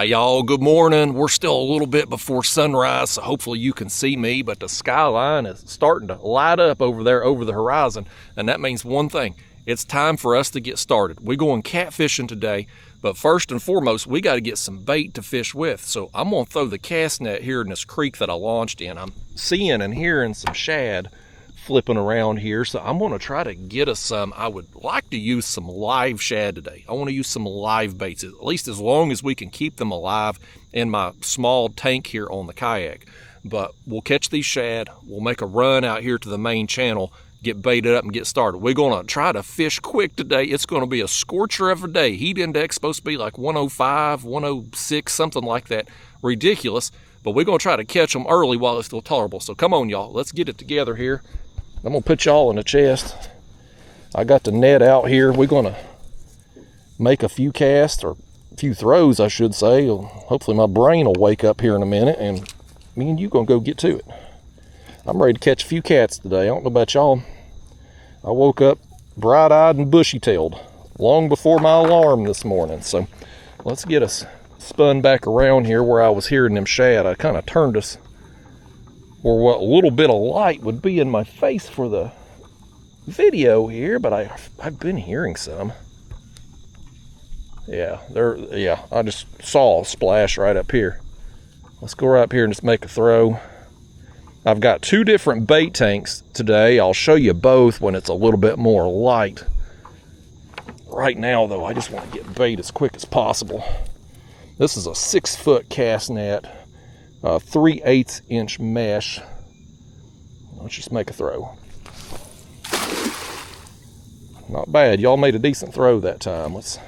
Hey y'all, good morning. We're still a little bit before sunrise, so hopefully you can see me, but the skyline is starting to light up over there over the horizon, and that means one thing. It's time for us to get started. We're going catfishing today, but first and foremost, we got to get some bait to fish with. So I'm going to throw the cast net here in this creek that I launched in. I'm seeing and hearing some shad flipping around here, so I'm going to try to get us some. I would like to use some live shad today. I want to use some live baits, at least as long as we can keep them alive in my small tank here on the kayak. But we'll catch these shad, we'll make a run out here to the main channel, get baited up and get started. We're going to try to fish quick today. It's going to be a scorcher of a day. Heat index supposed to be like 105, 106, something like that. Ridiculous. But we're going to try to catch them early while it's still tolerable. So come on, y'all. Let's get it together here. I'm going to put y'all in the chest. I got the net out here. We're going to make a few casts, or a few throws, I should say. Hopefully my brain will wake up here in a minute, and me and you going to go get to it. I'm ready to catch a few cats today. I don't know about y'all. I woke up bright-eyed and bushy-tailed long before my alarm this morning. So let's get us spun back around here where I was hearing them shad. I kind of turned us where what little bit of light would be in my face for the video here, but I've been hearing some. Yeah, I just saw a splash right up here. Let's go right up here and just make a throw. I've got two different bait tanks today. I'll show you both when it's a little bit more light. Right now, though, I just want to get bait as quick as possible. This is a 6-foot cast net, 3/8 inch mesh. Let's just make a throw. Not bad. Y'all made a decent throw that time. Let's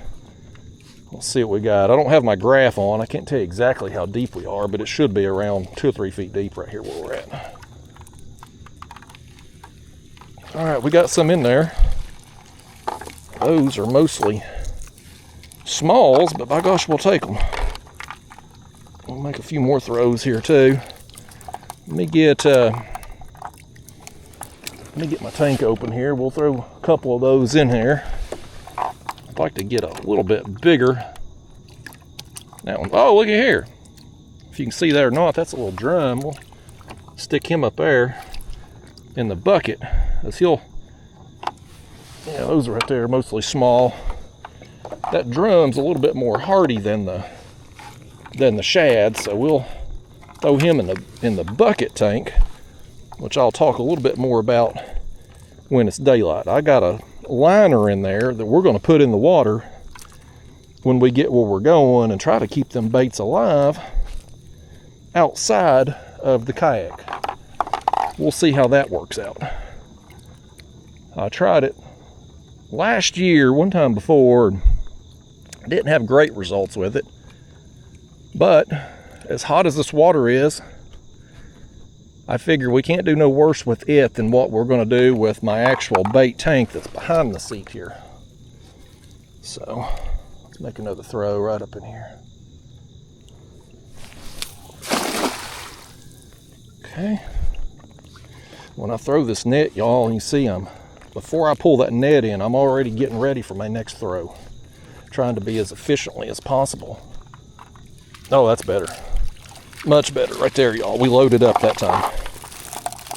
see what we got. I don't have my graph on. I can't tell you exactly how deep we are, but it should be around 2 or 3 feet deep right here where we're at. All right, we got some in there. Those are mostly smalls, but by gosh, we'll take them. We'll make a few more throws here too. Let me get my tank open here. We'll throw a couple of those in here. I'd like to get a little bit bigger. That one, oh, look at here. If you can see that or not, that's a little drum. We'll stick him up there in the bucket. Yeah, those right there, mostly small. That drum's a little bit more hardy than the shad, so we'll throw him in the bucket tank, which I'll talk a little bit more about when it's daylight. I got a liner in there that we're going to put in the water when we get where we're going and try to keep them baits alive outside of the kayak. We'll see how that works out. I tried it last year, one time before, didn't have great results with it. But as hot as this water is, I figure we can't do no worse with it than what we're going to do with my actual bait tank that's behind the seat here. So let's make another throw right up in here. Okay. When I throw this net, y'all, you see before I pull that net in, I'm already getting ready for my next throw. Trying to be as efficiently as possible. Oh, that's better. Much better right there, y'all. We loaded up that time.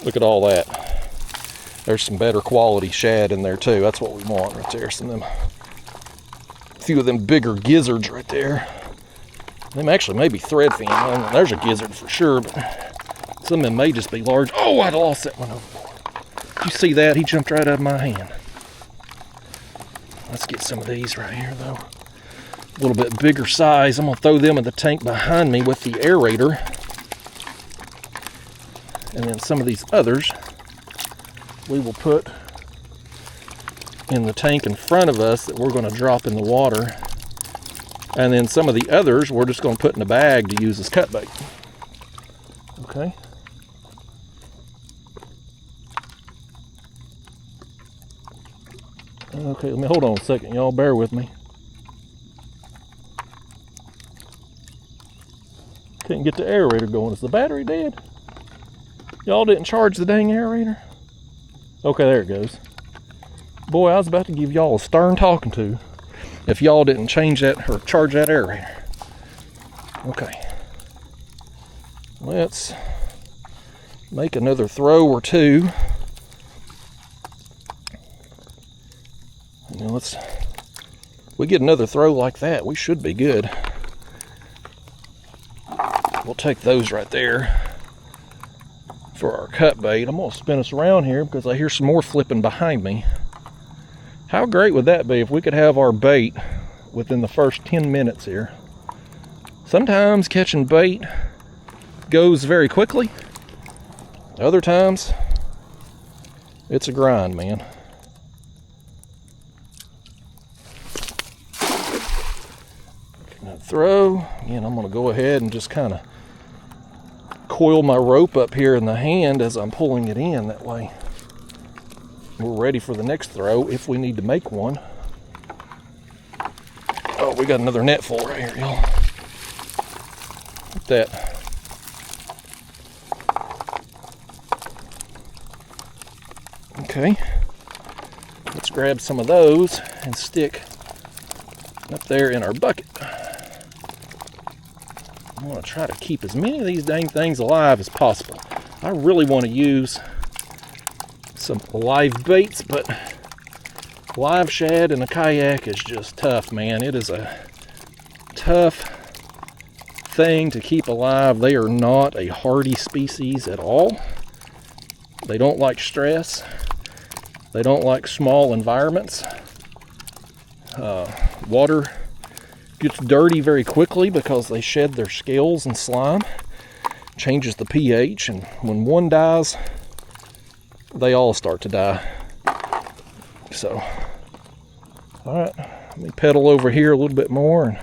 Look at all that. There's some better quality shad in there too. That's what we want right there. Some of them, a few of them bigger gizzards right there. Them actually may be threadfin. There's a gizzard for sure, but some of them may just be large. Oh, I lost that one overboard. Did you see that? He jumped right out of my hand. Let's get some of these right here though. A little bit bigger size. I'm going to throw them in the tank behind me with the aerator. And then some of these others we will put in the tank in front of us that we're going to drop in the water. And then some of the others we're just going to put in a bag to use as cut bait. Okay. Okay, let me hold on a second, y'all. Bear with me. Couldn't get the aerator going. Is the battery dead? Y'all didn't charge the dang aerator? Okay, there it goes. Boy, I was about to give y'all a stern talking to if y'all didn't change that or charge that aerator. Okay. Let's make another throw or two. And then if we get another throw like that, we should be good. We'll take those right there for our cut bait. I'm going to spin us around here because I hear some more flipping behind me. How great would that be if we could have our bait within the first 10 minutes here? Sometimes catching bait goes very quickly. Other times, it's a grind, man. Throw. Again, I'm going to go ahead and just kind of coil my rope up here in the hand as I'm pulling it in. That way we're ready for the next throw if we need to make one. Oh, we got another net full right here, y'all. Look at that. Okay. Let's grab some of those and stick up there in our bucket. I want to try to keep as many of these dang things alive as possible. I really want to use some live baits, but live shad in a kayak is just tough, man. It is a tough thing to keep alive. They are not a hardy species at all. They don't like stress. They don't like small environments. Water gets dirty very quickly because they shed their scales and slime. Changes the pH, and when one dies, they all start to die. So, all right, let me pedal over here a little bit more and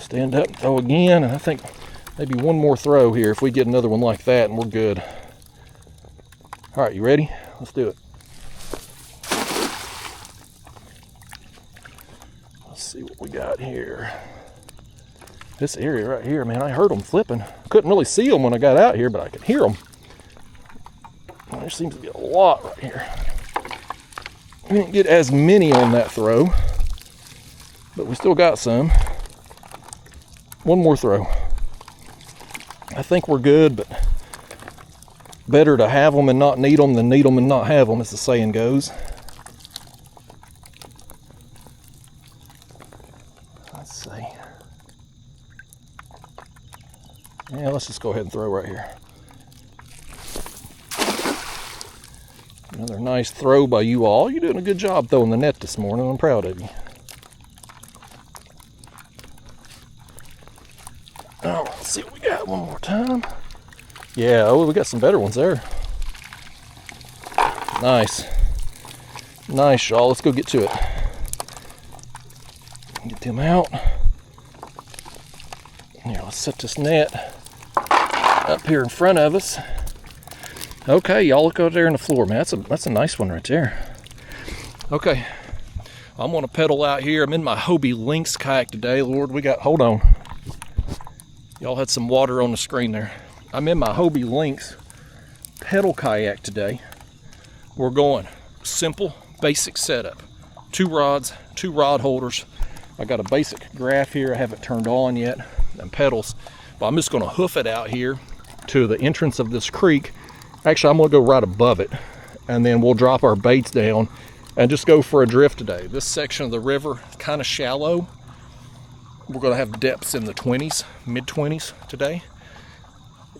stand up and throw again. And I think maybe one more throw here if we get another one like that, and we're good. All right, you ready? Let's do it. Let's see what we got here. This area right here, man, I heard them flipping. Couldn't really see them when I got out here, but I could hear them. There seems to be a lot right here. We didn't get as many on that throw, but we still got some. One more throw. I think we're good, but better to have them and not need them than need them and not have them, as the saying goes. Let's see. Yeah, let's just go ahead and throw right here. Another nice throw by you all. You're doing a good job throwing the net this morning. I'm proud of you. Oh, let's see what we got one more time. Yeah, oh, we got some better ones there. Nice. Nice, y'all. Let's go get to it. Get them out. Here, let's set this net up here in front of us. Okay, y'all, look over there on the floor, man. That's a nice one right there. Okay, I'm gonna pedal out here. I'm in my Hobie Lynx kayak today. Lord, hold on. Y'all had some water on the screen there. I'm in my Hobie Lynx pedal kayak today. We're going simple, basic setup. 2 rods, 2 rod holders. I got a basic graph here. I haven't turned on yet, and pedals. But I'm just gonna hoof it out here to the entrance of this creek. Actually, I'm gonna go right above it, and then we'll drop our baits down and just go for a drift today. This section of the river is kind of shallow. We're gonna have depths in the 20s, mid-20s today.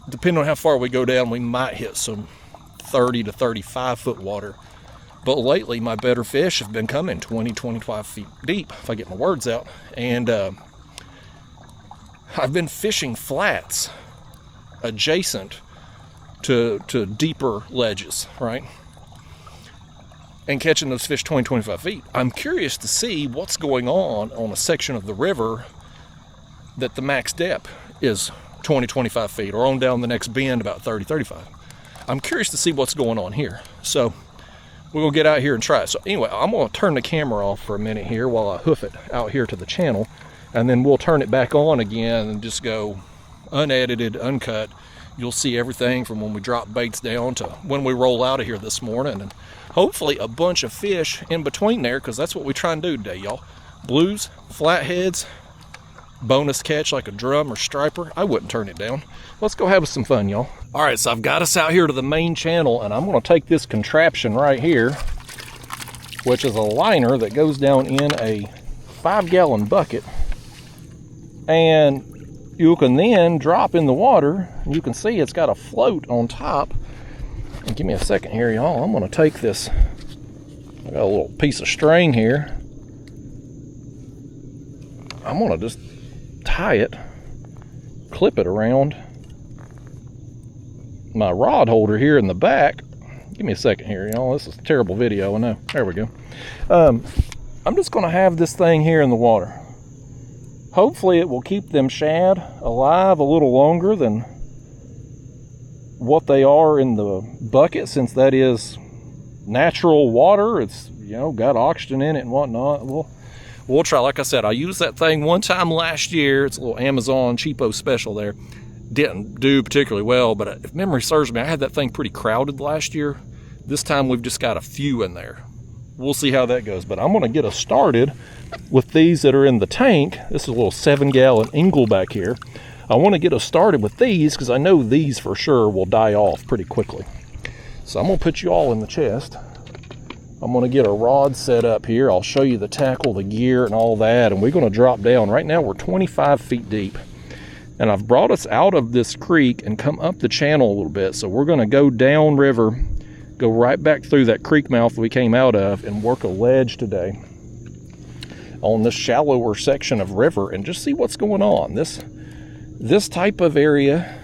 Depending on how far we go down, we might hit some 30 to 35 foot water. But lately, my better fish have been coming 20, 25 feet deep, if I get my words out. And I've been fishing flats adjacent to deeper ledges, right? And catching those fish 20, 25 feet. I'm curious to see what's going on a section of the river that the max depth is 20, 25 feet, or on down the next bend about 30, 35. I'm curious to see what's going on here. So we're gonna get out here and try it. So anyway, I'm gonna turn the camera off for a minute here while I hoof it out here to the channel, and then we'll turn it back on again and just go unedited, uncut. You'll see everything from when we drop baits down to when we roll out of here this morning, and hopefully a bunch of fish in between there, because that's what we try and do today, y'all. Blues, flatheads, bonus catch like a drum or striper, I wouldn't turn it down. Let's go have some fun, y'all. All right, so I've got us out here to the main channel, and I'm gonna take this contraption right here, which is a liner that goes down in a 5-gallon bucket, and you can then drop in the water, and you can see it's got a float on top. And give me a second here, y'all. I'm gonna take this, I got a little piece of string here. I'm gonna just tie it, clip it around my rod holder here in the back. Give me a second here, y'all. This is a terrible video, I know. There we go. I'm just gonna have this thing here in the water. Hopefully it will keep them shad alive a little longer than what they are in the bucket, since that is natural water. It's, you know, got oxygen in it and whatnot. We'll try. Like I said, I used that thing one time last year. It's a little Amazon cheapo special there. Didn't do particularly well, but if memory serves me, I had that thing pretty crowded last year. This time we've just got a few in there. We'll see how that goes, but I'm gonna get us started with these that are in the tank. This is a little 7-gallon Ingle back here. I wanna get us started with these because I know these for sure will die off pretty quickly. So I'm gonna put you all in the chest. I'm gonna get a rod set up here. I'll show you the tackle, the gear, and all that, and we're gonna drop down. Right now we're 25 feet deep. And I've brought us out of this creek and come up the channel a little bit. So we're gonna go down river, go right back through that creek mouth we came out of, and work a ledge today on this shallower section of river and just see what's going on. This type of area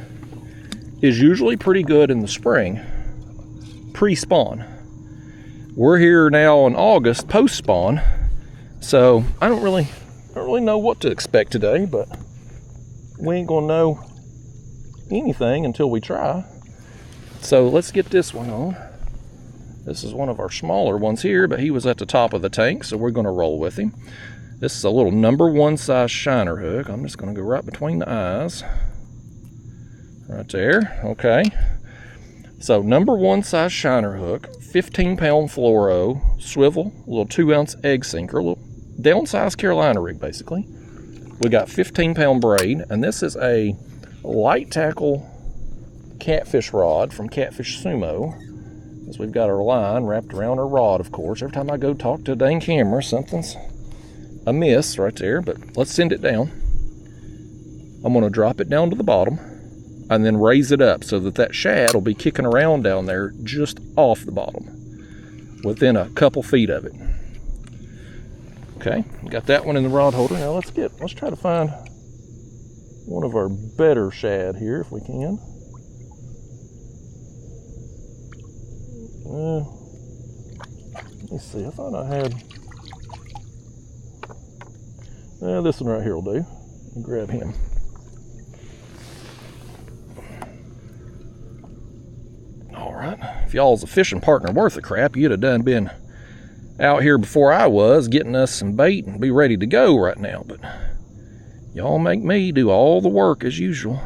is usually pretty good in the spring, pre-spawn. We're here now in August, post-spawn, so I don't really know what to expect today, but we ain't gonna know anything until we try. So let's get this one on. This is one of our smaller ones here, but he was at the top of the tank, so we're gonna roll with him. This is a little number 1 size shiner hook. I'm just gonna go right between the eyes. Right there, okay. So number 1 size shiner hook, 15-pound fluoro, swivel, a little 2-ounce egg sinker, a little downsized Carolina rig basically. We got 15-pound braid, and this is a light tackle catfish rod from Catfish Sumo. As we've got our line wrapped around our rod, of course. Every time I go talk to a dang camera, something's amiss right there, but let's send it down. I'm gonna drop it down to the bottom and then raise it up so that shad will be kicking around down there just off the bottom, within a couple feet of it. Okay, got that one in the rod holder. Now let's try to find one of our better shad here if we can. Let me see, I thought I had, this one right here will do. Grab him. All right, if y'all's a fishing partner worth of crap, you'd have been out here before I was, getting us some bait and be ready to go right now, but y'all make me do all the work as usual.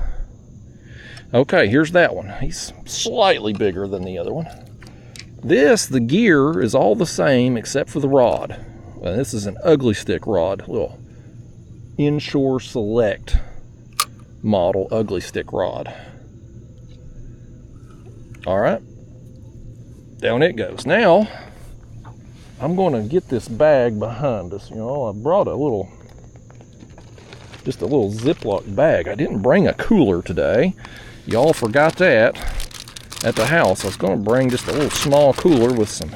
Okay, here's that one. He's slightly bigger than the other one. The gear is all the same except for the rod. This is an ugly stick rod, little Inshore Select model ugly stick rod. All right, down it goes. Now, I'm going to get this bag behind us. You know, I brought just a little Ziploc bag. I didn't bring a cooler today. Y'all forgot that at the house. I was going to bring just a little small cooler with some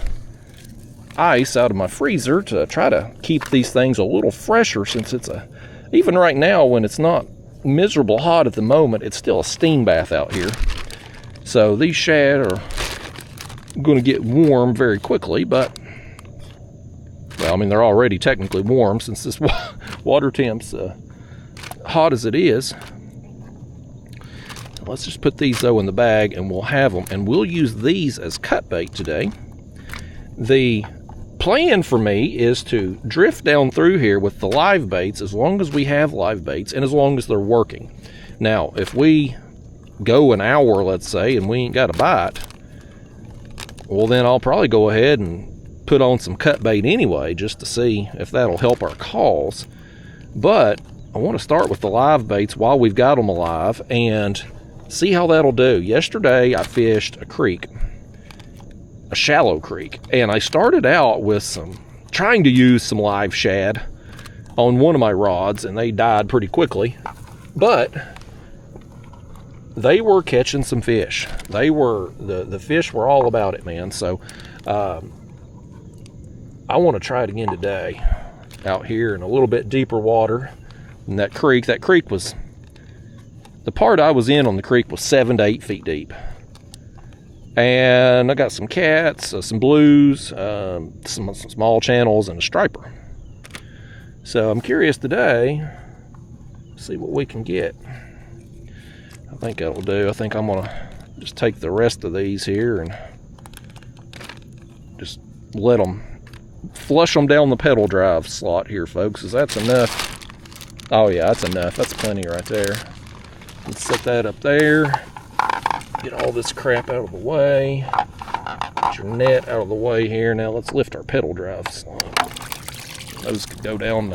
ice out of my freezer to try to keep these things a little fresher, since even right now when it's not miserable hot at the moment, it's still a steam bath out here. So these shad are going to get warm very quickly, but well, I mean, they're already technically warm since this water temp's hot as it is. Let's just put these though in the bag and we'll have them, and we'll use these as cut bait today. The plan for me is to drift down through here with the live baits as long as we have live baits and as long as they're working. Now, if we go an hour, let's say, and we ain't got a bite, well, then I'll probably go ahead and put on some cut bait anyway, just to see if that'll help our cause. But I want to start with the live baits while we've got them alive and see how that'll do. Yesterday I fished a creek, a shallow creek, and I started out with trying to use some live shad on one of my rods, and they died pretty quickly, but they were catching some fish. The fish were all about it, man. So I want to try it again today out here in a little bit deeper water. And that creek was, the part I was in on the creek was 7 to 8 feet deep. And I got some cats, some blues, some small channels, and a striper. So I'm curious today, see what we can get. I think that'll do. I think I'm gonna just take the rest of these here and just let them, flush them down the pedal drive slot here, folks. Is that's enough? Oh yeah, that's enough. That's plenty right there. Let's set that up there. Get all this crap out of the way. Get your net out of the way here. Now let's lift our pedal drive slot. Those can go down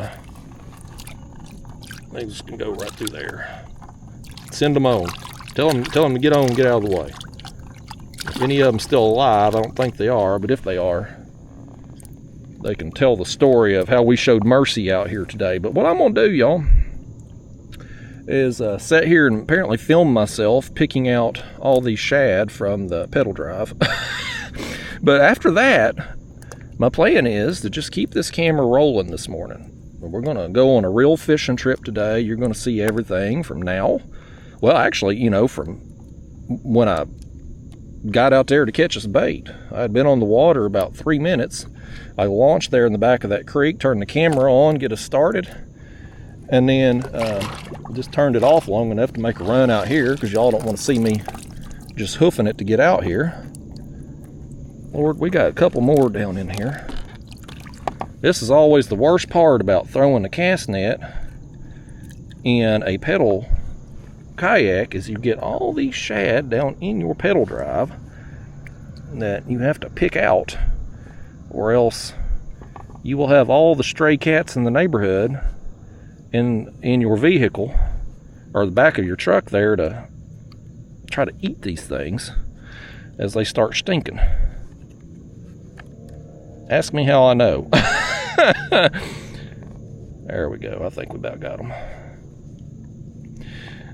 those can go right through there. Send them on. Tell them to get on and get out of the way. If any of them still alive, I don't think they are, but if they are, they can tell the story of how we showed mercy out here today. But what I'm gonna do, y'all, is sit here and apparently film myself picking out all these shad from the pedal drive. But after that, my plan is to just keep this camera rolling this morning. We're gonna go on a real fishing trip today. You're gonna see everything from now. Well, actually, you know, from when I got out there to catch us bait. I'd been on the water about 3 minutes. I launched there in the back of that creek, turned the camera on, get us started, and then just turned it off long enough to make a run out here, because y'all don't want to see me just hoofing it to get out here. Lord, we got a couple more down in here. This is always the worst part about throwing a cast net in a pedal kayak, is you get all these shad down in your pedal drive that you have to pick out, or else you will have all the stray cats in the neighborhood in your vehicle or the back of your truck there to try to eat these things as they start stinking. Ask me how I know. There we go. I think we about got them.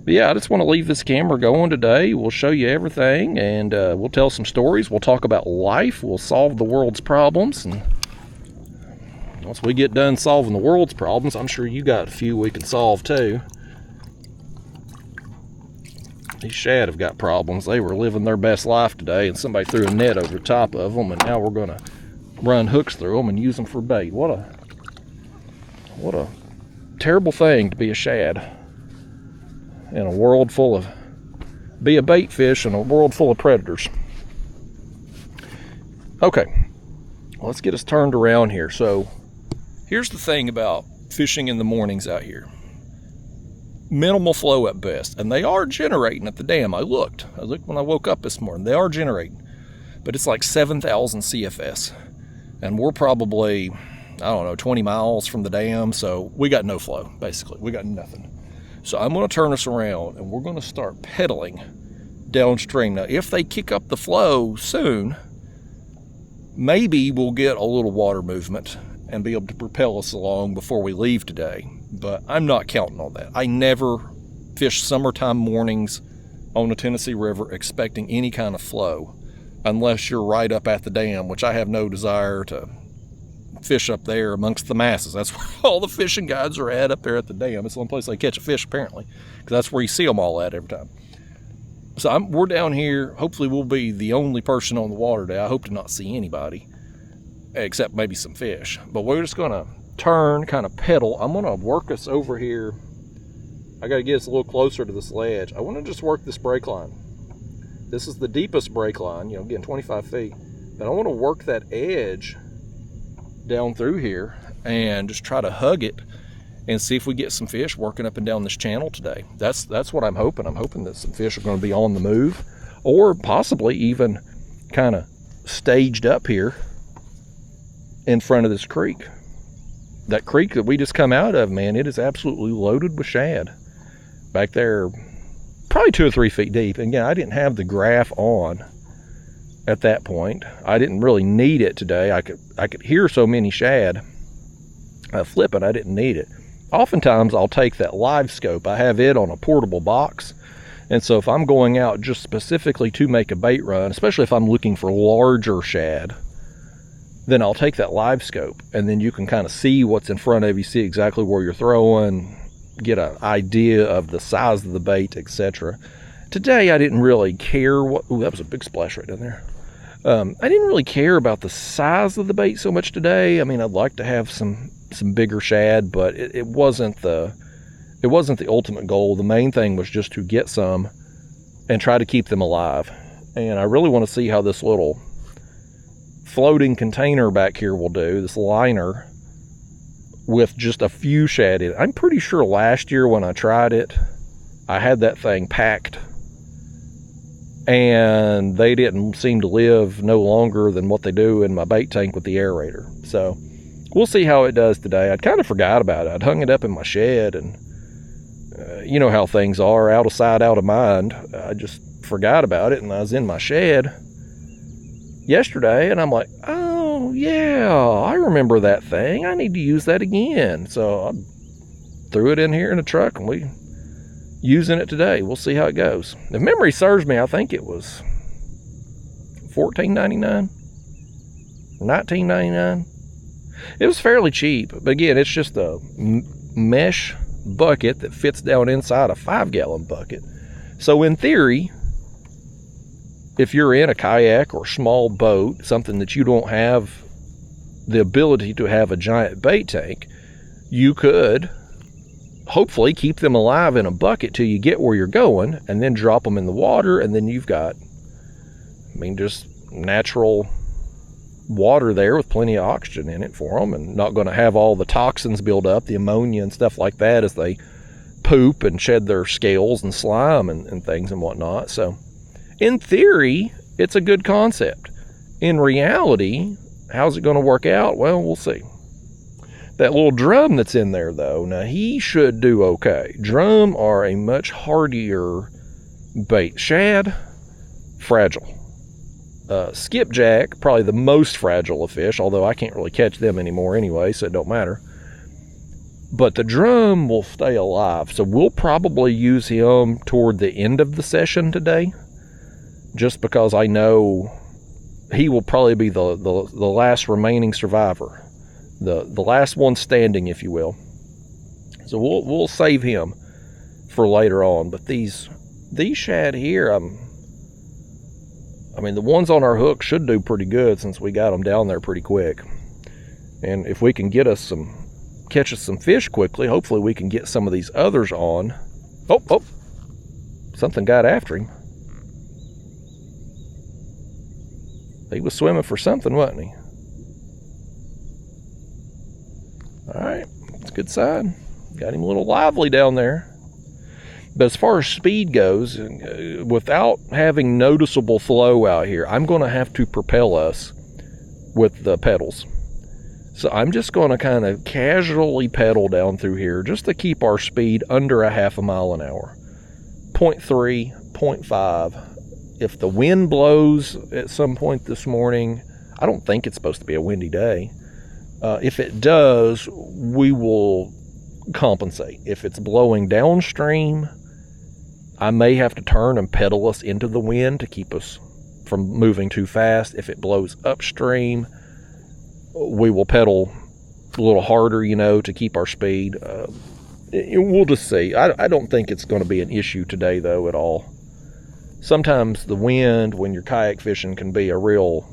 But yeah, I just want to leave this camera going today. We'll show you everything, and we'll tell some stories. We'll talk about life. We'll solve the world's problems. And once we get done solving the world's problems, I'm sure you got a few we can solve too. These shad have got problems. They were living their best life today, and somebody threw a net over the top of them, and now we're going to run hooks through them and use them for bait. What a terrible thing to be a shad in a world full of, be a bait fish in a world full of predators. Okay, let's get us turned around here. So here's the thing about fishing in the mornings out here. Minimal flow at best, and they are generating at the dam. I looked when I woke up this morning. They are generating, but it's like 7,000 CFS, and we're probably, I don't know, 20 miles from the dam, so we got no flow. Basically, we got nothing. So I'm going to turn us around, and we're going to start pedaling downstream. Now, if they kick up the flow soon, maybe we'll get a little water movement and be able to propel us along before we leave today. But I'm not counting on that. I never fish summertime mornings on the Tennessee River expecting any kind of flow, unless you're right up at the dam, which I have no desire to fish up there amongst the masses. That's where all the fishing guides are at, up there at the dam. It's the only place they catch a fish, apparently, because that's where you see them all at every time. So we're down here. Hopefully we'll be the only person on the water today. I hope to not see anybody, except maybe some fish. But we're just going to turn, kind of pedal. I'm going to work us over here. I got to get us a little closer to this ledge. I want to just work this brake line. This is the deepest brake line, you know, again, 25 feet. But I want to work that edge down through here and just try to hug it and see if we get some fish working up and down this channel today. That's what I'm hoping. I'm hoping that some fish are going to be on the move, or possibly even kind of staged up here in front of this creek. that creek that we just come out of, man, it is absolutely loaded with shad. Back there, probably 2 or 3 feet deep. And again, I didn't have the graph on at that point. I didn't really need it today. I could hear so many shad flipping, I didn't need it. Oftentimes I'll take that live scope. I have it on a portable box. And so if I'm going out just specifically to make a bait run, especially if I'm looking for larger shad, then I'll take that live scope, and then you can kind of see what's in front of you, see exactly where you're throwing, get an idea of the size of the bait, etc. Today I didn't really care what, ooh, that was a big splash right down there. I didn't really care about the size of the bait so much today. I mean, I'd like to have some bigger shad, but it wasn't the ultimate goal. The main thing was just to get some and try to keep them alive. And I really want to see how this little floating container back here will do, this liner with just a few shad in it. I'm pretty sure last year when I tried it, I had that thing packed and they didn't seem to live no longer than what they do in my bait tank with the aerator. So we'll see how it does today. I'd kind of forgot about it. I'd hung it up in my shed, and you know how things are, out of sight, out of mind. I just forgot about it, and I was in my shed yesterday, and I'm like, oh yeah, I remember that thing. I need to use that again. So I threw it in here in the truck, and we using it today. We'll see how it goes. If memory serves me, I think it was $14.99, $19.99. It was fairly cheap, but again, it's just a mesh bucket that fits down inside a 5-gallon bucket. So in theory, if you're in a kayak or small boat, something that you don't have the ability to have a giant bait tank, you could hopefully keep them alive in a bucket till you get where you're going, and then drop them in the water, and then you've got, I mean, just natural water there with plenty of oxygen in it for them, and not going to have all the toxins build up, the ammonia and stuff like that as they poop and shed their scales and slime and things and whatnot. So in theory, it's a good concept. In reality, how's it going to work out? Well, we'll see. That little drum that's in there, though, now he should do okay. Drum are a much hardier bait. Shad, fragile. Skipjack, probably the most fragile of fish, although I can't really catch them anymore anyway, so it don't matter. But the drum will stay alive, so we'll probably use him toward the end of the session today, just because I know he will probably be the last remaining survivor, the last one standing, if you will. So we'll save him for later on. But these shad here, I mean, the ones on our hook should do pretty good since we got them down there pretty quick. And if we can catch us some fish quickly, hopefully we can get some of these others on. Oh, something got after him. He was swimming for something, wasn't he? All right, that's a good sign. Got him a little lively down there. But as far as speed goes, without having noticeable flow out here, I'm going to have to propel us with the pedals. So I'm just going to kind of casually pedal down through here just to keep our speed under a half a mile an hour. 0.3, 0.5. If the wind blows at some point this morning, I don't think it's supposed to be a windy day. If it does, we will compensate. If it's blowing downstream, I may have to turn and pedal us into the wind to keep us from moving too fast. If it blows upstream, we will pedal a little harder, to keep our speed. We'll just see. I don't think it's going to be an issue today, though, at all. Sometimes the wind, when you're kayak fishing, can be a real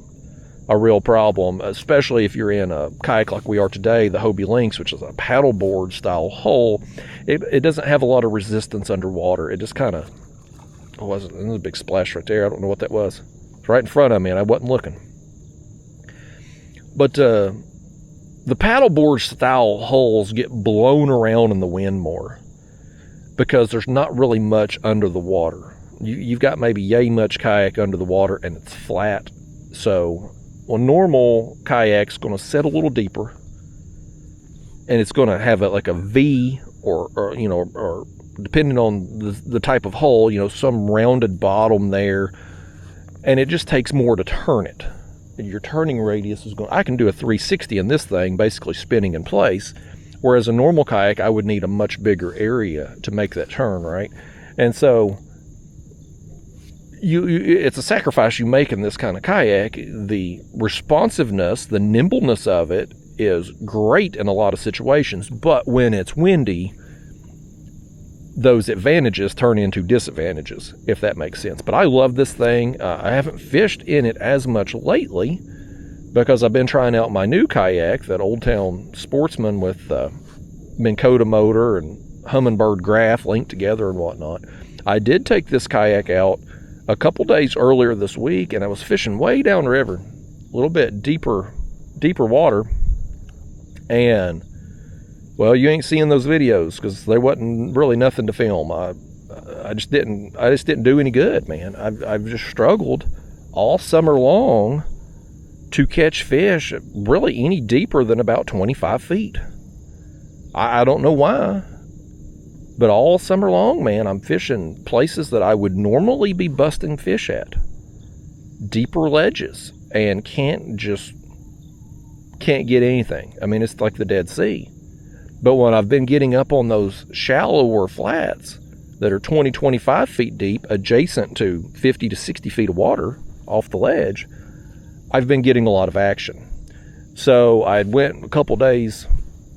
problem, especially if you're in a kayak like we are today, the Hobie Lynx, which is a paddleboard style hull. It doesn't have a lot of resistance underwater. It just kind of there's a big splash right there. I don't know what that was. It's right in front of me and I wasn't looking. But the paddleboard style hulls get blown around in the wind more because there's not really much under the water. You've got maybe yay much kayak under the water and it's flat. So a normal kayak's going to set a little deeper and it's going to have like a V or you know, or depending on the type of hull, you know, some rounded bottom there, and it just takes more to turn it. And your turning radius is going, I can do a 360 in this thing, basically spinning in place, whereas a normal kayak, I would need a much bigger area to make that turn, right? And so it's a sacrifice you make in this kind of kayak. The responsiveness, the nimbleness of it is great in a lot of situations, but when it's windy, those advantages turn into disadvantages, if that makes sense. But I love this thing. I haven't fished in it as much lately because I've been trying out my new kayak, that Old Town Sportsman with Minn Kota motor and Humminbird graph linked together and whatnot. I did take this kayak out a couple days earlier this week, and I was fishing way downriver, a little bit deeper water, and well, you ain't seeing those videos because there wasn't really nothing to film. I just didn't do any good, man. I've just struggled all summer long to catch fish really any deeper than about 25 feet. I don't know why, but all summer long, man, I'm fishing places that I would normally be busting fish at, deeper ledges, and can't get anything. I mean, it's like the Dead Sea. But when I've been getting up on those shallower flats that are 20, 25 feet deep, adjacent to 50 to 60 feet of water off the ledge, I've been getting a lot of action. So I went a couple days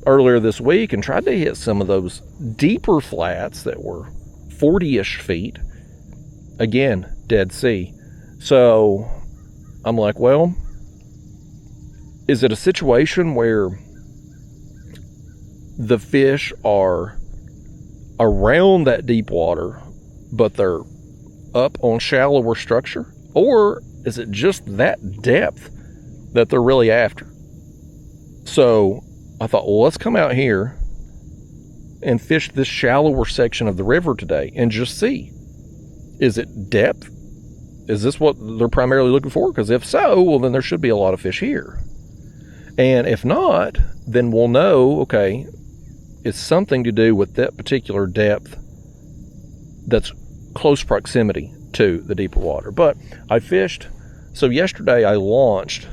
earlier this week and tried to hit some of those deeper flats that were 40-ish feet. Again, Dead Sea. So I'm like, well, is it a situation where the fish are around that deep water, but they're up on shallower structure? Or is it just that depth that they're really after? So I thought, well, let's come out here and fish this shallower section of the river today and just see. Is it depth? Is this what they're primarily looking for? Because if so, well, then there should be a lot of fish here. And if not, then we'll know, okay, it's something to do with that particular depth that's close proximity to the deeper water. But I fished, so yesterday I launched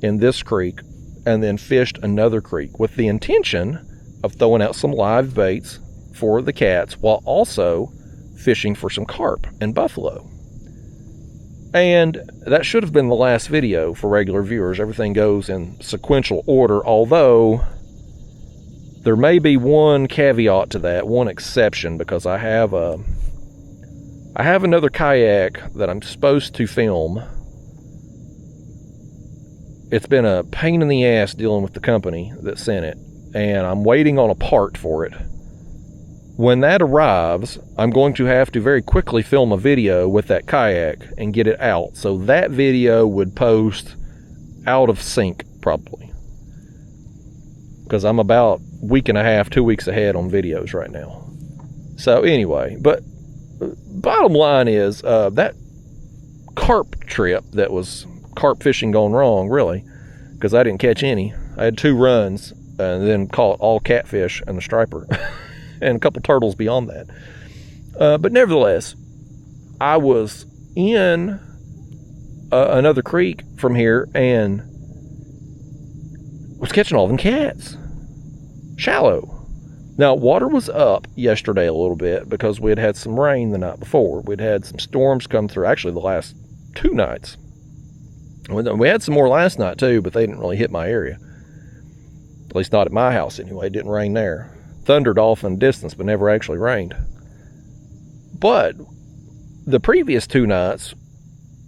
in this creek and then fished another creek with the intention of throwing out some live baits for the cats while also fishing for some carp and buffalo. And that should have been the last video for regular viewers. Everything goes in sequential order, although there may be one caveat to that, one exception, because I have another kayak that I'm supposed to film. It's been a pain in the ass dealing with the company that sent it, and I'm waiting on a part for it. When that arrives, I'm going to have to very quickly film a video with that kayak and get it out. So that video would post out of sync probably, because I'm about a week and a half, 2 weeks ahead on videos right now. So anyway, but bottom line is that carp trip that was carp fishing gone wrong, really, because I didn't catch any. I had 2 runs and then caught all catfish and a striper and a couple turtles beyond that. But nevertheless, I was in another creek from here and was catching all them cats. Shallow. Now, water was up yesterday a little bit because we had had some rain the night before. We'd had some storms come through, actually the last 2 nights. We had some more last night too, but they didn't really hit my area. At least not at my house anyway. It didn't rain there. Thundered off in the distance, but never actually rained. But the previous 2 nights,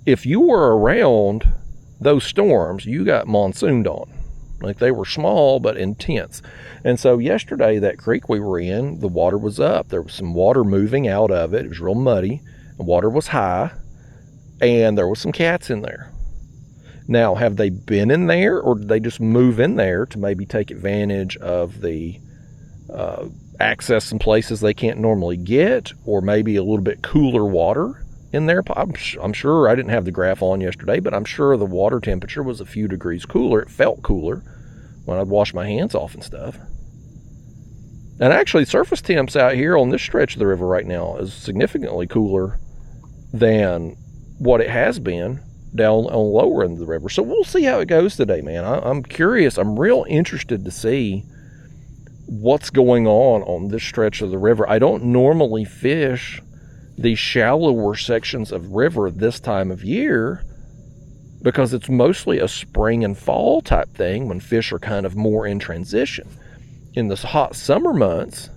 if you were around those storms, you got monsooned on. Like, they were small but intense. And so yesterday, that creek we were in, the water was up. There was some water moving out of it. It was real muddy. The water was high. And there was some cats in there. Now, have they been in there, or did they just move in there to maybe take advantage of the access some places they can't normally get, or maybe a little bit cooler water in there? I'm sure, I didn't have the graph on yesterday, but I'm sure the water temperature was a few degrees cooler. It felt cooler when I'd wash my hands off and stuff. And actually, surface temps out here on this stretch of the river right now is significantly cooler than what it has been down on lower end of the river. So we'll see how it goes today, man. I'm curious. I'm real interested to see what's going on this stretch of the river. I don't normally fish the shallower sections of river this time of year because it's mostly a spring and fall type thing when fish are kind of more in transition. In the hot summer months,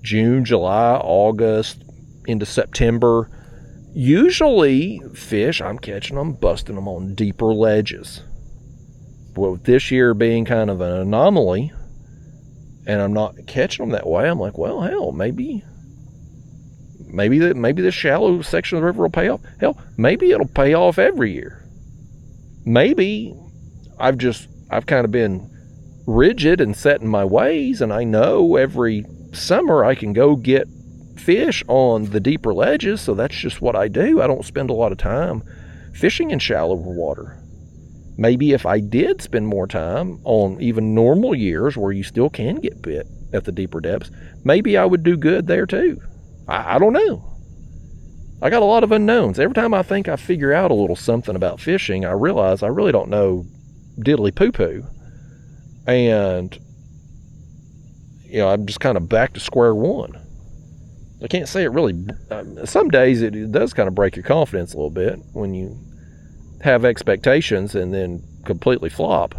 June, July, August, into September, usually fish, I'm catching them, busting them on deeper ledges. Well, this year being kind of an anomaly, and I'm not catching them that way, I'm like, well, hell, maybe the shallow section of the river will pay off. Hell, maybe it'll pay off every year. Maybe I've kind of been rigid and set in my ways, and I know every summer I can go get fish on the deeper ledges, so that's just what I do. I don't spend a lot of time fishing in shallower water. Maybe if I did spend more time on even normal years where you still can get bit at the deeper depths, maybe I would do good there too. I don't know. I got a lot of unknowns. Every time I think I figure out a little something about fishing, I realize I really don't know diddly poo-poo. And, I'm just kind of back to square one. I can't say it really, some days it does kind of break your confidence a little bit when you have expectations and then completely flop.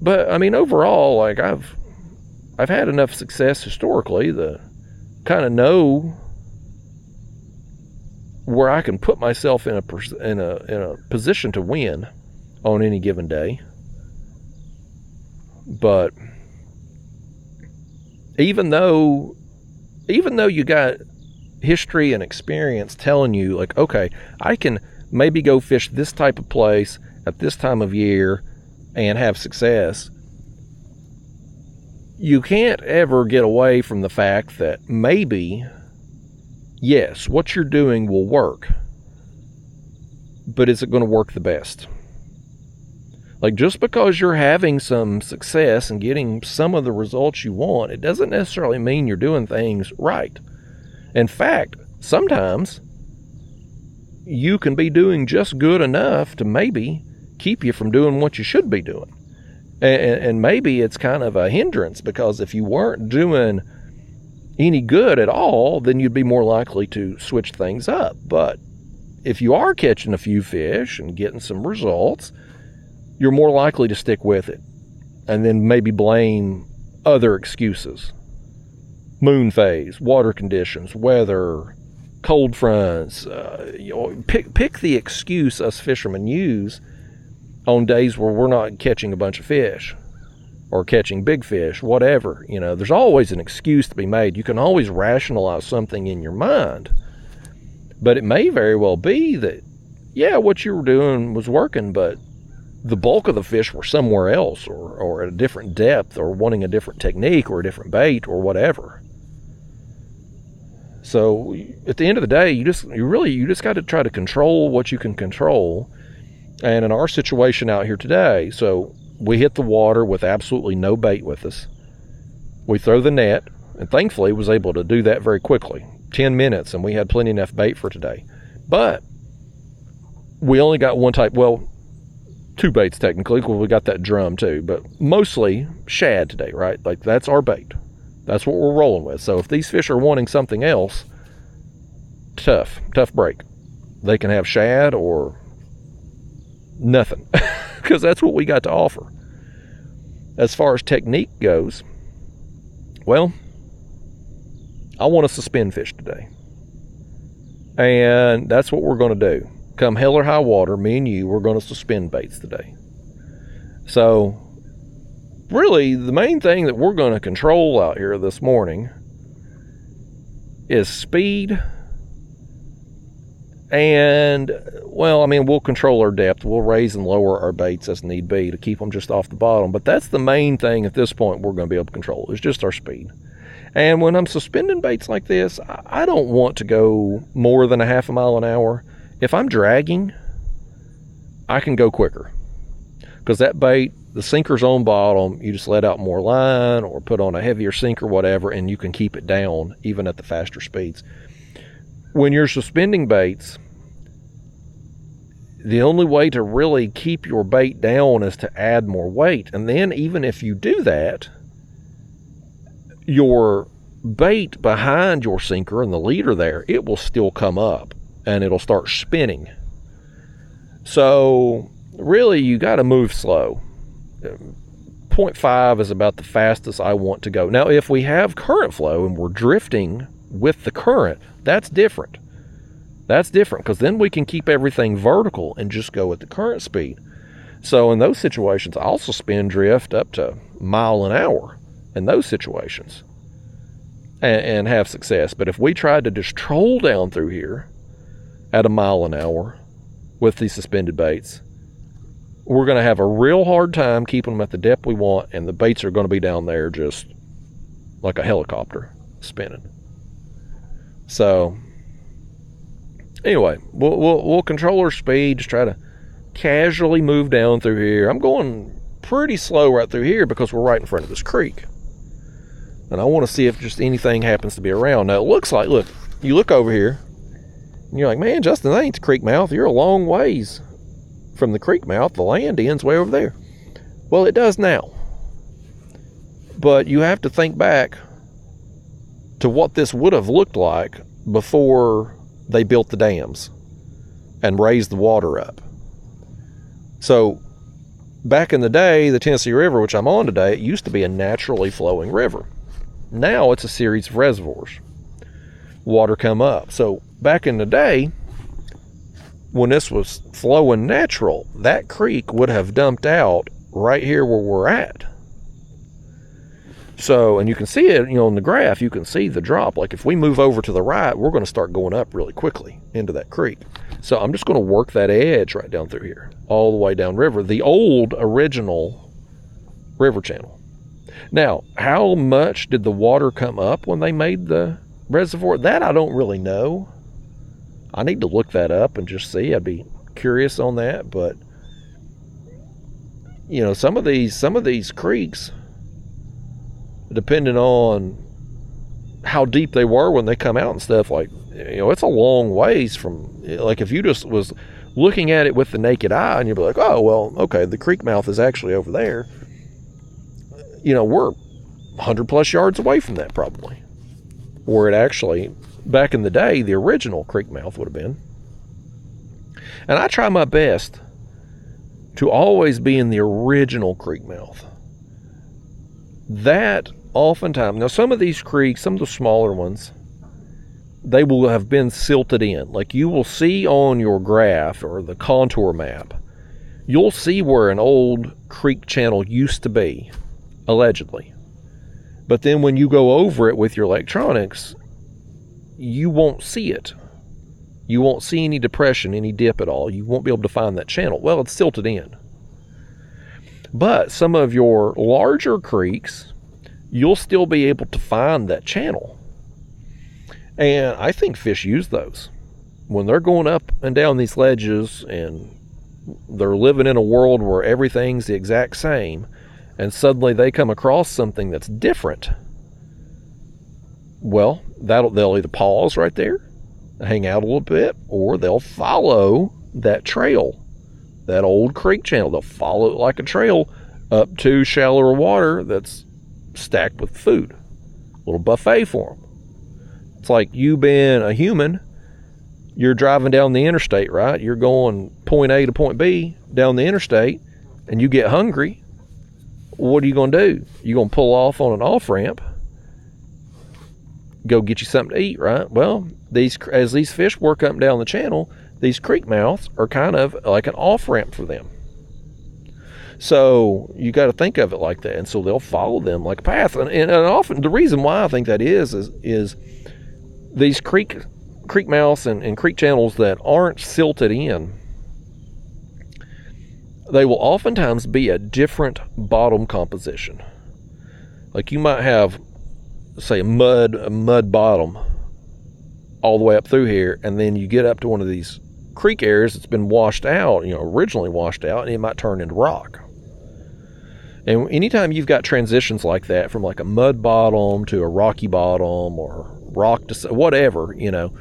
But, I mean, overall, like, I've had enough success historically to kind of know where I can put myself in a position to win on any given day. But even though you got history and experience telling you, like, okay, I can maybe go fish this type of place at this time of year and have success, you can't ever get away from the fact that maybe, yes, what you're doing will work, but is it going to work the best? Like, just because you're having some success and getting some of the results you want, it doesn't necessarily mean you're doing things right. In fact, sometimes you can be doing just good enough to maybe keep you from doing what you should be doing. And maybe it's kind of a hindrance, because if you weren't doing any good at all, then you'd be more likely to switch things up. But if you are catching a few fish and getting some results, you're more likely to stick with it and then maybe blame other excuses. Moon phase, water conditions, weather, cold fronts. Pick the excuse us fishermen use on days where we're not catching a bunch of fish or catching big fish, whatever. There's always an excuse to be made. You can always rationalize something in your mind. But it may very well be that, yeah, what you were doing was working, but the bulk of the fish were somewhere else, or at a different depth, or wanting a different technique or a different bait or whatever. So at the end of the day, you just got to try to control what you can control. And in our situation out here today, so we hit the water with absolutely no bait with us. We throw the net, and thankfully was able to do that very quickly. 10 minutes, and we had plenty enough bait for today. But we only got one type, well, two baits technically, because we got that drum too, but mostly shad today, right? Like, that's our bait. That's what we're rolling with. So if these fish are wanting something else, tough break. They can have shad or nothing, because that's what we got to offer. As far as technique goes, well, I want to suspend fish today, and that's what we're going to do. Come hell or high water, me and you, we're going to suspend baits today. So really, the main thing that we're going to control out here this morning is speed. And, well, I mean, we'll control our depth. We'll raise and lower our baits as need be to keep them just off the bottom. But that's the main thing at this point we're going to be able to control, is just our speed. And when I'm suspending baits like this, I don't want to go more than a half a mile an hour. If I'm dragging, I can go quicker, because that bait the sinker's on bottom, you just let out more line or put on a heavier sinker, whatever, and you can keep it down even at the faster speeds. When you're suspending baits, the only way to really keep your bait down is to add more weight. And then even if you do that, your bait behind your sinker and the leader there, it will still come up and it'll start spinning. So really, you got to move slow. 0.5 is about the fastest I want to go. Now, if we have current flow and we're drifting with the current, that's different. That's different, because then we can keep everything vertical and just go at the current speed. So in those situations, I'll suspend drift up to 1 mile an hour in those situations and have success. But if we tried to just troll down through here at 1 mile an hour with these suspended baits, we're going to have a real hard time keeping them at the depth we want, and the baits are going to be down there just like a helicopter spinning. So anyway, we'll control our speed, just try to casually move down through here. I'm going pretty slow right through here because we're right in front of this creek. And I want to see if just anything happens to be around. Now, it looks like, look, you look over here, and you're like, man, Justin, that ain't the creek mouth. You're a long ways from the creek mouth. The land ends way over there. Well, it does now. But you have to think back to what this would have looked like before they built the dams and raised the water up. So back in the day, the Tennessee River, which I'm on today, it used to be a naturally flowing river. Now it's a series of reservoirs. Water come up. So back in the day, when this was flowing natural, that creek would have dumped out right here where we're at. So, and you can see it, on the graph, you can see the drop. Like if we move over to the right, we're going to start going up really quickly into that creek. So I'm just going to work that edge right down through here, all the way down river, the old original river channel. Now, how much did the water come up when they made the reservoir? That I don't really know. I need to look that up and just see. I'd be curious on that. But some of these creeks, depending on how deep they were when they come out and stuff, like, it's a long ways from, like, if you just was looking at it with the naked eye and you'd be like, oh, well, okay, the creek mouth is actually over there. We're 100 plus yards away from that probably. Where it actually, back in the day, the original creek mouth would have been. And I try my best to always be in the original creek mouth. That oftentimes, now some of these creeks, some of the smaller ones, they will have been silted in. Like you will see on your graph or the contour map, you'll see where an old creek channel used to be, allegedly. But then when you go over it with your electronics, you won't see it. You won't see any depression, any dip at all. You won't be able to find that channel. Well, it's silted in. But some of your larger creeks, you'll still be able to find that channel. And I think fish use those. When they're going up and down these ledges and they're living in a world where everything's the exact same, and suddenly they come across something that's different, well, they'll either pause right there, hang out a little bit, or they'll follow that trail, that old creek channel. They'll follow it like a trail up to shallower water that's stacked with food. A little buffet for them. It's like you being a human, you're driving down the interstate, right? You're going point A to point B down the interstate, and you get hungry. What are you going to do? You're going to pull off on an off-ramp, go get you something to eat, right? Well, as these fish work up and down the channel, these creek mouths are kind of like an off-ramp for them. So you got to think of it like that. And so they'll follow them like a path. And often the reason why I think that is these creek mouths and creek channels that aren't silted in, they will oftentimes be a different bottom composition. Like you might have, say, a mud bottom all the way up through here, and then you get up to one of these creek areas that's been washed out, originally washed out, and it might turn into rock. And anytime you've got transitions like that, from like a mud bottom to a rocky bottom or rock to whatever, you know,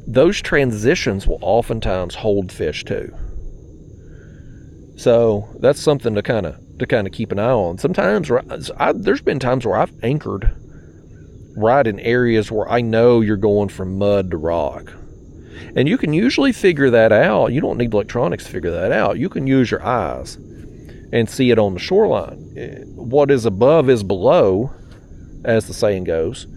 those transitions will oftentimes hold fish too. So that's something to kind of keep an eye on. Sometimes there's been times where I've anchored right in areas where I know you're going from mud to rock. And you can usually figure that out. You don't need electronics to figure that out. You can use your eyes and see it on the shoreline. What is above is below, as the saying goes.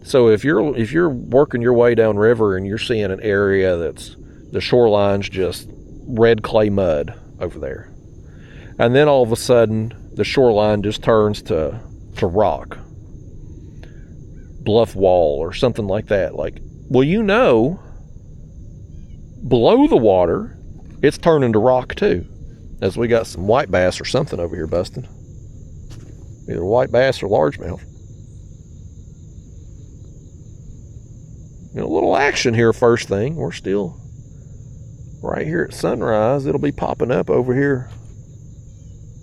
So if you're working your way down river and you're seeing an area that's the shoreline's just red clay mud over there, and then all of a sudden the shoreline just turns to rock, bluff wall or something like that, like, well, you know, below the water it's turning to rock too, as we got some white bass or something over here busting, either white bass or largemouth. You know, a little action here first thing. We're still right here at sunrise. It'll be popping up over here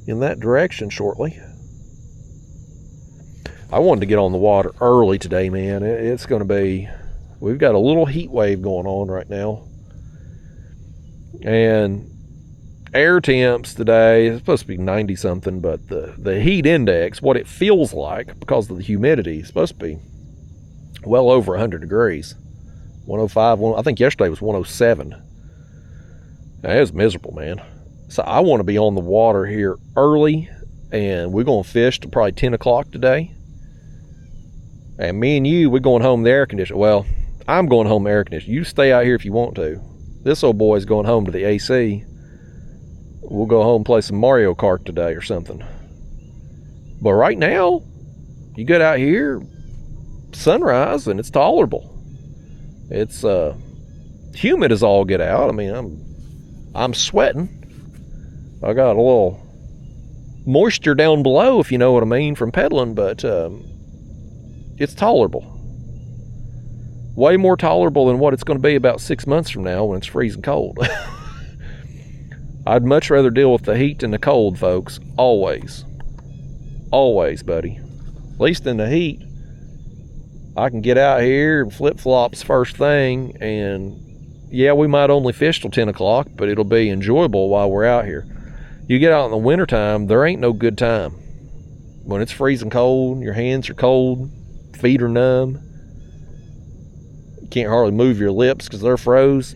in that direction shortly. I wanted to get on the water early today, man. It's going to be, we've got a little heat wave going on right now. And air temps today, it's supposed to be 90 something, but the heat index, what it feels like because of the humidity, is supposed to be well over 100 degrees. 105, I think yesterday was 107. It was miserable, man. So I want to be on the water here early, and we're going to fish till probably 10 o'clock today. And me and you, we're going home to the air conditioner. Well, I'm going home to air conditioner. You stay out here if you want to. This old boy's going home to the AC. We'll go home and play some Mario Kart today or something. But right now, you get out here, sunrise, and it's tolerable. It's humid as all get out. I mean, I'm sweating. I got a little moisture down below, if you know what I mean, from pedaling, but it's tolerable. Way more tolerable than what it's going to be about 6 months from now when it's freezing cold. I'd much rather deal with the heat than the cold, folks. Always. Always, buddy. At least in the heat, I can get out here and flip-flops first thing, and yeah, we might only fish till 10 o'clock, but it'll be enjoyable while we're out here. You get out in the wintertime, there ain't no good time. When it's freezing cold, your hands are cold, feet are numb, you can't hardly move your lips because they're froze.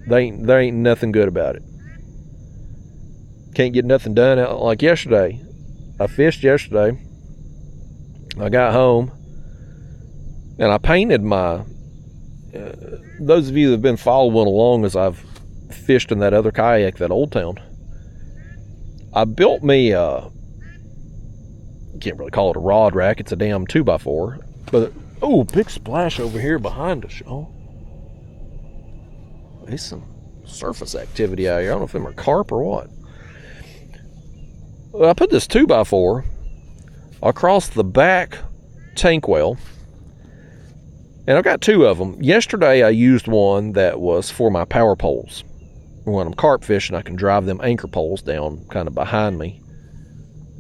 There ain't nothing good about it. Can't get nothing done. Like yesterday, I fished yesterday. I got home and I painted my, those of you that have been following along as I've fished in that other kayak, that Old Town, I built me a, can't really call it a rod rack, it's a damn 2x4, but oh, big splash over here behind us, y'all. There's some surface activity out here. I don't know if them are carp or what. Well, I put this 2x4 across the back tank well, and I've got two of them. Yesterday I used one that was for my power poles. When I'm carp fishing, I can drive them anchor poles down kind of behind me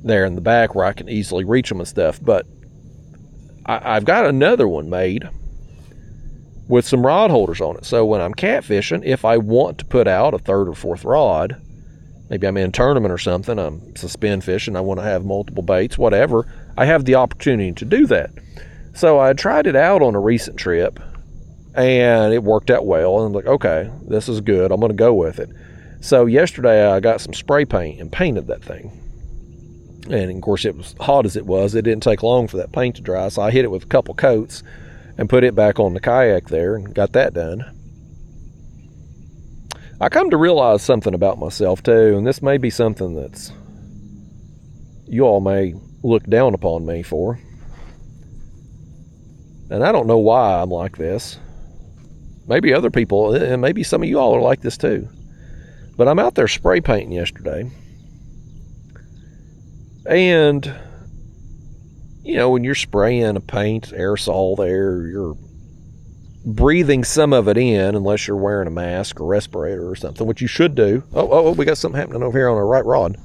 there in the back where I can easily reach them and stuff. But I've got another one made with some rod holders on it. So when I'm catfishing, if I want to put out a third or fourth rod, maybe I'm in a tournament or something, I'm suspend fishing, I want to have multiple baits, whatever, I have the opportunity to do that. So I tried it out on a recent trip, and it worked out well, and I'm like, okay, this is good, I'm going to go with it. So yesterday I got some spray paint and painted that thing. And of course, it was hot as it was, it didn't take long for that paint to dry, so I hit it with a couple coats and put it back on the kayak there and got that done. I come to realize something about myself too, and this may be something that's, you all may look down upon me for. And I don't know why I'm like this. Maybe other people, and maybe some of you all are like this too. But I'm out there spray painting yesterday. And, you know, when you're spraying a paint, aerosol there, you're breathing some of it in, unless you're wearing a mask or respirator or something, which you should do. Oh, we got something happening over here on our right rod.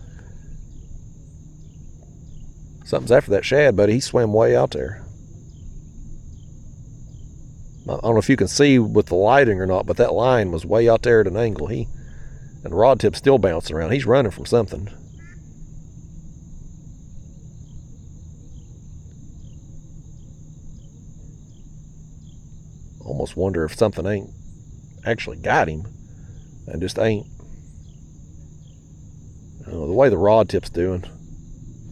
Something's after that shad, buddy. He swam way out there. I don't know if you can see with the lighting or not, but that line was way out there at an angle. And the rod tip's still bouncing around. He's running from something. Almost wonder if something ain't actually got him and just ain't. I don't know, the way the rod tip's doing.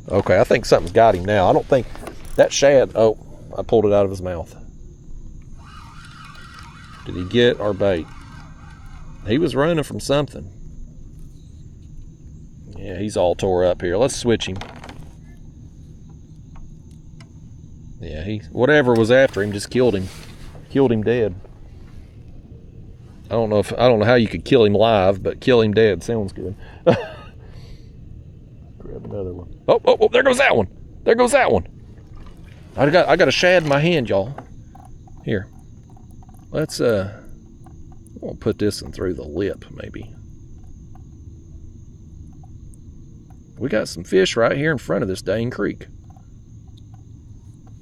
Okay, I think something's got him now. I don't think that shad. Oh, I pulled it out of his mouth. Did he get our bait? He was running from something. Yeah, he's all tore up here. Let's switch him. Yeah, whatever was after him just killed him. Killed him dead. I don't know how you could kill him live, but kill him dead sounds good. Grab another one. Oh, there goes that one. There goes that one. I got a shad in my hand, y'all. Here. Let's we'll put this one through the lip, maybe. We got some fish right here in front of this dang creek.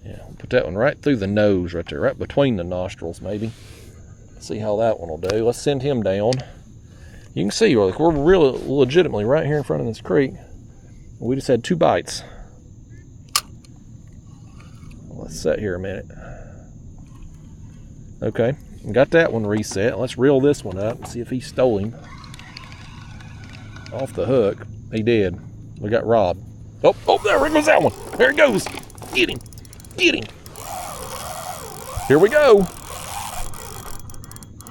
Yeah, we'll put that one right through the nose right there, right between the nostrils, maybe. See how that one will do. Let's send him down. You can see we're really legitimately right here in front of this creek. We just had 2 bites. Let's sit here a minute. Okay, got that one reset. Let's reel this one up and see if he stole him. Off the hook. He did. We got robbed. Oh, there goes that one. There he goes. Get him. Get him. Here we go.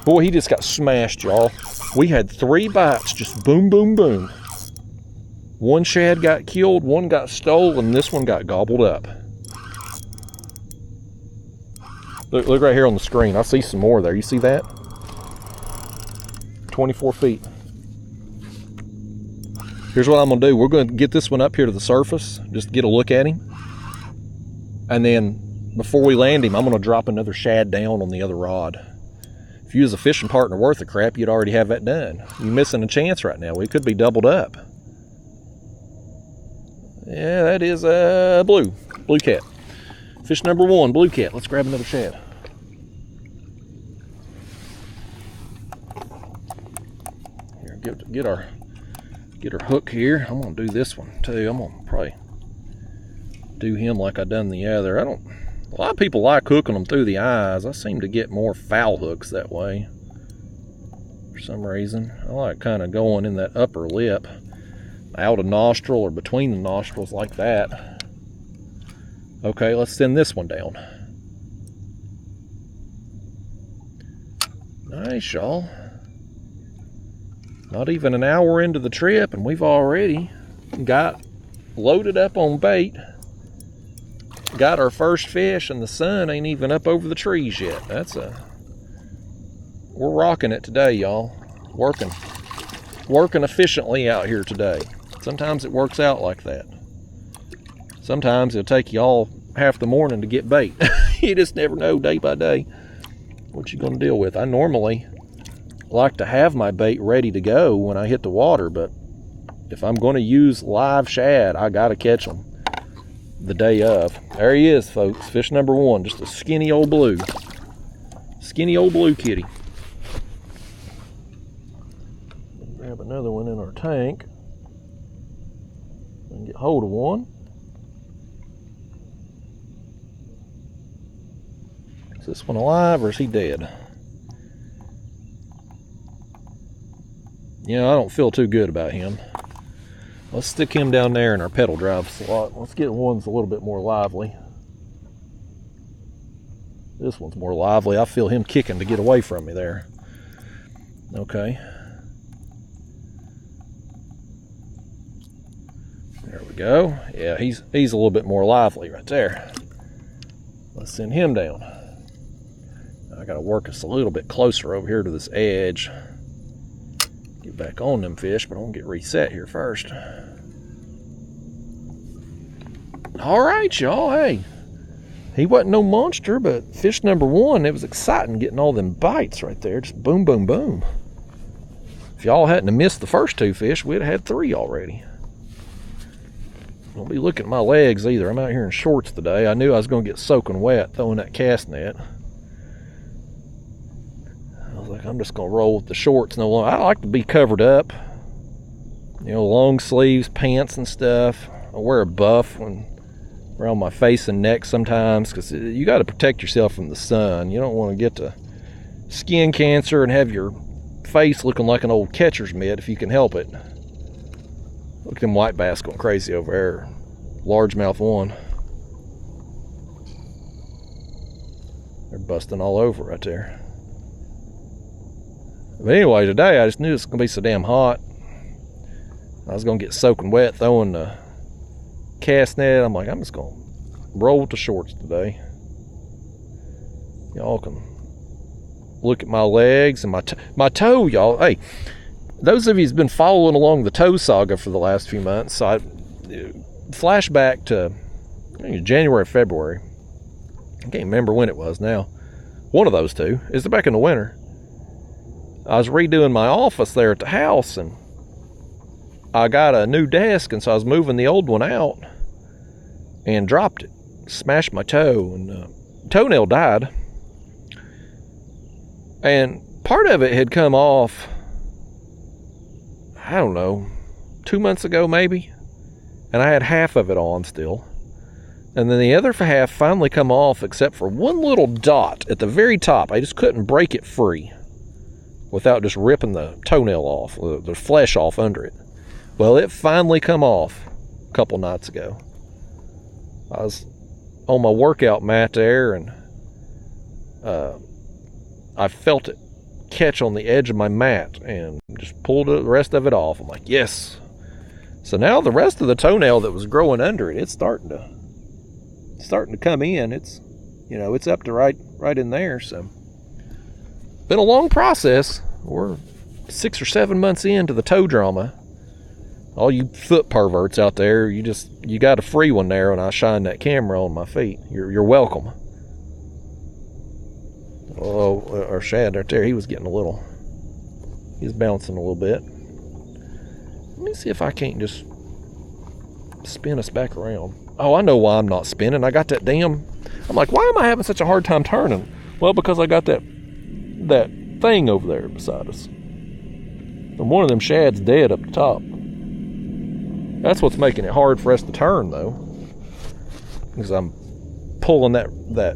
Boy, he just got smashed, y'all. We had 3 bites, just boom, boom, boom. 1 shad got killed, 1 got stolen, and this one got gobbled up. Look right here on the screen. I see some more there. You see that? 24 feet. Here's what I'm going to do. We're going to get this one up here to the surface, just get a look at him. And then, before we land him, I'm going to drop another shad down on the other rod. If you was a fishing partner worth of crap, you'd already have that done. You're missing a chance right now. We could be doubled up. Yeah, that is a blue cat. Fish number 1, blue cat. Let's grab another shad. Here, get our hook here. I'm gonna do this one too. I'm gonna probably do him like I done the other. A lot of people like hooking them through the eyes. I seem to get more foul hooks that way for some reason. I like kind of going in that upper lip, out a nostril or between the nostrils like that. Okay, let's send this one down. Nice, y'all. Not even an hour into the trip and we've already got loaded up on bait. Got our first fish and the sun ain't even up over the trees yet. We're rocking it today, y'all. Working efficiently out here today. Sometimes it works out like that. Sometimes it'll take you all half the morning to get bait. You just never know day by day what you're going to deal with. I normally like to have my bait ready to go when I hit the water, but if I'm going to use live shad, I got to catch them the day of. There he is, folks. Fish number 1, just a skinny old blue. Skinny old blue kitty. Grab another one in our tank and get hold of one. Is this one alive or is he dead? You know, I don't feel too good about him. Let's stick him down there in our pedal drive slot. Let's get one that's a little bit more lively. This one's more lively. I feel him kicking to get away from me there. Okay. There we go. Yeah, he's a little bit more lively right there. Let's send him down. I gotta work us a little bit closer over here to this edge. Get back on them fish, but I'm gonna get reset here first. All right, y'all. Hey, he wasn't no monster, but fish number 1, it was exciting getting all them bites right there. Just boom, boom, boom. If y'all hadn't have missed the first 2 fish, we'd have had 3 already. Don't be looking at my legs either. I'm out here in shorts today. I knew I was going to get soaking wet throwing that cast net. I was like, I'm just going to roll with the shorts no longer. I like to be covered up. You know, long sleeves, pants and stuff. I wear a buff around my face and neck sometimes because you got to protect yourself from the sun. You don't want to get to skin cancer and have your face looking like an old catcher's mitt if you can help it. Look at them white bass going crazy over there. Largemouth one. They're busting all over right there. But anyway, today I just knew it's going to be so damn hot. I was going to get soaking wet throwing the cast net. I'm like, I'm just going to roll with the shorts today. Y'all can look at my legs and my toe, y'all. Hey, those of you who's been following along the toe saga for the last few months, so I flashback to January, February. I can't remember when it was now. One of those two. It's back in the winter. I was redoing my office there at the house, and I got a new desk, and so I was moving the old one out and dropped it. Smashed my toe, and toenail died. And part of it had come off, I don't know, 2 months ago maybe. And I had half of it on still. And then the other half finally come off except for one little dot at the very top. I just couldn't break it free without just ripping the toenail off, the flesh off under it. Well, it finally come off a couple nights ago. I was on my workout mat there, and I felt it catch on the edge of my mat and just pulled the rest of it off. I'm like, yes. So now the rest of the toenail that was growing under it, it's starting to come in. It's, you know, it's up to right in there. So been a long process. We're 6 or 7 months into the toe drama. All you foot perverts out there, you got a free one there when I shine that camera on my feet. You're welcome. Oh, our Shad right there, he was bouncing a little bit. Let me see if I can't just spin us back around. Oh, I know why I'm not spinning. I got that damn, I'm like, why am I having such a hard time turning? Well, because I got that thing over there beside us. And one of them Shad's dead up the top. That's what's making it hard for us to turn, though. Because I'm pulling that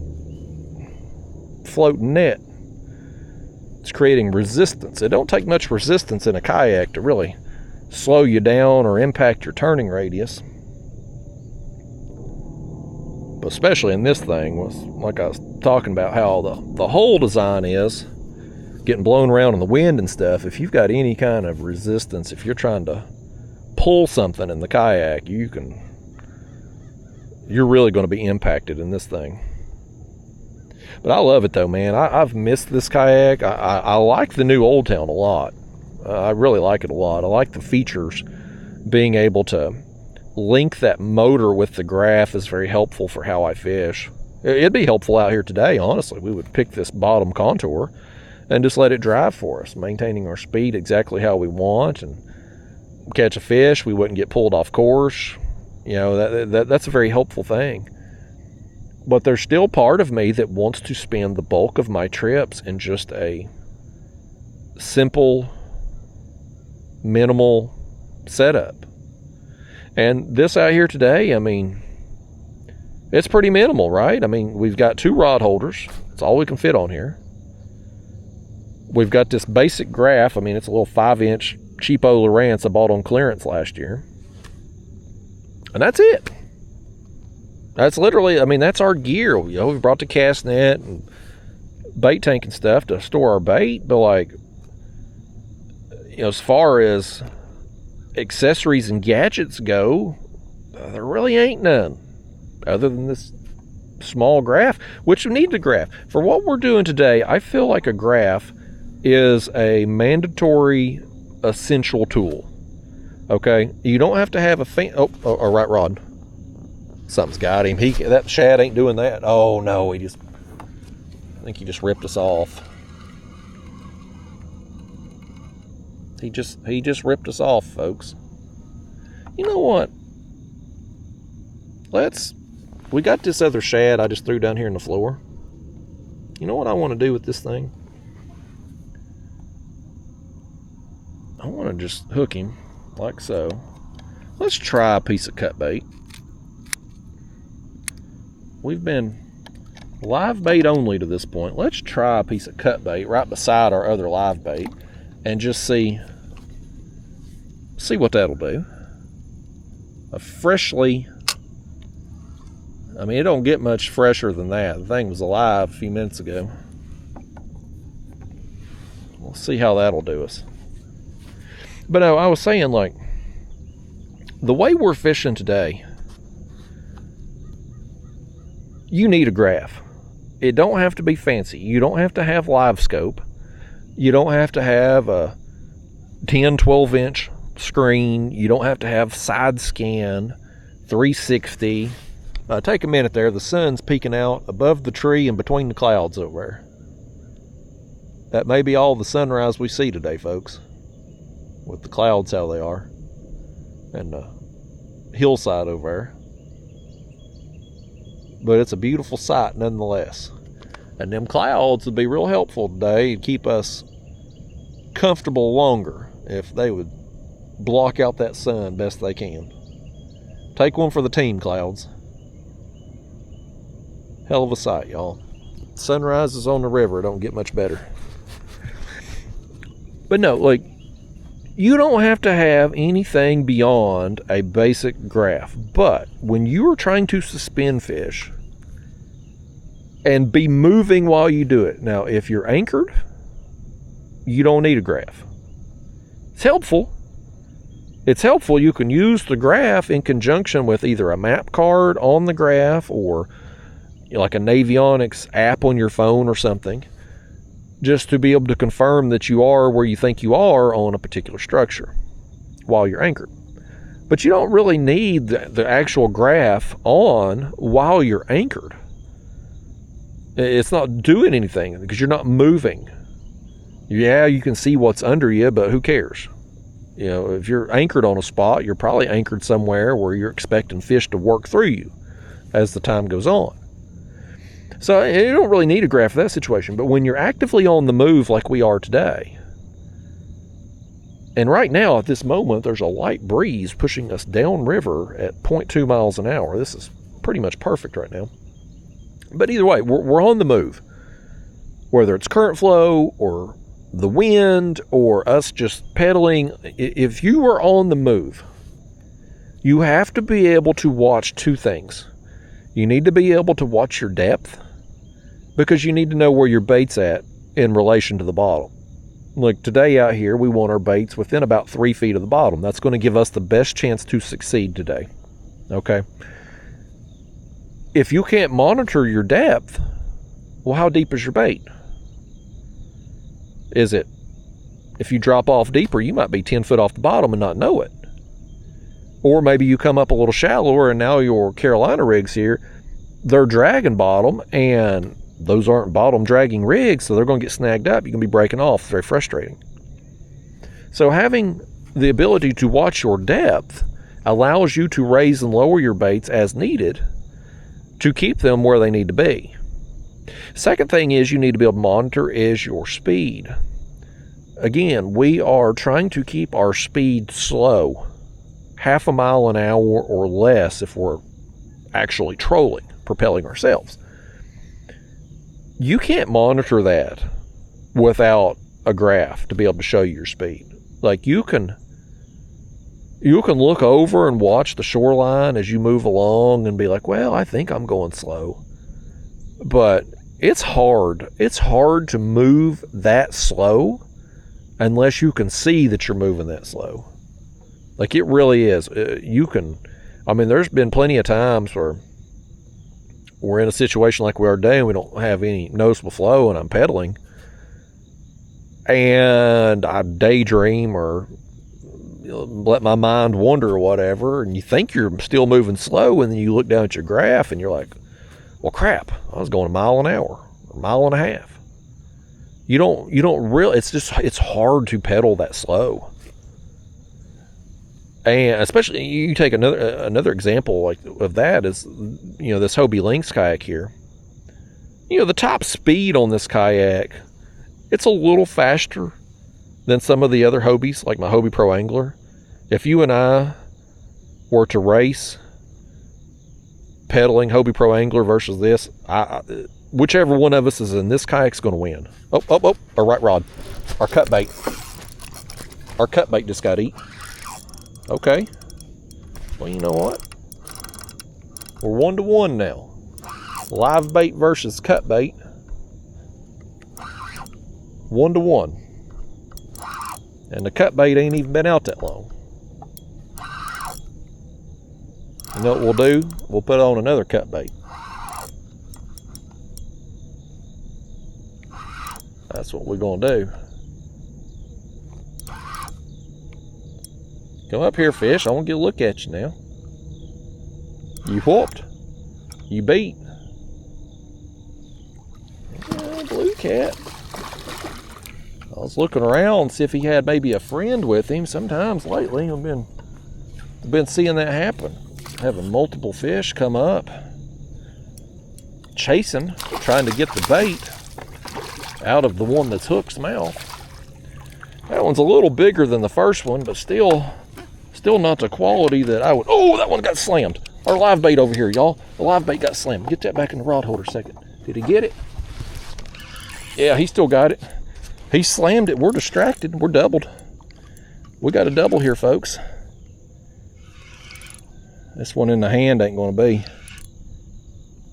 floating net. It's creating resistance. It don't take much resistance in a kayak to really slow you down or impact your turning radius. But especially in this thing, was like I was talking about how the whole design is getting blown around in the wind and stuff. If you've got any kind of resistance, if you're trying to pull something in the kayak, you're really going to be impacted in this thing. But I love it though, man. I've missed this kayak. I like the new Old Town a lot. I really like it a lot. I like the features. Being able to link that motor with the graph is very helpful for how I fish. It'd be helpful out here today, honestly. We would pick this bottom contour and just let it drive for us, maintaining our speed exactly how we want, and catch a fish. We wouldn't get pulled off course. You know, that's a very helpful thing. But there's still part of me that wants to spend the bulk of my trips in just a simple, minimal setup. And this out here today, I mean, it's pretty minimal, right? I mean, we've got 2 rod holders. That's all we can fit on here. We've got this basic graph. I mean, it's a little 5-inch cheapo Lowrance I bought on clearance last year. And that's it. That's literally, I mean, that's our gear. You know, we brought the cast net and bait tank and stuff to store our bait. But like, you know, as far as accessories and gadgets go, there really ain't none other than this small graph, which we need the graph. For what we're doing today, I feel like a graph is a mandatory essential tool. Okay? You don't have to have a right rod. Something's got him. That Shad ain't doing that. Oh no, I think he just ripped us off. He just ripped us off, folks. You know what? we got this other shad I just threw down here on the floor. You know what I want to do with this thing? I want to just hook him like so. Let's try a piece of cut bait. We've been live bait only to this point. Let's try a piece of cut bait right beside our other live bait and just see what that'll do. A freshly, I mean, it don't get much fresher than that. The thing was alive a few minutes ago. We'll see how that'll do us. But no, I was saying, like, the way we're fishing today, you need a graph. It don't have to be fancy. You don't have to have live scope. You don't have to have a 10, 12 inch screen. You don't have to have side scan, 360. Take a minute there. The sun's peeking out above the tree and between the clouds over there. That may be all the sunrise we see today, folks, with the clouds how they are and the hillside over there. But it's a beautiful sight nonetheless. And them clouds would be real helpful today to keep us comfortable longer if they would block out that sun best they can. Take one for the team, clouds. Hell of a sight, y'all. Sunrises on the river don't get much better. But no, like, you don't have to have anything beyond a basic graph. But when you are trying to suspend fish and be moving while you do it, now if you're anchored, you don't need a graph. It's helpful. It's helpful. You can use the graph in conjunction with either a map card on the graph or like a Navionics app on your phone or something, just to be able to confirm that you are where you think you are on a particular structure while you're anchored. But you don't really need the actual graph on while you're anchored. It's not doing anything because you're not moving. Yeah, you can see what's under you, but who cares? You know, if you're anchored on a spot, you're probably anchored somewhere where you're expecting fish to work through you as the time goes on. So you don't really need a graph for that situation. But when you're actively on the move like we are today, and right now at this moment there's a light breeze pushing us downriver at 0.2 miles an hour. This is pretty much perfect right now. But either way, we're on the move. Whether it's current flow or the wind or us just pedaling, if you are on the move, you have to be able to watch two things. You need to be able to watch your depth, because you need to know where your bait's at in relation to the bottom. Like today out here, we want our baits within about 3 feet of the bottom. That's going to give us the best chance to succeed today. Okay? If you can't monitor your depth, well, how deep is your bait? Is it, if you drop off deeper, you might be 10 foot off the bottom and not know it. Or maybe you come up a little shallower and now your Carolina rigs here, they're dragging bottom and those aren't bottom dragging rigs, so they're going to get snagged up. You can be breaking off. It's very frustrating. So having the ability to watch your depth allows you to raise and lower your baits as needed to keep them where they need to be. Second thing is you need to be able to monitor is your speed. Again, we are trying to keep our speed slow, 0.5 mile an hour or less if we're actually trolling, propelling ourselves. You can't monitor that without a graph to be able to show you your speed. Like you can look over and watch the shoreline as you move along and be like, well, I think I'm going slow. But it's hard. It's hard to move that slow unless you can see that you're moving that slow. Like it really is. There's been plenty of times where we're in a situation like we are today and we don't have any noticeable flow and I'm pedaling and I daydream or let my mind wander or whatever, and you think you're still moving slow, and then you look down at your graph and you're like, well, crap, I was going 1 mile an hour, 1.5 miles. You don't really, it's hard to pedal that slow. And especially, you take another example like of that is, this Hobie Lynx kayak here. The top speed on this kayak, it's a little faster than some of the other Hobies, like my Hobie Pro Angler. If you and I were to race pedaling Hobie Pro Angler versus this, whichever one of us is in this kayak's going to win. Oh, our right rod, our cut bait just got eat. Okay, well, you know what? We're 1-1 now. Live bait versus cut bait. 1-1. And the cut bait ain't even been out that long. You know what we'll do? We'll put on another cut bait. That's what we're gonna do. Come up here, fish. I want to get a look at you now. You whooped. You beat. Blue cat. I was looking around to see if he had maybe a friend with him. Sometimes lately I've been seeing that happen. Having multiple fish come up, chasing, trying to get the bait out of the one that's hook's mouth. That one's a little bigger than the first one, but still not the quality that I would. Oh, that one got slammed. Our live bait over here, y'all. The live bait got slammed. Get that back in the rod holder a second. Did he get it? Yeah, he still got it. He slammed it. We're distracted. We're doubled. We got a double here, folks. This one in the hand ain't going to be.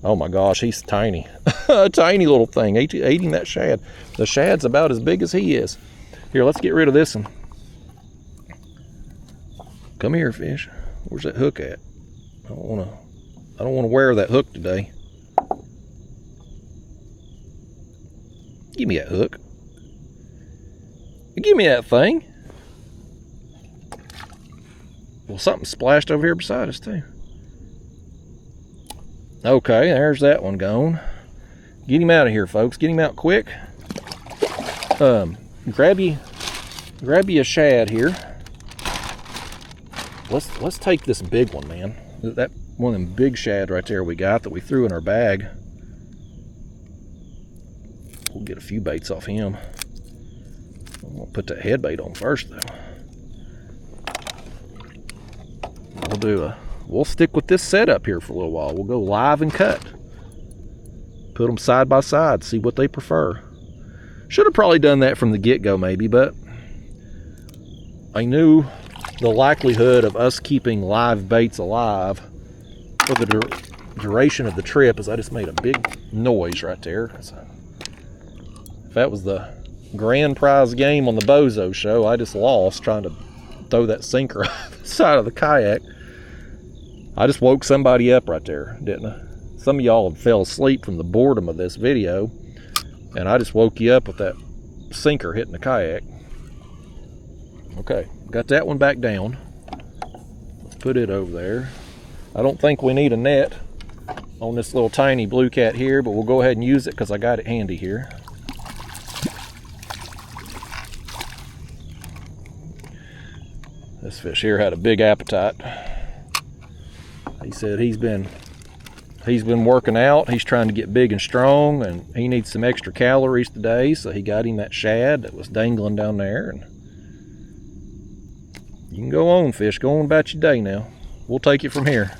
Oh my gosh, he's tiny. A tiny little thing, eating that shad. The shad's about as big as he is. Here, let's get rid of this one. Come here, fish. Where's that hook at? I don't want to wear that hook today. Give me that hook. Give me that thing. Well, something splashed over here beside us too. Okay, there's that one gone. Get him out of here, folks. Get him out quick. Grab you a shad here. Let's take this big one, man. That one of them big shad right there we got that we threw in our bag. We'll get a few baits off him. I'm gonna put that head bait on first though. We'll stick with this setup here for a little while. We'll go live and cut. Put them side by side, see what they prefer. Should have probably done that from the get-go maybe, but I knew the likelihood of us keeping live baits alive for the duration of the trip is I just made a big noise right there. If that was the grand prize game on the Bozo show, I just lost trying to throw that sinker off the side of the kayak. I just woke somebody up right there, didn't I? Some of y'all fell asleep from the boredom of this video, and I just woke you up with that sinker hitting the kayak. Okay, got that one back down. Let's put it over there. I don't think we need a net on this little tiny blue cat here, but we'll go ahead and use it because I got it handy here. This fish here had a big appetite. He said he's been working out. He's trying to get big and strong, and he needs some extra calories today, so he got him that shad that was dangling down there. And you can go on, fish. Go on about your day now. We'll take it from here.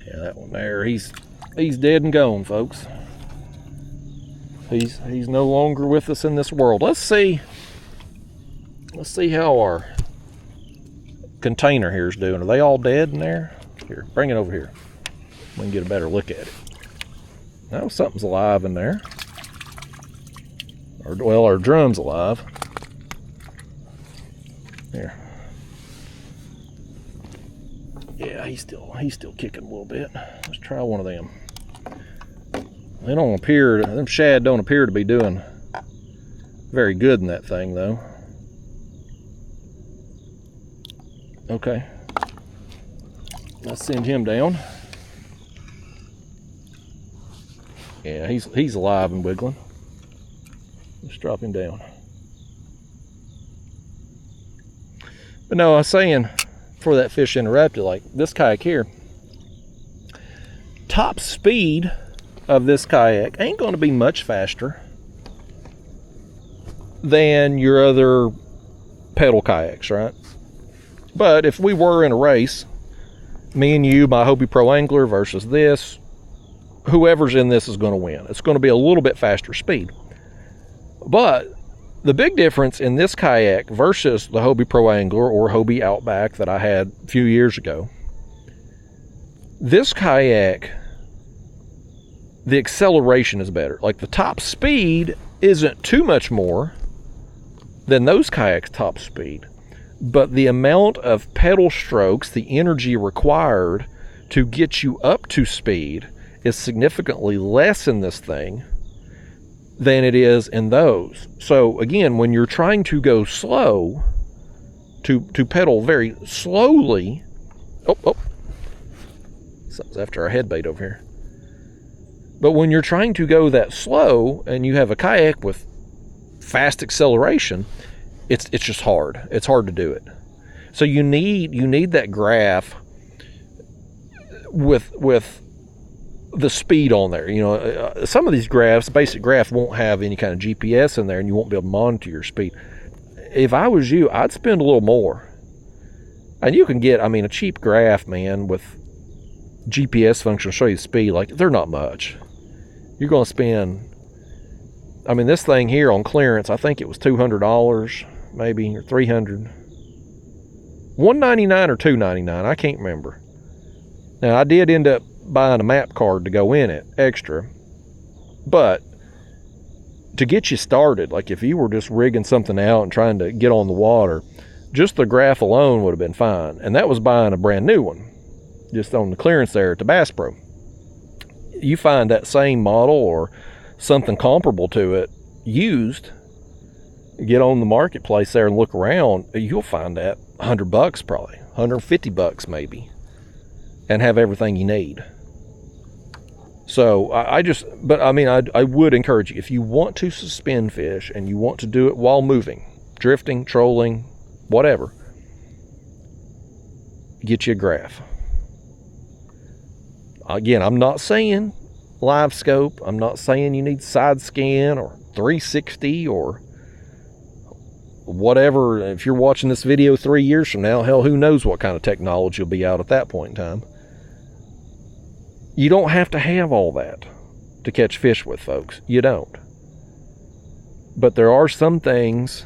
Yeah, that one there, he's dead and gone, folks. He's no longer with us in this world. Let's see how our container here is doing. Are they all dead in there? Here, bring it over here. We can get a better look at it. No, something's alive in there. Well, our drum's alive. Here. Yeah, he's still kicking a little bit. Let's try one of them. Them shad don't appear to be doing very good in that thing though. Okay, let's send him down. Yeah, he's alive and wiggling. Let's drop him down. But no, I was saying, before that fish interrupted, like this kayak here, top speed of this kayak ain't going to be much faster than your other pedal kayaks, right? But if we were in a race, me and you, my Hobie Pro Angler versus this, whoever's in this is going to win. It's going to be a little bit faster speed. But the big difference in this kayak versus the Hobie Pro Angler or Hobie Outback that I had a few years ago, this kayak, the acceleration is better. Like the top speed isn't too much more than those kayaks' top speed, but the amount of pedal strokes, the energy required to get you up to speed is significantly less in this thing than it is in those. So again, when you're trying to go slow, to pedal very slowly, something's after our head bait over here. But when you're trying to go that slow and you have a kayak with fast acceleration, it's just hard. It's hard to do it. So you need that graph with the speed on there. You know, some of these graphs, basic graph, won't have any kind of GPS in there, and you won't be able to monitor your speed. If I was you, I'd spend a little more. And you can get, I mean, a cheap graph, man, with GPS function to show you the speed. Like, they're not much. You're going to spend, I mean, this thing here on clearance, I think it was $200 maybe, or $300. $199 or $299, I can't remember. Now, I did end up buying a map card to go in it, extra. But to get you started, like if you were just rigging something out and trying to get on the water, just the graph alone would have been fine. And that was buying a brand new one, just on the clearance there at the Bass Pro. You find that same model or something comparable to it used, get on the marketplace there and look around, you'll find that $100 probably, $150 maybe, and have everything you need. So I would encourage you, if you want to suspend fish and you want to do it while moving, drifting, trolling, whatever, get you a graph. Again, I'm not saying live scope. I'm not saying you need side scan or 360 or whatever. If you're watching this video 3 years from now, hell, who knows what kind of technology will be out at that point in time. You don't have to have all that to catch fish with, folks. You don't. But there are some things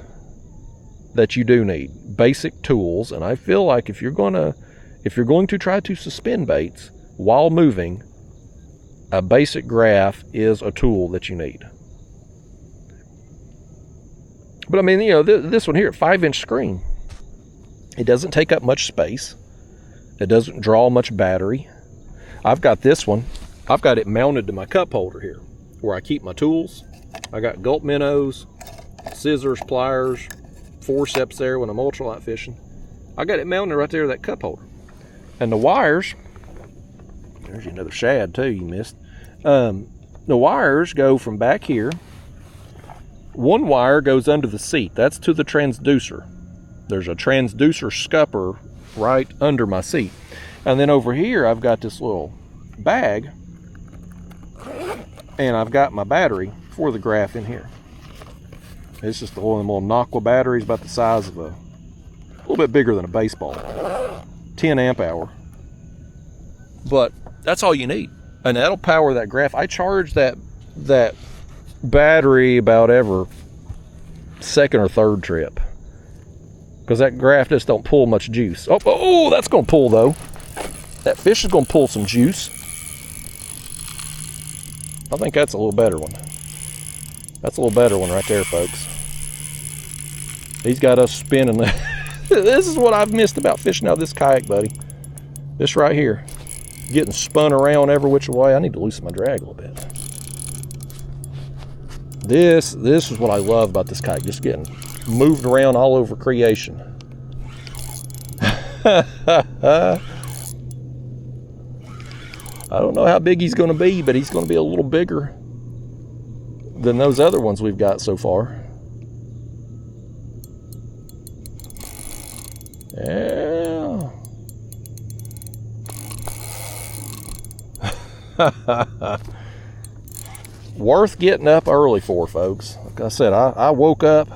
that you do need. Basic tools, and I feel like if you're going to try to suspend baits while moving, a basic graph is a tool that you need. But I mean, you know, this one here, 5-inch screen, it doesn't take up much space. It doesn't draw much battery. I've got this one. I've got it mounted to my cup holder here where I keep my tools. I got gulp minnows, scissors, pliers, forceps there when I'm ultralight fishing. I got it mounted right there to that cup holder. And the wires, there's another shad too you missed. The wires go from back here. One wire goes under the seat. That's to the transducer. There's a transducer scupper right under my seat. And then over here, I've got this little bag, and I've got my battery for the graph in here. It's just one of them little Nocqua batteries, about the size of a little bit bigger than a baseball, 10 amp hour. But that's all you need, and that'll power that graph. I charge that battery about every second or third trip, because that graph just don't pull much juice. Oh, that's gonna pull though. That fish is going to pull some juice. I think that's a little better one. That's a little better one right there, folks. He's got us spinning. This is what I've missed about fishing out of this kayak, buddy. This right here. Getting spun around every which way. I need to loosen my drag a little bit. This is what I love about this kayak. Just getting moved around all over creation. I don't know how big he's going to be, but he's going to be a little bigger than those other ones we've got so far. Worth getting up early for, folks. Like I said, I woke up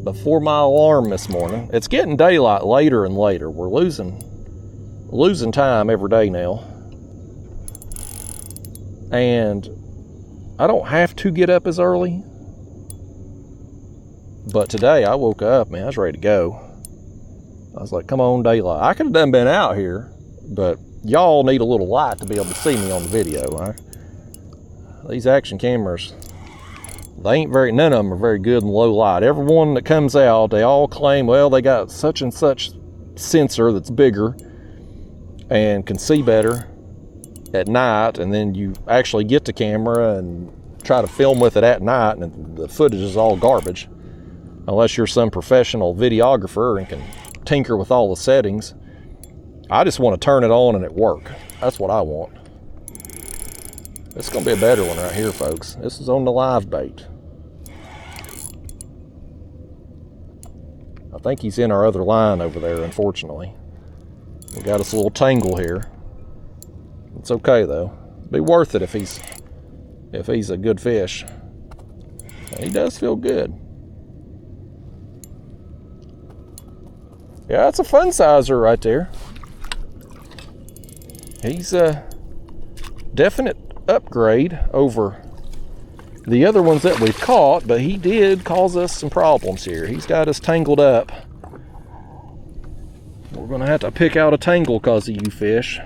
before my alarm this morning. It's getting daylight later and later. We're losing time every day now. And I don't have to get up as early. But today I woke up, man, I was ready to go. I was like, come on, daylight. I could have done been out here, but y'all need a little light to be able to see me on the video. Right? These action cameras, none of them are very good in low light. Every one that comes out, they all claim, well, they got such and such sensor that's bigger and can see better at night, and then you actually get the camera and try to film with it at night, and the footage is all garbage. Unless you're some professional videographer and can tinker with all the settings. I just want to turn it on and it work. That's what I want. This is going to be a better one right here, folks. This is on the live bait. I think he's in our other line over there, unfortunately. We got us a little tangle here. It's okay though. Be worth it if he's a good fish. And he does feel good. Yeah, that's a fun sizer right there. He's a definite upgrade over the other ones that we've caught, but he did cause us some problems here. He's got us tangled up. We're gonna have to pick out a tangle because of you fish.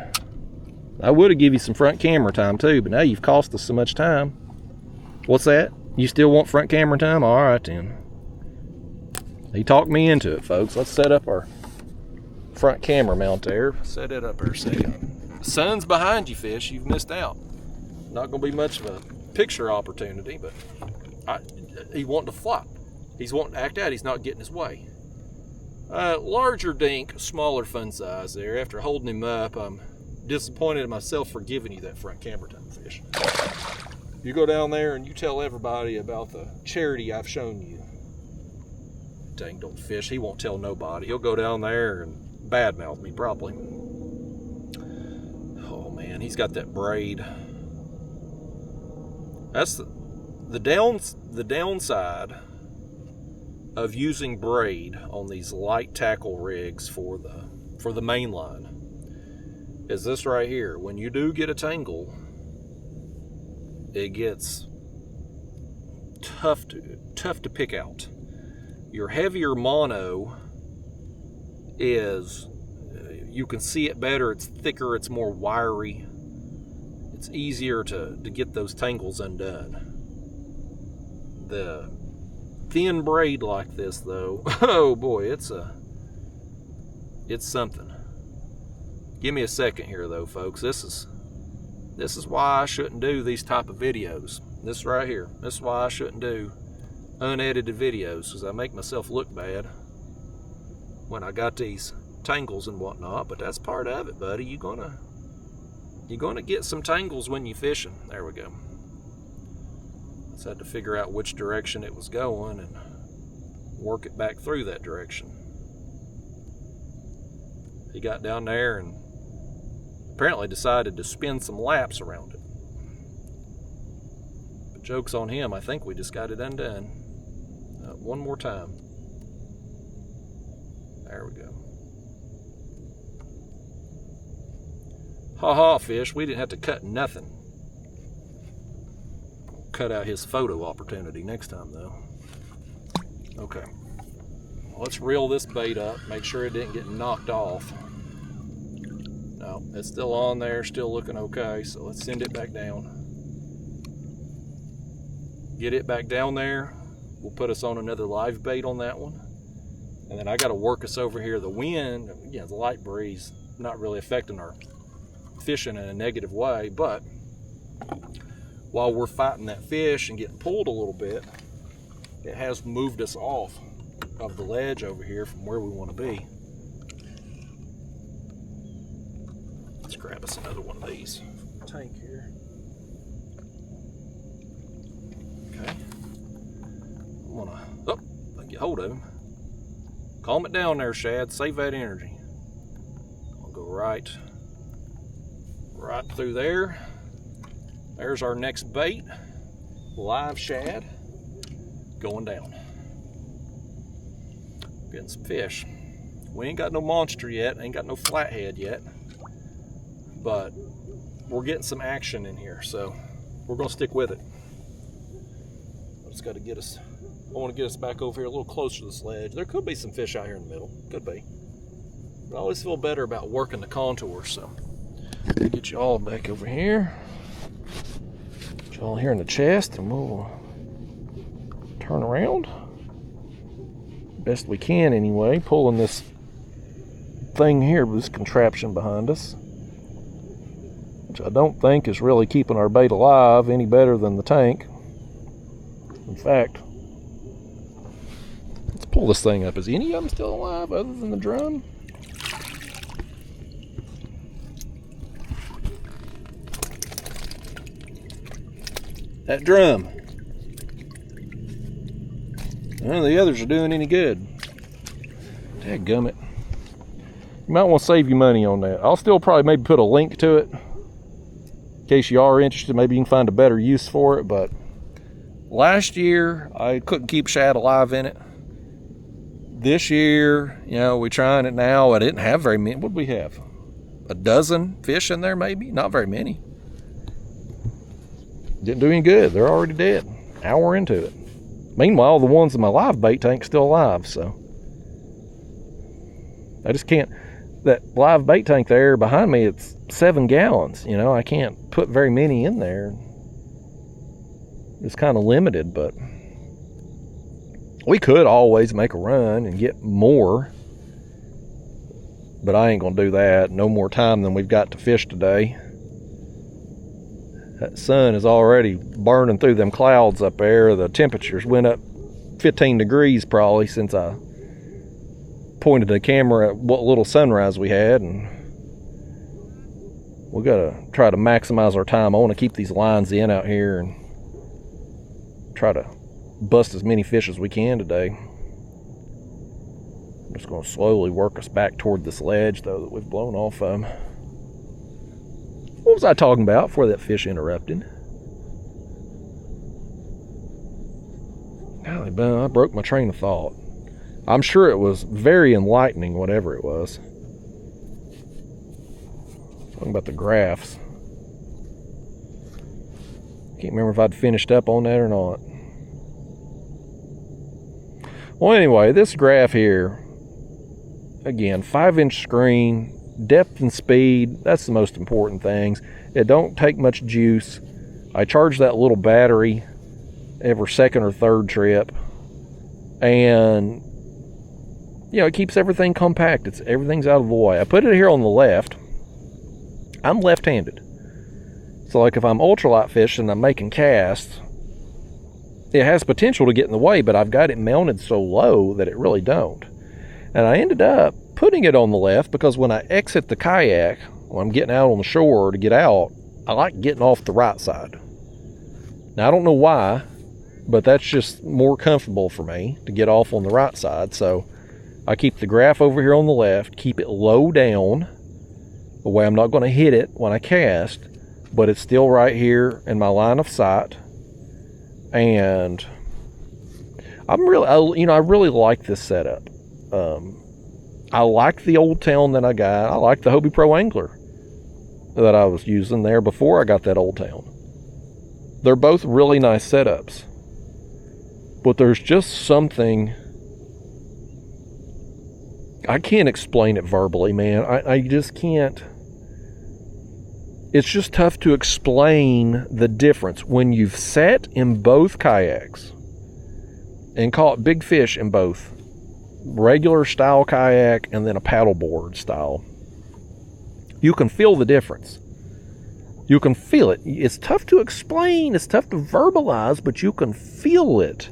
I would have given you some front camera time too, but now you've cost us so much time. What's that? You still want front camera time? All right then. He talked me into it, folks. Let's set up our front camera mount there. Set it up there a second. The sun's behind you, fish. You've missed out. Not going to be much of a picture opportunity, but he wanting to flop. He's wanting to act out. He's not getting his way. Larger dink, smaller fun size there. After holding him up, I'm disappointed in myself for giving you that front camera time, fish. You go down there and you tell everybody about the charity I've shown you. Dang, don't fish. He won't tell nobody. He'll go down there and badmouth me probably. Oh man, he's got that braid. That's the downside of using braid on these light tackle rigs for the main line is this right here. When you do get a tangle, it gets tough to pick out. Your heavier mono is, you can see it better, it's thicker, it's more wiry. It's easier to get those tangles undone. The thin braid like this though, oh boy, it's something. Give me a second here though, folks. This is why I shouldn't do these type of videos. This right here, this is why I shouldn't do unedited videos, because I make myself look bad when I got these tangles and whatnot. But that's part of it, buddy. You're gonna get some tangles when you're fishing. There we go. Just had to figure out which direction it was going and work it back through that direction. He got down there and apparently decided to spin some laps around it. But joke's on him. I think we just got it undone. One more time. There we go. Ha ha, fish. We didn't have to cut nothing. Cut out his photo opportunity next time, though. Okay. Let's reel this bait up. Make sure it didn't get knocked off. No, it's still on there. Still looking okay. So let's send it back down. Get it back down there. We'll put us on another live bait on that one. And then I got to work us over here. The wind, the light breeze, not really affecting our fishing in a negative way, but while we're fighting that fish and getting pulled a little bit, it has moved us off of the ledge over here from where we want to be. Let's grab us another one of these tank here. Okay. I'm gonna get hold of him. Calm it down there, Shad. Save that energy. I'll go right right through there. There's our next bait, live shad, going down. Getting some fish. We ain't got no monster yet, ain't got no flathead yet, but we're getting some action in here, so we're gonna stick with it. I just gotta get us, I wanna get us back over here a little closer to the sledge. There could be some fish out here in the middle, could be. But I always feel better about working the contours, so. Get you all back over here. Get you all here in the chest, and we'll turn around. Best we can anyway, pulling this thing here, this contraption behind us, which I don't think is really keeping our bait alive any better than the tank. In fact, let's pull this thing up. Is any of them still alive other than the drum? That drum. None of the others are doing any good. Dadgummit. You might want to save your money on that. I'll still probably maybe put a link to it in case you are interested. Maybe you can find a better use for it. But last year I couldn't keep shad alive in it. This year, you know, we're trying it now. I didn't have very many. What did we have? A dozen fish in there, maybe? Not very many. Didn't do any good. They're already dead. Hour into it. Meanwhile, the ones in my live bait tank's still alive, so I just can't. That live bait tank there behind me, it's 7 gallons. You know, I can't put very many in there. It's kind of limited, but we could always make a run and get more. But I ain't gonna do that. No more time than we've got to fish today. That sun is already burning through them clouds up there. The temperatures went up 15 degrees probably since I pointed the camera at what little sunrise we had, and we gotta try to maximize our time. I want to keep these lines in out here and try to bust as many fish as we can today. I'm just going to slowly work us back toward this ledge though that we've blown off of. What was I talking about before that fish interrupted? Golly, I broke my train of thought. I'm sure it was very enlightening, whatever it was. Talking about the graphs. Can't remember if I'd finished up on that or not. Well, anyway, this graph here, again, 5-inch screen, depth and speed, that's the most important things. It don't take much juice. I charge that little battery every second or third trip, and you know, it keeps everything compact. Everything's out of the way. I put it here on the left. I'm left-handed, so like if I'm ultralight fishing and I'm making casts, it has potential to get in the way, but I've got it mounted so low that it really don't. And I ended up putting it on the left because when I exit the kayak, when I'm getting out on the shore to get out, I like getting off the right side. Now, I don't know why, but that's just more comfortable for me to get off on the right side. So I keep the graph over here on the left, keep it low down, the way I'm not going to hit it when I cast, but it's still right here in my line of sight. And I really like this setup. I like the old town that I got. I like the Hobie Pro Angler that I was using there before I got that old town. They're both really nice setups, but there's just something, I can't explain it verbally, man. I just can't. It's just tough to explain the difference when you've sat in both kayaks and caught big fish in both. Regular style kayak and then a paddleboard style. You can feel the difference. You can feel it. It's tough to explain. It's tough to verbalize, but you can feel it.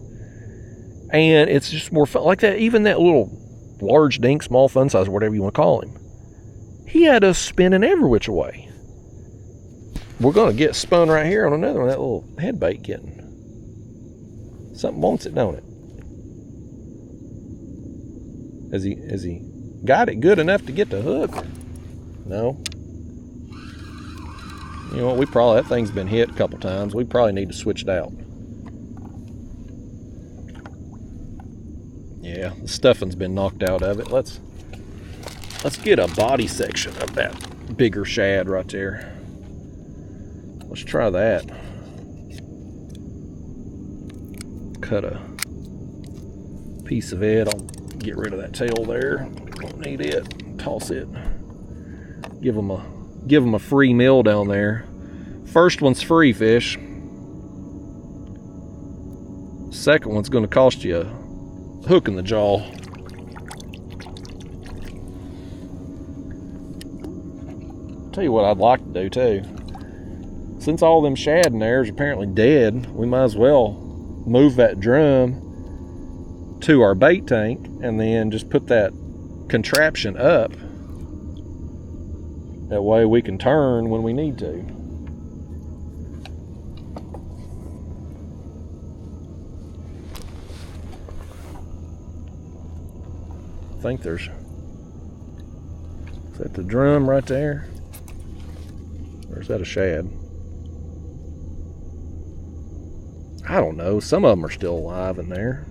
And it's just more fun. Like that, even that little large dink, small fun size, whatever you want to call him. He had us spinning every which way. We're going to get spun right here on another one, that little head bait getting. Something wants it, don't it? Has he got it good enough to get the hook? No. You know what, that thing's been hit a couple times. We probably need to switch it out. Yeah, the stuffing's been knocked out of it. Let's get a body section of that bigger shad right there. Let's try that. Cut a piece of it. I'll get rid of that tail there. Don't need it. Toss it. Give them a free meal down there. First one's free fish. Second one's going to cost you a hook in the jaw. Tell you what I'd like to do too. Since all them shad in there is apparently dead, we might as well move that drum to our bait tank and then just put that contraption up. That way we can turn when we need to. I think is that the drum right there? Or is that a shad? I don't know. Some of them are still alive in there.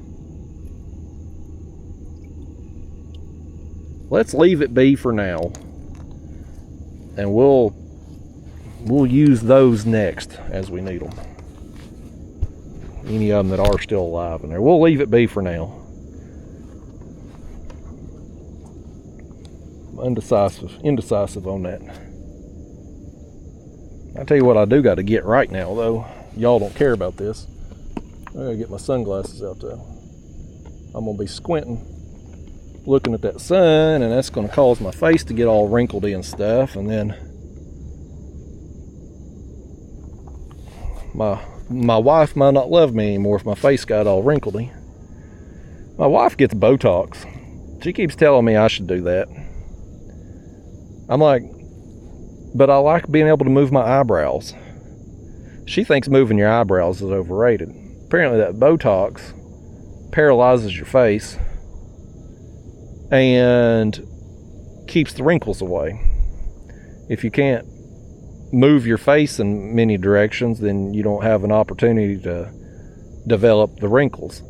Let's leave it be for now. And we'll use those next as we need them. Any of them that are still alive in there. We'll leave it be for now. Indecisive on that. I tell you what I do got to get right now though. Y'all don't care about this. I gotta get my sunglasses out though. I'm gonna be squinting, looking at that sun, and that's gonna cause my face to get all wrinkled and stuff, and then my wife might not love me anymore if my face got all wrinkledy. My wife gets Botox. She keeps telling me I should do that. I'm like, but I like being able to move my eyebrows. She thinks moving your eyebrows is overrated. Apparently that Botox paralyzes your face and keeps the wrinkles away. If you can't move your face in many directions, then you don't have an opportunity to develop the wrinkles.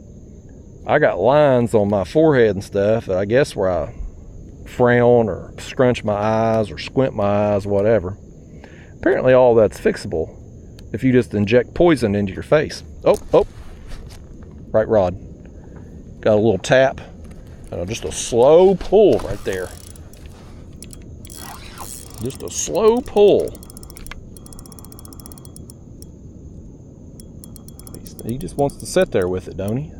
I got lines on my forehead and stuff, I guess, where I frown or scrunch my eyes or squint my eyes, whatever. Apparently all that's fixable if you just inject poison into your face. Oh, right rod. Got a little tap and just a slow pull right there. Just a slow pull. He just wants to sit there with it, don't he?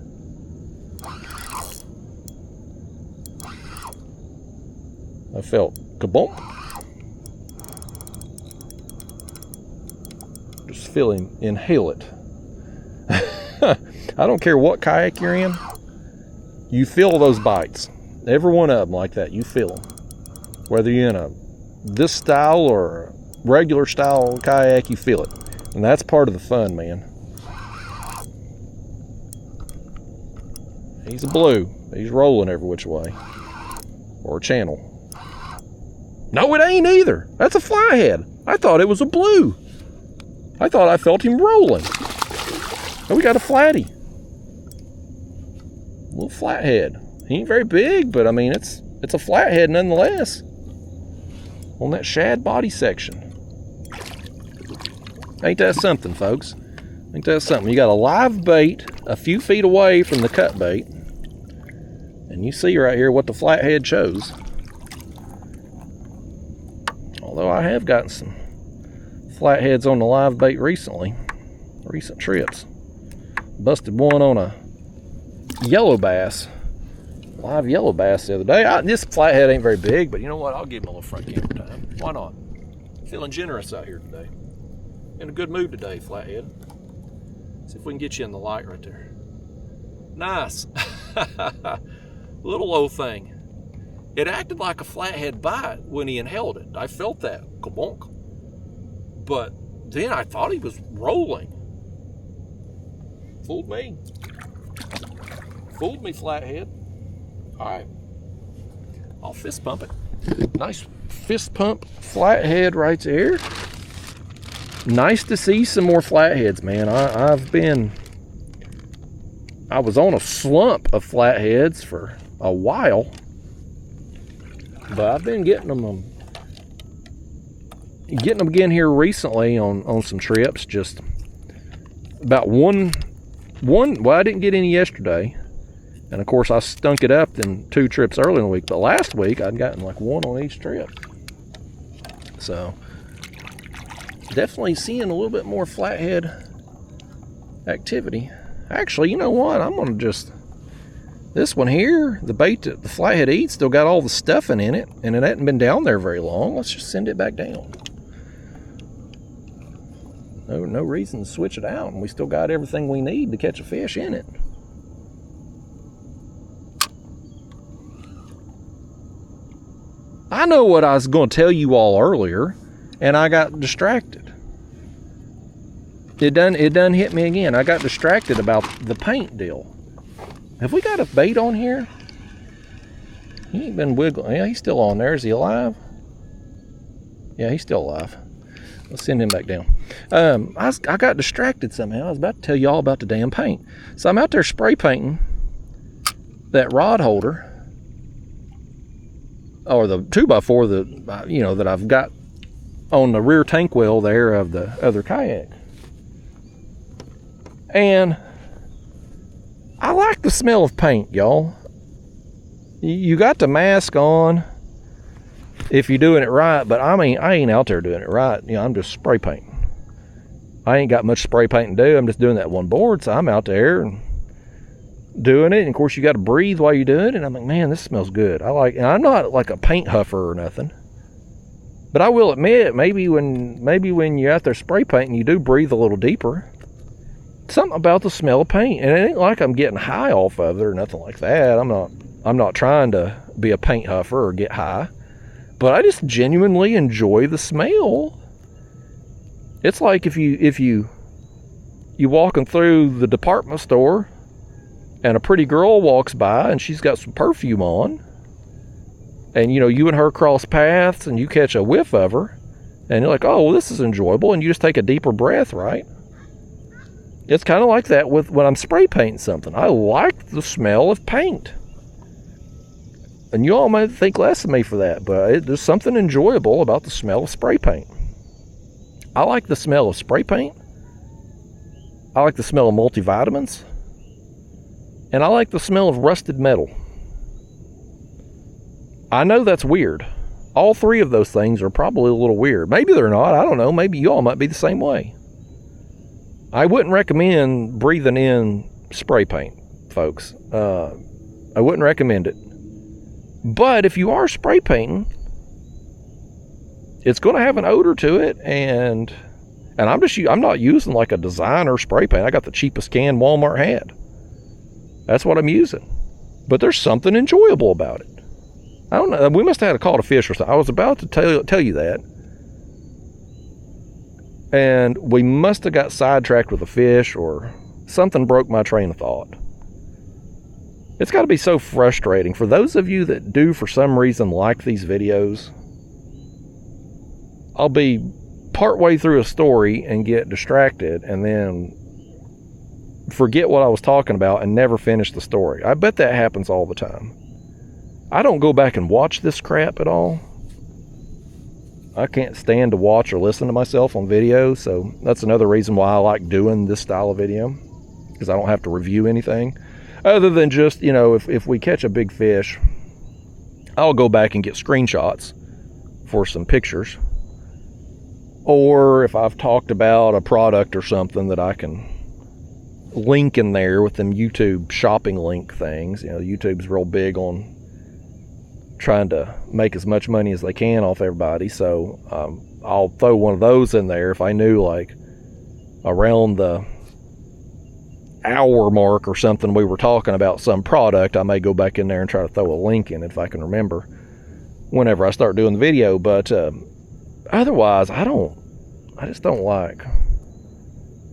I felt kabomp. Just feel him inhale it. I don't care what kayak you're in, you feel those bites. Every one of them like that, you feel them. Whether you're in this style or a regular style kayak, you feel it. And that's part of the fun, man. He's a blue. He's rolling every which way. Or a channel. No, it ain't either. That's a flyhead. I thought it was a blue. I thought I felt him rolling. Oh, we got a flatty. A little flathead. He ain't very big, but I mean, it's a flathead nonetheless. On that shad body section. Ain't that something, folks? Ain't that something? You got a live bait a few feet away from the cut bait. And you see right here what the flathead chose. Although I have gotten some flatheads on the live bait recently. Recent trips. Busted one on a yellow bass. Live yellow bass the other day. This flathead ain't very big, but you know what? I'll give him a little front camera time. Why not? Feeling generous out here today. In a good mood today, flathead. See if we can get you in the light right there. Nice. Little old thing. It acted like a flathead bite when he inhaled it. I felt that. Kabonk. But then I thought he was rolling. Fooled me. Fooled me, flathead. All right. I'll fist pump it. Nice fist pump flathead right there. nice to see some more flatheads, man. I was on a slump of flatheads for a while, but I've been getting them again here recently on some trips. Just about one. Well, I didn't get any yesterday, and of course I stunk it up in 2 trips early in the week. But last week I'd gotten like 1 on each trip. So definitely seeing a little bit more flathead activity. Actually, you know what? I'm gonna this one here, the bait that the flathead eats, still got all the stuffing in it, and it hadn't been down there very long. Let's just send it back down. No reason to switch it out, and we still got everything we need to catch a fish in it. I know what I was going to tell you all earlier, and I got distracted. It done hit me again. I got distracted about the paint deal. Have we got a bait on here? He ain't been wiggling. Yeah, he's still on there. Is he alive? Yeah, he's still alive. Let's send him back down. I got distracted somehow. I was about to tell you all about the damn paint. So I'm out there spray painting that rod holder, or the 2x4 that that I've got on the rear tank wheel there of the other kayak. And I like the smell of paint, y'all. You got the mask on if you're doing it right, but I mean, I ain't out there doing it right. I'm just spray painting. I ain't got much spray painting to do. I'm just doing that one board, so I'm out there and doing it. And of course, you got to breathe while you do it. And I'm like, man, this smells good. And I'm not like a paint huffer or nothing, but I will admit, maybe when you're out there spray painting, you do breathe a little deeper. Something about the smell of paint, and it ain't like I'm getting high off of it or nothing like that. I'm not trying to be a paint huffer or get high, but I just genuinely enjoy the smell. It's like if you walking through the department store and a pretty girl walks by and she's got some perfume on, and you and her cross paths and you catch a whiff of her, and you're like, oh, well, this is enjoyable, and you just take a deeper breath, right? It's kind of like that with when I'm spray painting something. I like the smell of paint. And you all might think less of me for that, but there's something enjoyable about the smell of spray paint. I like the smell of spray paint. I like the smell of multivitamins. And I like the smell of rusted metal. I know that's weird. All 3 of those things are probably a little weird. Maybe they're not. I don't know. Maybe you all might be the same way. I wouldn't recommend breathing in spray paint, folks. I wouldn't recommend it. But if you are spray painting, it's going to have an odor to it, and I'm not using like a designer spray paint. I got the cheapest can Walmart had. That's what I'm using. But there's something enjoyable about it. I don't know. We must have had a call to fish or something. I was about to tell you that. And we must have got sidetracked with a fish, or something broke my train of thought. It's got to be so frustrating for those of you that do for some reason like these videos. I'll be partway through a story and get distracted and then forget what I was talking about and never finish the story. I bet that happens all the time. I don't go back and watch this crap at all. I can't stand to watch or listen to myself on video, so that's another reason why I like doing this style of video, because I don't have to review anything other than just, if we catch a big fish, I'll go back and get screenshots for some pictures, or if I've talked about a product or something that I can link in there with them YouTube shopping link things. YouTube's real big on trying to make as much money as they can off everybody, so I'll throw one of those in there. If I knew like around the hour mark or something we were talking about some product, I may go back in there and try to throw a link in it if I can remember whenever I start doing the video. But otherwise I just don't like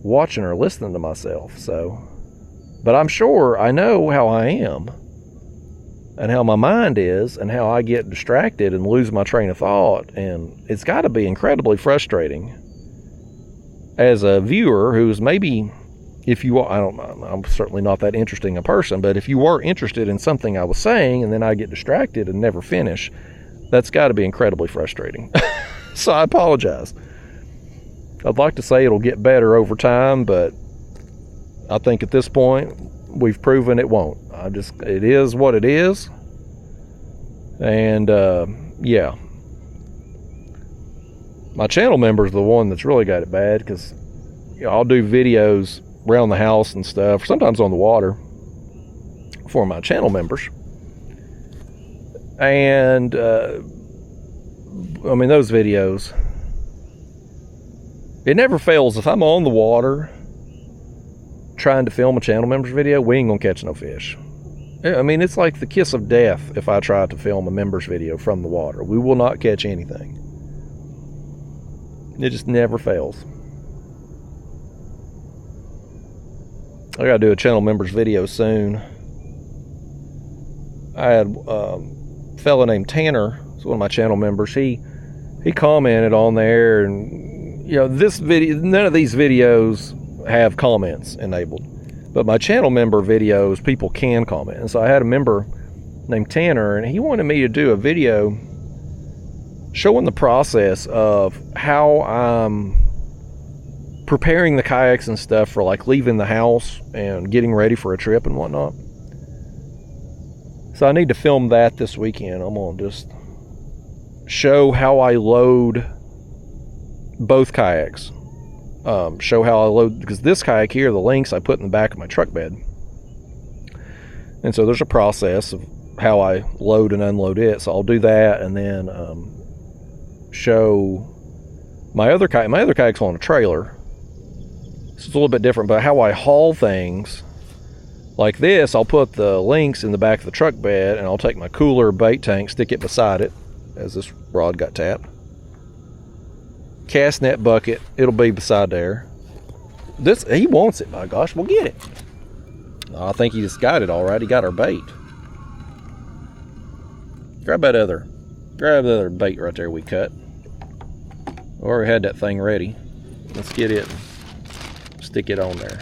watching or listening to myself. But I'm sure I know how I am and how my mind is and how I get distracted and lose my train of thought, and it's got to be incredibly frustrating as a viewer who's maybe, if you are, I don't know, I'm certainly not that interesting a person, but if you were interested in something I was saying and then I get distracted and never finish, that's got to be incredibly frustrating. So I apologize. I'd like to say it'll get better over time, but I think at this point we've proven it won't. It is what it is. And yeah, my channel member is the one that's really got it bad, because I'll do videos around the house and stuff, sometimes on the water, for my channel members. And I mean, those videos, it never fails. If I'm on the water trying to film a channel member's video, we ain't gonna catch no fish. I mean, it's like the kiss of death if I try to film a member's video from the water. We will not catch anything. It just never fails. I gotta do a channel members video soon. I had a fella named Tanner, he's one of my channel members. He commented on there, and this video, none of these videos have comments enabled, but my channel member videos, people can comment. And so I had a member named Tanner, and he wanted me to do a video showing the process of how I'm preparing the kayaks and stuff for like leaving the house and getting ready for a trip and whatnot. So I need to film that this weekend. I'm gonna just show how I load both kayaks. Show how I load, because this kayak here, the links I put in the back of my truck bed, and so there's a process of how I load and unload it. So I'll do that, and then show my other kayak. My other kayak's on a trailer, so it's a little bit different, but how I haul things like this, I'll put the links in the back of the truck bed, and I'll take my cooler bait tank, stick it beside it, as this rod got tapped. Cast net bucket, it'll be beside there. He wants it, by gosh, we'll get it. I think he just got it all right. He got our bait. Grab the other bait right there we cut. We already had that thing ready. Let's get it, stick it on there.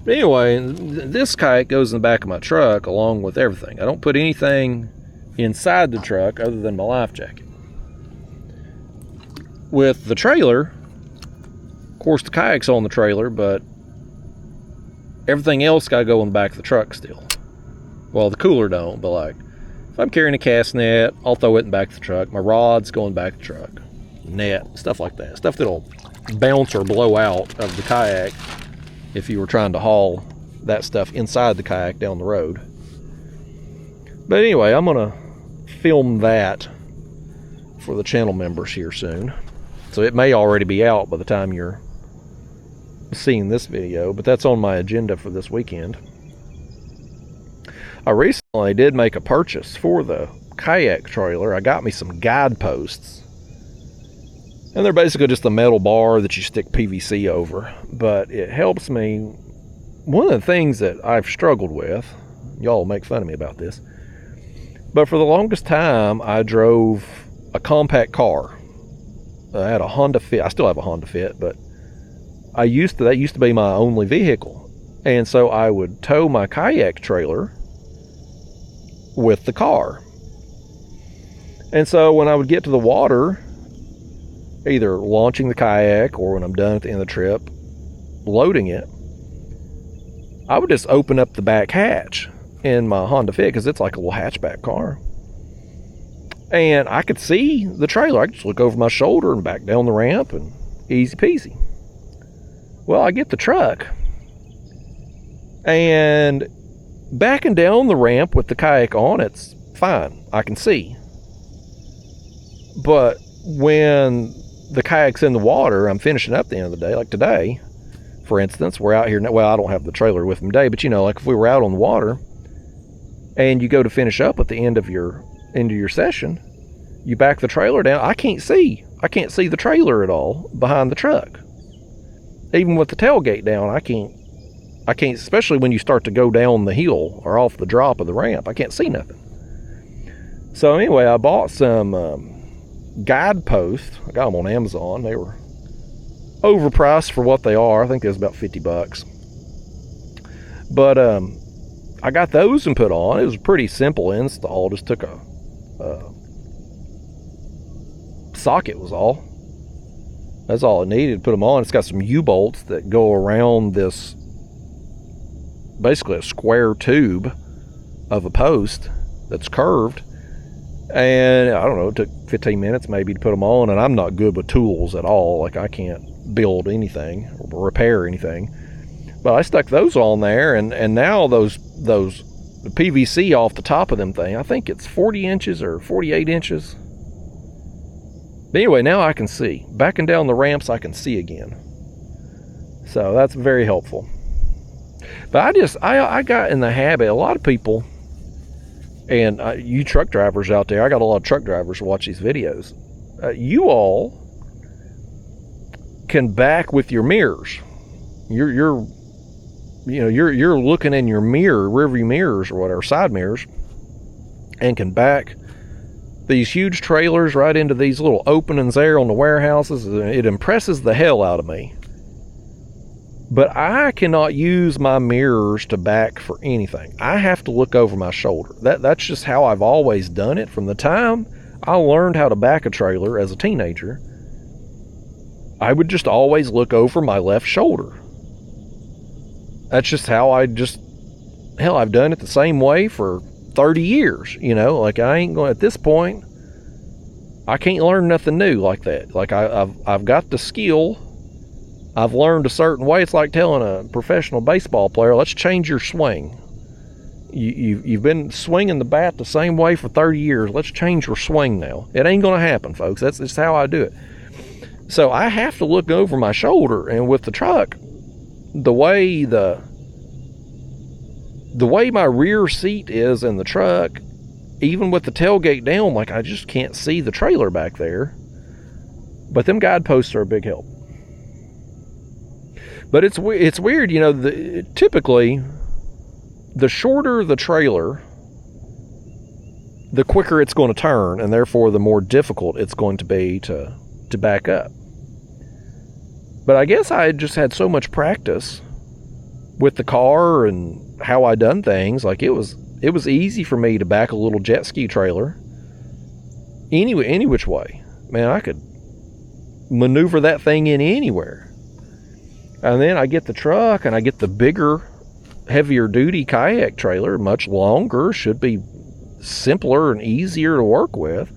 But anyway, this kayak goes in the back of my truck along with everything. I don't put anything inside the truck other than my life jacket. With the trailer, of course the kayak's on the trailer, but everything else got to go in the back of the truck still. Well, the cooler don't, but like if I'm carrying a cast net, I'll throw it in the back of the truck. My rod's going back of the truck. Net, stuff like that. Stuff that'll bounce or blow out of the kayak if you were trying to haul that stuff inside the kayak down the road. But anyway, I'm gonna film that for the channel members here soon. So it may already be out by the time you're seeing this video, but that's on my agenda for this weekend. I recently did make a purchase for the kayak trailer. I got me some guideposts, and they're basically just a metal bar that you stick PVC over, but it helps me. One of the things that I've struggled with, y'all make fun of me about this, but for the longest time I drove a compact car. I had a Honda Fit. I still have a Honda Fit, but that used to be my only vehicle. And so I would tow my kayak trailer with the car. And so when I would get to the water, either launching the kayak or when I'm done at the end of the trip, loading it, I would just open up the back hatch in my Honda Fit, because it's like a little hatchback car. And I could see the trailer. I could just look over my shoulder and back down the ramp, and easy peasy. Well, I get the truck, and backing down the ramp with the kayak on, it's fine. I can see. But when the kayak's in the water, I'm finishing up at the end of the day, like today, for instance, we're out here. Well, I don't have the trailer with me today, but like if we were out on the water and you go to finish up at the end of your session, you back the trailer down, I can't see the trailer at all behind the truck. Even with the tailgate down, I can't, especially when you start to go down the hill or off the drop of the ramp, I can't see nothing. So anyway, I bought some guideposts. I got them on Amazon. They were overpriced for what they are. I think it was about $50. But I got those and put on. It was a pretty simple install. Just took a socket was all. That's all it needed to put them on. It's got some U-bolts that go around this, basically a square tube of a post that's curved. And I don't know, it took 15 minutes maybe to put them on. And I'm not good with tools at all. Like, I can't build anything or repair anything. But I stuck those on there, and now those the PVC off the top of them thing, I think it's 40 inches or 48 inches. But anyway, now I can see. Backing down the ramps, I can see again. So that's very helpful. But I got in the habit, a lot of people, and you truck drivers out there, I got a lot of truck drivers who watch these videos. You all can back with your mirrors. You're looking in your mirror, rearview mirrors or whatever, side mirrors, and can back these huge trailers right into these little openings there on the warehouses. It impresses the hell out of me. But I cannot use my mirrors to back for anything. I have to look over my shoulder. That's just how I've always done it. From the time I learned how to back a trailer as a teenager, I would just always look over my left shoulder. That's just how I've done it the same way for 30 years, like I ain't going, at this point, I can't learn nothing new like that. Like I've got the skill. I've learned a certain way. It's like telling a professional baseball player, let's change your swing. You've been swinging the bat the same way for 30 years. Let's change your swing now. It ain't going to happen, folks. That's just how I do it. So I have to look over my shoulder, and with the truck, the way my rear seat is in the truck, even with the tailgate down, like I just can't see the trailer back there. But them guideposts are a big help. But it's weird, typically the shorter the trailer, the quicker it's going to turn, and therefore the more difficult it's going to be to back up. But I guess I just had so much practice with the car and how I done things. Like it was easy for me to back a little jet ski trailer any which way. Man, I could maneuver that thing in anywhere. And then I get the truck, and I get the bigger, heavier duty kayak trailer, much longer, should be simpler and easier to work with.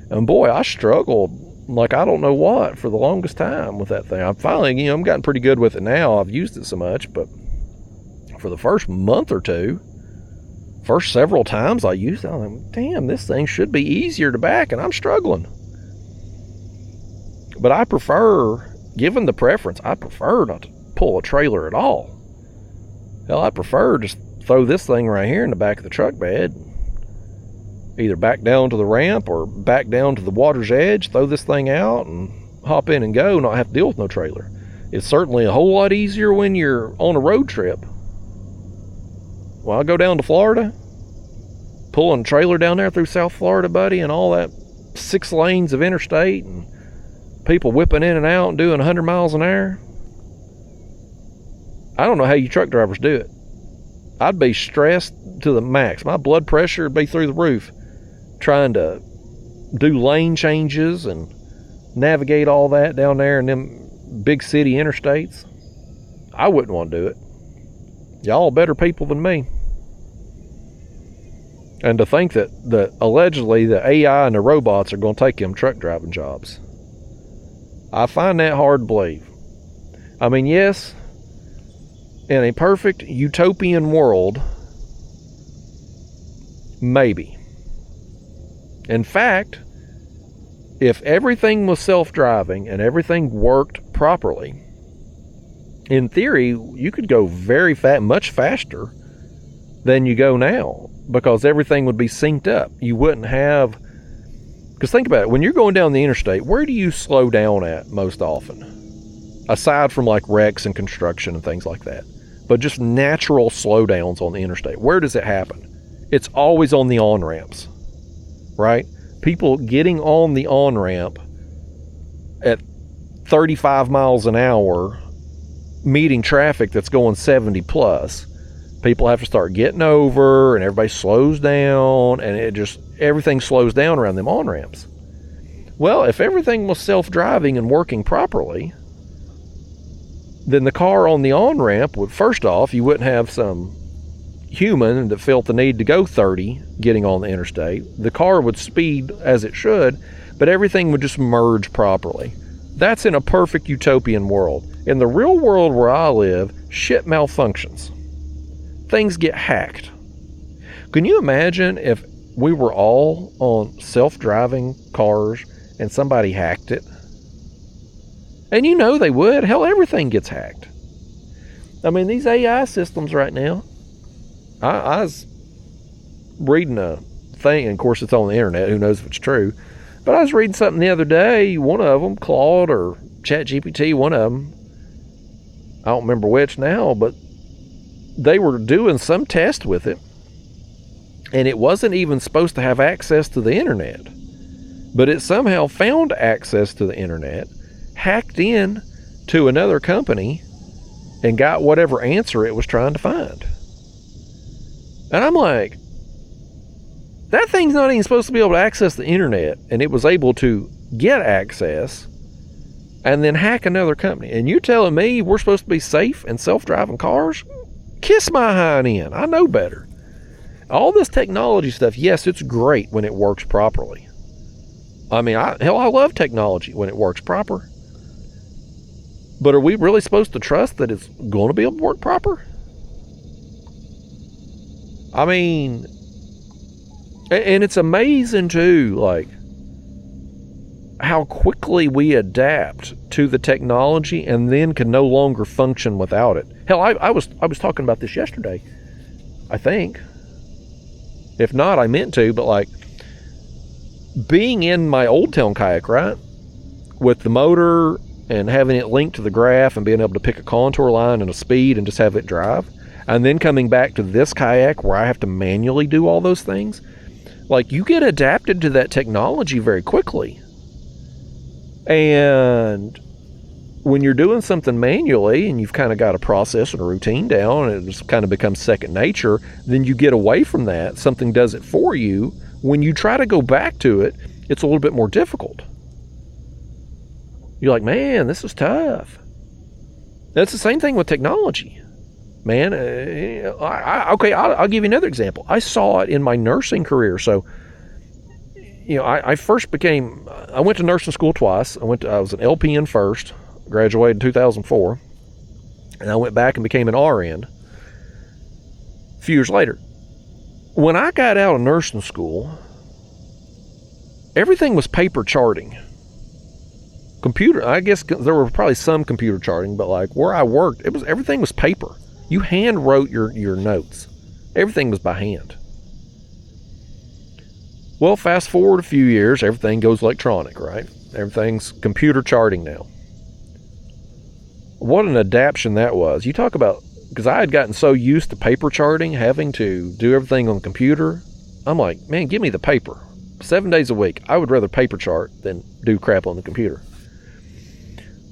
And boy, I struggled like I don't know what for the longest time with that thing. I'm finally, I'm gotten pretty good with it now. I've used it so much, but for the first month or two, first several times I used it, I'm like, damn, this thing should be easier to back, and I'm struggling. But I prefer, given the preference, I prefer not to pull a trailer at all. Hell, I prefer just throw this thing right here in the back of the truck bed, either back down to the ramp or back down to the water's edge, throw this thing out and hop in and go, not have to deal with no trailer. It's certainly a whole lot easier when you're on a road trip. When I go down to Florida, pulling a trailer down there through South Florida, buddy, and all that 6 lanes of interstate and people whipping in and out and doing 100 miles an hour. I don't know how you truck drivers do it. I'd be stressed to the max. My blood pressure would be through the roof trying to do lane changes and navigate all that down there in them big city interstates. I wouldn't want to do it. Y'all better people than me. And to think that allegedly the AI and the robots are going to take them truck driving jobs, I find that hard to believe. I mean, yes, in a perfect utopian world, maybe. In fact, if everything was self-driving and everything worked properly, in theory, you could go very fast, much faster than you go now, because everything would be synced up. You wouldn't have, because think about it, when you're going down the interstate, where do you slow down at most often? Aside from like wrecks and construction and things like that. But just natural slowdowns on the interstate. Where does it happen? It's always on the on-ramps, right? people getting on the on-ramp at 35 miles an hour, meeting traffic that's going 70 plus. People have to start getting over, and everybody slows down, and everything slows down around them on-ramps. Well, if everything was self-driving and working properly, then the car on the on-ramp would, first off, you wouldn't have some human that felt the need to go 30 getting on the interstate. The car would speed as it should, but everything would just merge properly. That's in a perfect utopian world. In the real world where I live, shit malfunctions. Things get hacked. Can you imagine if we were all on self-driving cars and somebody hacked it? And you know they would. Hell, everything gets hacked. I mean, these AI systems right now, I was reading a thing, and of course it's on the internet, who knows if it's true, but I was reading something the other day, one of them, Claude or ChatGPT, one of them, I don't remember which now, but they were doing some test with it, and it wasn't even supposed to have access to the internet, but it somehow found access to the internet, hacked in to another company, and got whatever answer it was trying to find. And I'm like, that thing's not even supposed to be able to access the internet, and it was able to get access and then hack another company. And you're telling me we're supposed to be safe in self-driving cars? Kiss my hind end. I know better. All this technology stuff, yes, it's great when it works properly. I mean, I love technology when it works proper. But are we really supposed to trust that it's going to be able to work proper? I mean, and it's amazing too, like, how quickly we adapt to the technology and then can no longer function without it. Hell, I was talking about this yesterday, I think. If not, I meant to, but like, being in my Old Town kayak, right, with the motor and having it linked to the graph and being able to pick a contour line and a speed and just have it drive, and then coming back to this kayak where I have to manually do all those things, like, you get adapted to that technology very quickly. And when you're doing something manually and you've kind of got a process and a routine down and it just kind of becomes second nature, then you get away from that. Something does it for you. When you try to go back to it, it's a little bit more difficult. You're like, man, this is tough. That's the same thing with technology. Man, I'll give you another example. I saw it in my nursing career. So, you know, I went to nursing school twice. I was an LPN first, graduated in 2004, and I went back and became an RN a few years later. When I got out of nursing school, everything was paper charting. Computer, I guess there were probably some computer charting, but like where I worked, everything was paper. You hand wrote your notes. Everything was by hand. Well, fast forward a few years, everything goes electronic, right? Everything's computer charting now. What an adaptation that was. You talk about, because I had gotten so used to paper charting, having to do everything on the computer. I'm like, man, give me the paper. 7 days a week. I would rather paper chart than do crap on the computer.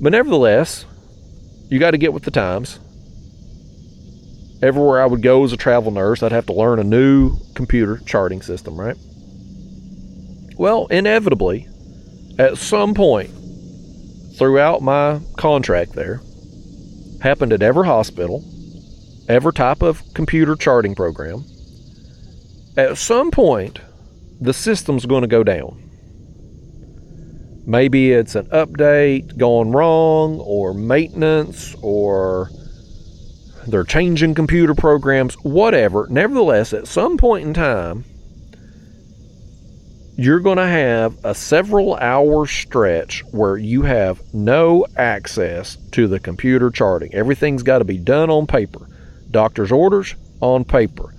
But nevertheless, you got to get with the times. Everywhere I would go as a travel nurse, I'd have to learn a new computer charting system, right? Well, inevitably, at some point throughout my contract there, happened at every hospital, every type of computer charting program, at some point, the system's going to go down. Maybe it's an update gone wrong, or maintenance, or they're changing computer programs, whatever. Nevertheless, at some point in time, you're going to have a several hour stretch where you have no access to the computer charting. Everything's got to be done on paper. Doctor's orders on paper.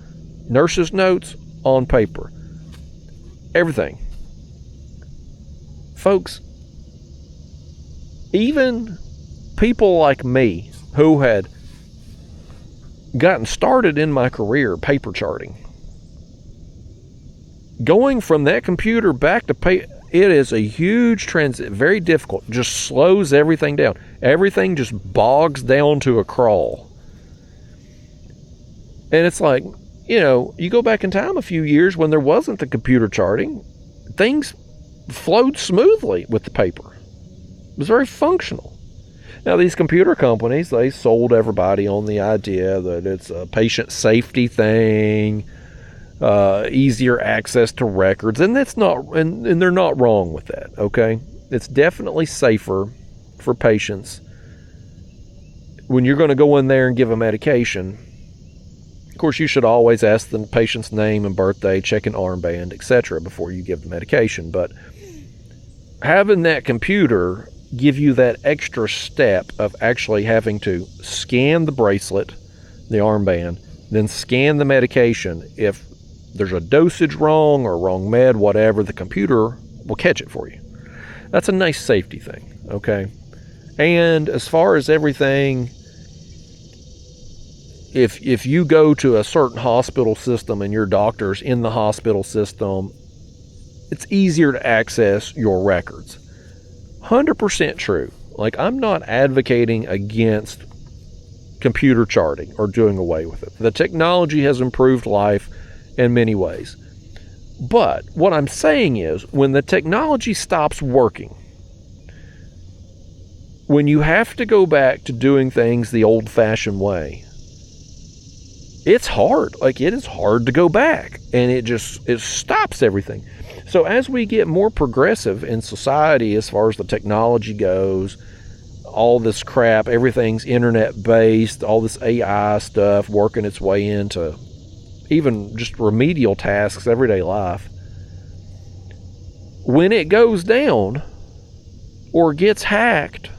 Nurse's notes on paper. Everything. Folks, even people like me who had gotten started in my career paper charting, Going from that computer back to pay, it is a huge transit, very difficult, just slows everything down. Everything just bogs down to a crawl. And it's like, you know, you go back in time a few years when there wasn't the computer charting, things flowed smoothly with the paper. It was very functional. Now, these computer companies, they sold everybody on the idea that it's a patient safety thing, easier access to records, and that's not, and they're not wrong with that, okay? It's definitely safer for patients when you're going to go in there and give a medication. Of course, you should always ask the patient's name and birthday, check an armband, etc. before you give the medication, but having that computer give you that extra step of actually having to scan the bracelet, the armband, then scan the medication. If there's a dosage wrong or wrong med, whatever, the computer will catch it for you. That's a nice safety thing, okay? And as far as everything, if you go to a certain hospital system and your doctor's in the hospital system, it's easier to access your records. 100% true. Like, I'm not advocating against computer charting or doing away with it. The technology has improved life in many ways. But what I'm saying is, when the technology stops working, when you have to go back to doing things the old-fashioned way, it's hard. Like, it is hard to go back, and it stops everything. So as we get more progressive in society as far as the technology goes, all this crap, everything's internet-based, all this AI stuff working its way into even just remedial tasks, everyday life, when it goes down or gets hacked,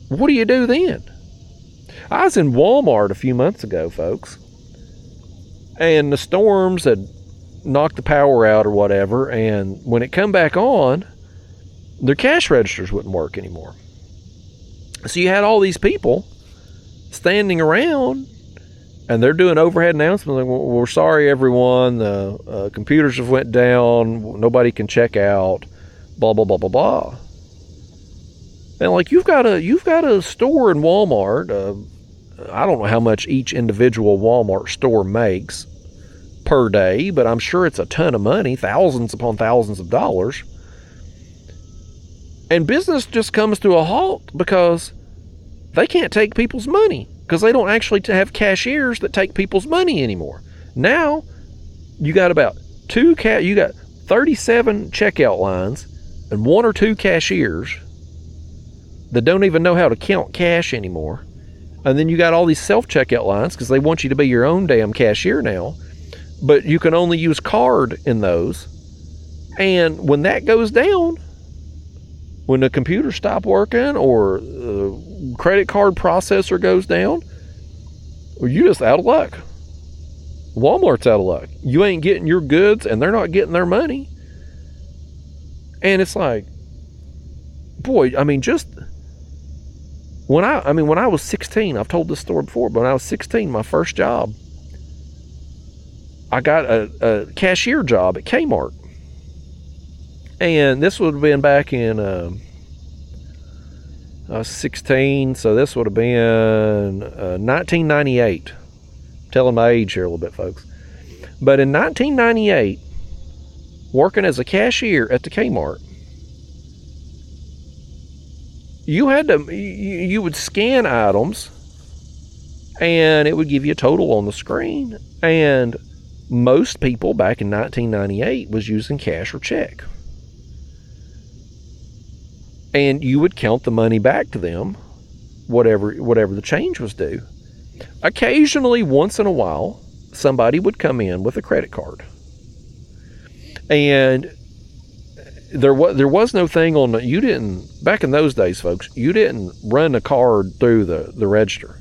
what do you do then? I was in Walmart a few months ago, folks, and the storms had knocked the power out or whatever, and when it come back on, their cash registers wouldn't work anymore. So you had all these people standing around, and they're doing overhead announcements like, well, we're sorry everyone, the computers have went down, nobody can check out, blah blah blah blah blah. And like, you've got a store in Walmart, I don't know how much each individual Walmart store makes per day, but I'm sure it's a ton of money, thousands upon thousands of dollars. And business just comes to a halt because they can't take people's money, because they don't actually have cashiers that take people's money anymore. Now you got about you got 37 checkout lines and one or two cashiers that don't even know how to count cash anymore. And then you got all these self-checkout lines because they want you to be your own damn cashier now, but you can only use card in those. And when that goes down, when the computer stops working or the credit card processor goes down, well, you're just out of luck. Walmart's out of luck. You ain't getting your goods and they're not getting their money. And it's like, boy, I mean, just when I was 16, I've told this story before, but when I was 16, my first job, I got a cashier job at Kmart. And this would have been back in, I was 16, so this would have been 1998. I'm telling my age here a little bit, folks. But in 1998, working as a cashier at the Kmart, you would scan items and it would give you a total on the screen. And most people back in 1998 was using cash or check. And you would count the money back to them, whatever the change was due. Occasionally, once in a while, somebody would come in with a credit card. And there was no thing on the, you didn't, back in those days, folks, you didn't run a card through the register.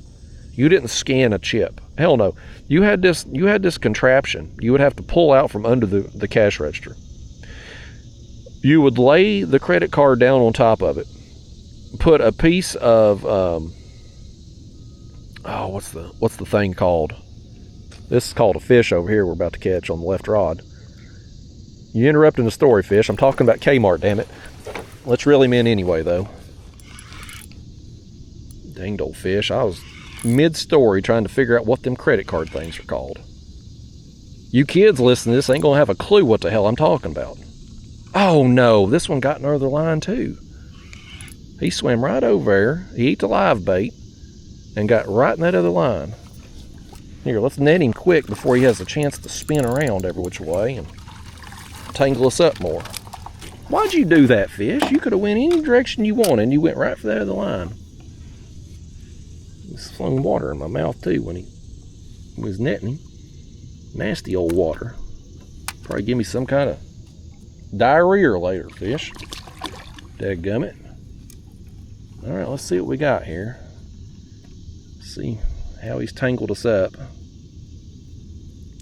You didn't scan a chip. Hell no. You had this contraption you would have to pull out from under the cash register. You would lay the credit card down on top of it, put a piece of what's the thing called? This is called a fish over here we're about to catch on the left rod. You interrupting the story, fish. I'm talking about Kmart, damn it. Let's reel him in anyway, though. Danged old fish. I was mid-story trying to figure out what them credit card things are called. You kids listening to this ain't gonna have a clue what the hell I'm talking about. Oh no, this one got another line too. He swam right over there. He ate the live bait and got right in that other line. Here, let's net him quick before he has a chance to spin around every which way and tangle us up more. Why'd you do that, fish? You could have went any direction you wanted and you went right for that other line. He flung water in my mouth too when he was netting him. Nasty old water. Probably give me some kind of diarrhea later, fish. Dadgummit. Alright, let's see what we got here. See how he's tangled us up.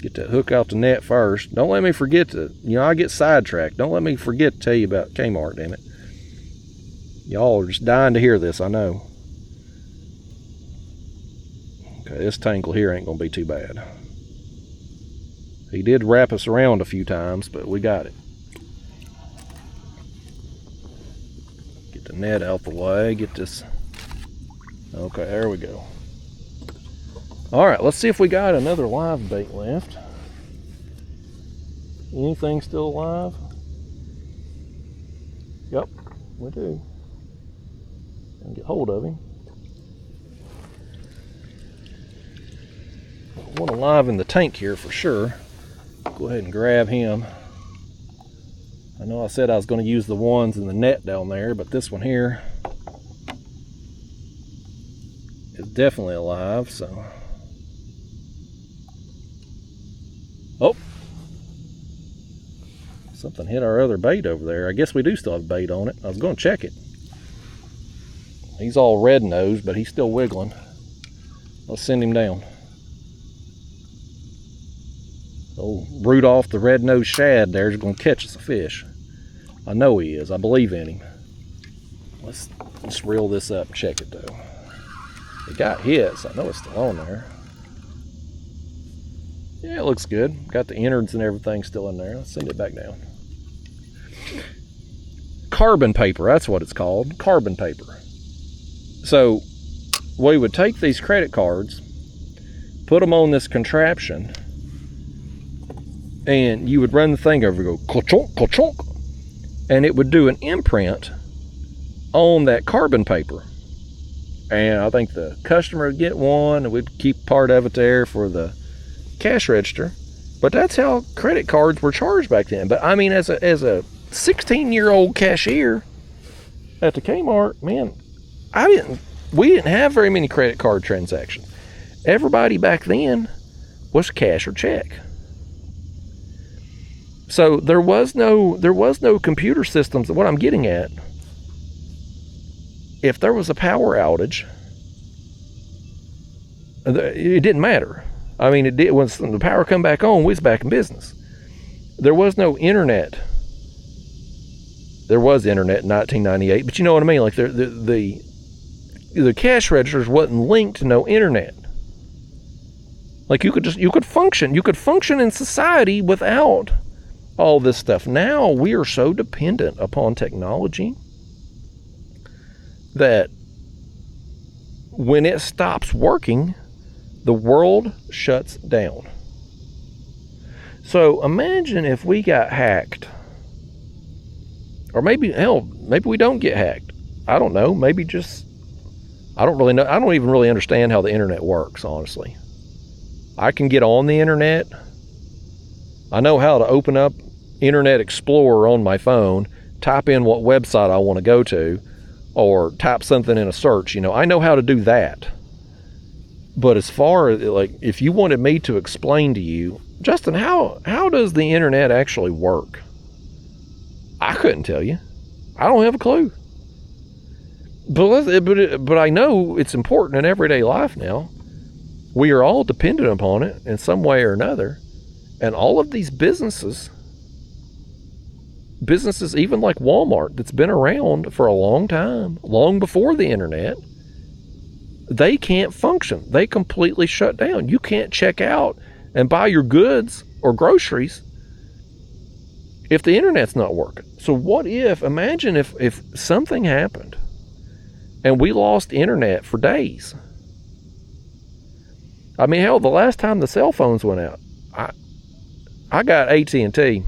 Get that hook out the net first. Don't let me forget to, I get sidetracked. Don't let me forget to tell you about Kmart, damn it. Y'all are just dying to hear this, I know. Okay, this tangle here ain't gonna be too bad. He did wrap us around a few times, but we got it. Get the net out the way, get this. Okay, there we go. All right, let's see if we got another live bait left. Anything still alive? Yep, we do. And get hold of him. One alive in the tank here for sure. Go ahead and grab him. I know I said I was going to use the ones in the net down there, but this one here is definitely alive, so. Oh! Something hit our other bait over there. I guess we do still have bait on it. I was going to check it. He's all red-nosed, but he's still wiggling. Let's send him down. Old Rudolph the red-nosed shad there is going to catch us a fish. I know he is. I believe in him. Let's reel this up and check it though. It got hit, so I know it's still on there. Yeah, it looks good. Got the innards and everything still in there. Let's send it back down. Carbon paper, that's what it's called. Carbon paper. So we would take these credit cards, put them on this contraption, and you would run the thing over, go ka-chonk, ka-chonk, and it would do an imprint on that carbon paper. And I think the customer would get one, and we'd keep part of it there for the cash register. But that's how credit cards were charged back then. But I mean, as a 16-year-old cashier at the Kmart, man, we didn't have very many credit card transactions. Everybody back then was cash or check. So there was no computer systems. What I'm getting at, if there was a power outage, it didn't matter. I mean, it did. Once the power come back on, we was back in business. There was no internet. There was internet in 1998, but you know what I mean. Like the cash registers wasn't linked to no internet. Like you could function in society without all this stuff. Now we are so dependent upon technology that when it stops working, the world shuts down. So imagine if we got hacked, or maybe we don't get hacked. I don't know. Maybe just, I don't really know. I don't even really understand how the internet works, honestly. I can get on the internet. I know how to open up Internet Explorer on my phone, type in what website I want to go to, or type something in a search. I know how to do that. But as far as, like, if you wanted me to explain to you, Justin, how does the internet actually work? I couldn't tell you. I don't have a clue. But I know it's important in everyday life now. We are all dependent upon it in some way or another. And all of these businesses even like Walmart, that's been around for a long time, long before the internet, they can't function. They completely shut down. You can't check out and buy your goods or groceries if the internet's not working? So what if, imagine if something happened and we lost internet for days. I mean, hell, the last time the cell phones went out, I got AT&T,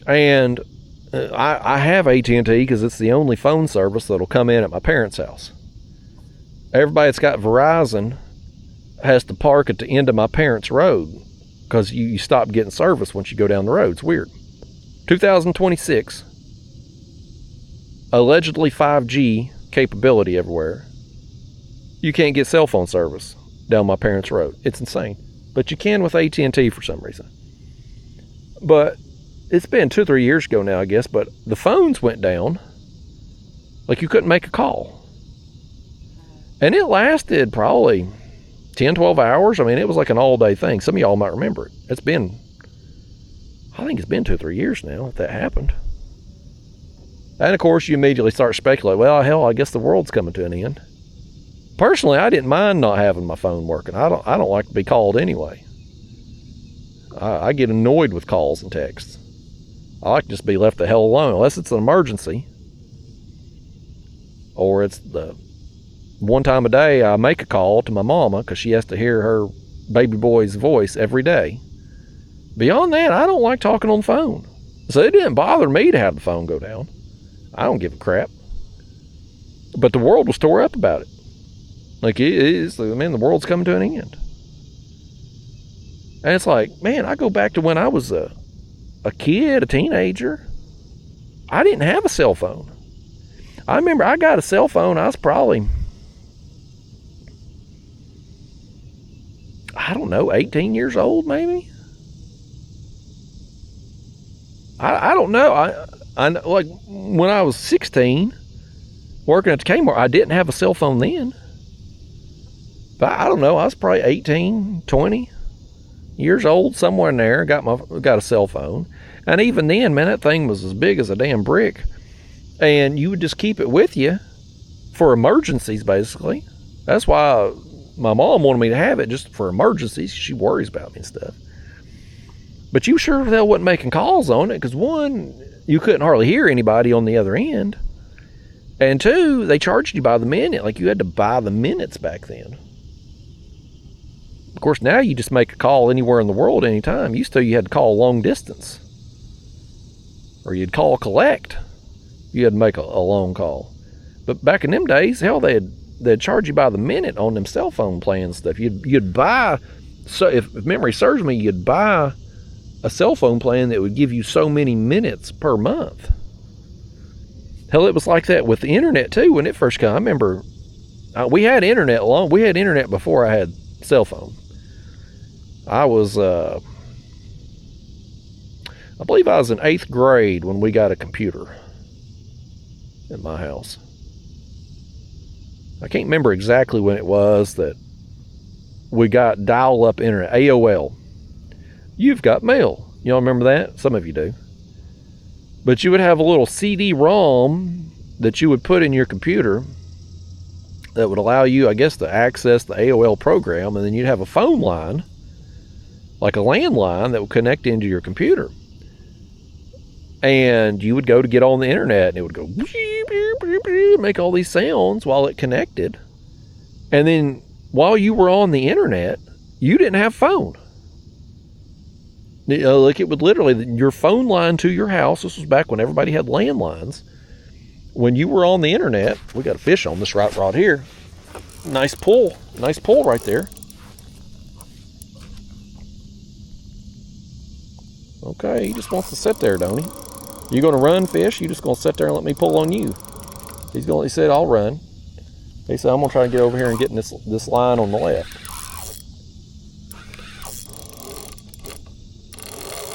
and I have AT&T because it's the only phone service that'll come in at my parents' house. Everybody that's got Verizon has to park at the end of my parents' road because you stop getting service once you go down the road. It's weird. 2026, allegedly 5G capability everywhere. You can't get cell phone service down my parents' road. It's insane. But you can with AT&T for some reason. But it's been 2 or 3 years ago now, I guess, but the phones went down. Like, you couldn't make a call. And it lasted probably 10, 12 hours. I mean, it was like an all-day thing. Some of y'all might remember it. I think it's been 2 or 3 years now that happened. And, of course, you immediately start speculating, well, hell, I guess the world's coming to an end. Personally, I didn't mind not having my phone working. I don't like to be called anyway. I get annoyed with calls and texts. I like to just be left the hell alone, unless it's an emergency. Or it's the one time a day I make a call to my mama because she has to hear her baby boy's voice every day. Beyond that, I don't like talking on the phone. So it didn't bother me to have the phone go down. I don't give a crap. But the world was tore up about it. Like, it is, man, the world's coming to an end. And it's like, man, I go back to when I was a kid, a teenager. I didn't have a cell phone. I remember I got a cell phone. I was probably, I don't know, 18 years old maybe. I don't know. I like when I was 16, working at the Kmart, I didn't have a cell phone then. But I don't know, I was probably 18, 20 years old, somewhere in there, got a cell phone. And even then, man, that thing was as big as a damn brick. And you would just keep it with you for emergencies, basically. That's why my mom wanted me to have it, just for emergencies. She worries about me and stuff. But you sure as hell wasn't making calls on it, because one, you couldn't hardly hear anybody on the other end. And two, they charged you by the minute. Like, you had to buy the minutes back then. Of course, now you just make a call anywhere in the world anytime. Used to, you had to call long distance. Or you'd call collect. You had to make a long call. But back in them days, hell, they'd charge you by the minute on them cell phone plans stuff. You'd buy, so if memory serves me, you'd buy a cell phone plan that would give you so many minutes per month. Hell, it was like that with the internet too when it first came. I remember we had internet before I had cell phone. I believe I was in 8th grade when we got a computer at my house. I can't remember exactly when it was that we got dial-up internet, AOL. You've got mail. Y'all remember that? Some of you do. But you would have a little CD-ROM that you would put in your computer that would allow you, I guess, to access the AOL program, and then you'd have a phone line, like a landline, that would connect into your computer. And you would go to get on the internet, and it would go make all these sounds while it connected. And then while you were on the internet, you didn't have phone. Like, it would literally, your phone line to your house, this was back when everybody had landlines. When you were on the internet, we got a fish on this rod here. Nice pull right there. Okay, he just wants to sit there, don't he? You gonna run, fish? You just gonna sit there and let me pull on you? He said, I'll run. He said, I'm gonna try to get over here and get in this line on the left.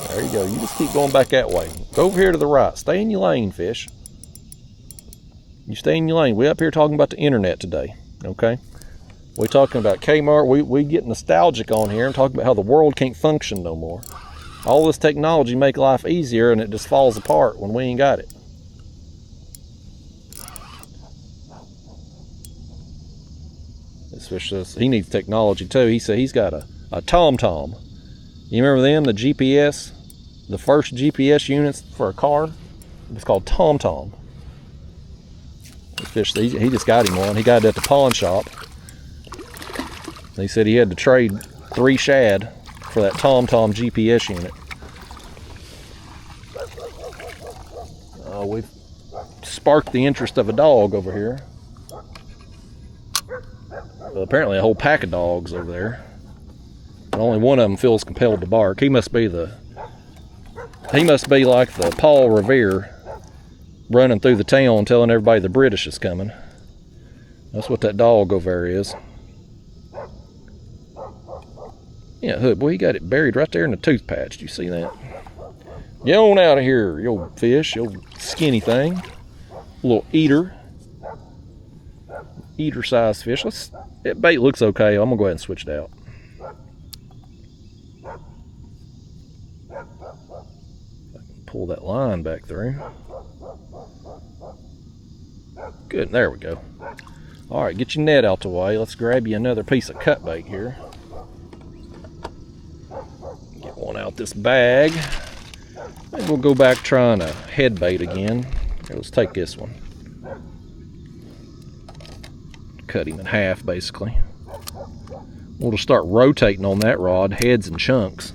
There you go. You just keep going back that way. Go over here to the right. Stay in your lane, fish. You stay in your lane. We're up here talking about the internet today, okay? We're talking about Kmart. We get nostalgic on here and talk about how the world can't function no more. All this technology make life easier, and it just falls apart when we ain't got it. Especially, he needs technology too. He said he's got a TomTom. You remember them, the GPS, the first GPS units for a car? It was called TomTom. He just got him one. He got it at the pawn shop. He said he had to trade 3 Shad for that TomTom GPS unit. We've sparked the interest of a dog over here. Well, apparently a whole pack of dogs over there. But only one of them feels compelled to bark. He must be like the Paul Revere running through the town telling everybody the British is coming. That's what that dog over there is. Yeah, Hood, boy, he got it buried right there in the tooth patch. Do you see that? Get on out of here, you old fish, you old skinny thing. Little eater. Eater-sized fish. That bait looks okay. I'm going to go ahead and switch it out. Pull that line back through. Good, there we go. All right, get your net out the way. Let's grab you another piece of cut bait here. Get one out this bag. Maybe we'll go back trying a head bait again. Here, let's take this one. Cut him in half, basically. We'll just start rotating on that rod, heads and chunks.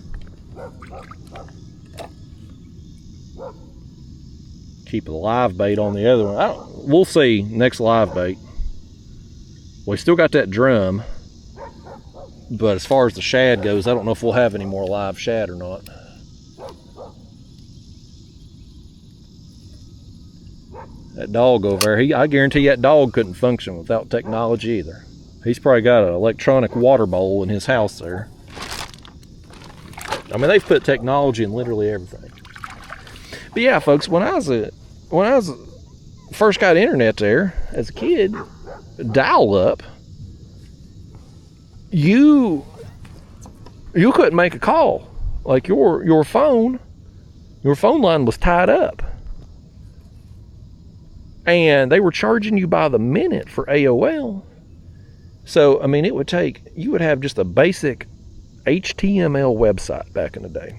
Keep the live bait on the other one. We'll see next live bait. We still got that drum, but as far as the shad goes, I don't know if we'll have any more live shad or not. That dog over there, I guarantee that dog couldn't function without technology either. He's probably got an electronic water bowl in his house there. I mean, they've put technology in literally everything. But yeah, folks, when I was first got internet there as a kid, dial up, you couldn't make a call. Like your phone line was tied up. And they were charging you by the minute for AOL. So, I mean, you would have just a basic HTML website back in the day.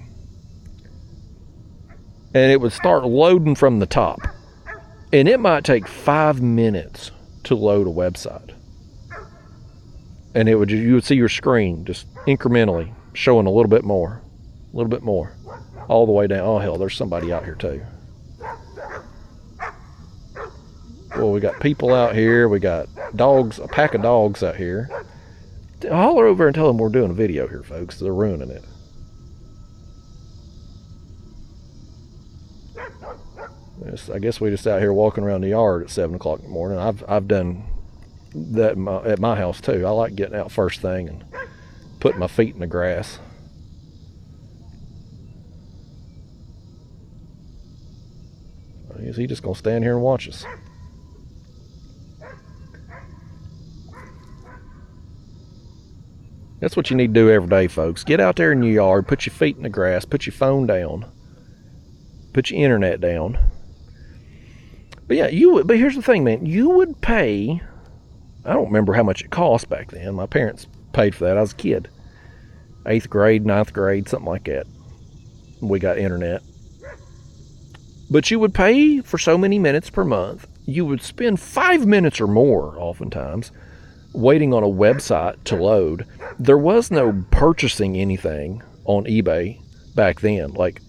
And it would start loading from the top. And it might take 5 minutes to load a website. And you would see your screen just incrementally showing a little bit more, all the way down. Oh, hell, there's somebody out here too. Well, we got people out here. We got dogs, a pack of dogs out here. Holler over and tell them we're doing a video here, folks. They're ruining it. I guess we just out here walking around the yard at 7 o'clock in the morning. I've done that at my house too. I like getting out first thing and putting my feet in the grass. Is he just gonna stand here and watch us? That's what you need to do every day, folks. Get out there in your yard, put your feet in the grass, put your phone down, put your internet down. But yeah, but here's the thing, man. You would pay, I don't remember how much it cost back then. My parents paid for that. I was a kid. 8th grade, 9th grade, something like that. We got internet. But you would pay for so many minutes per month. You would spend 5 minutes or more, oftentimes, waiting on a website to load. There was no purchasing anything on eBay back then, like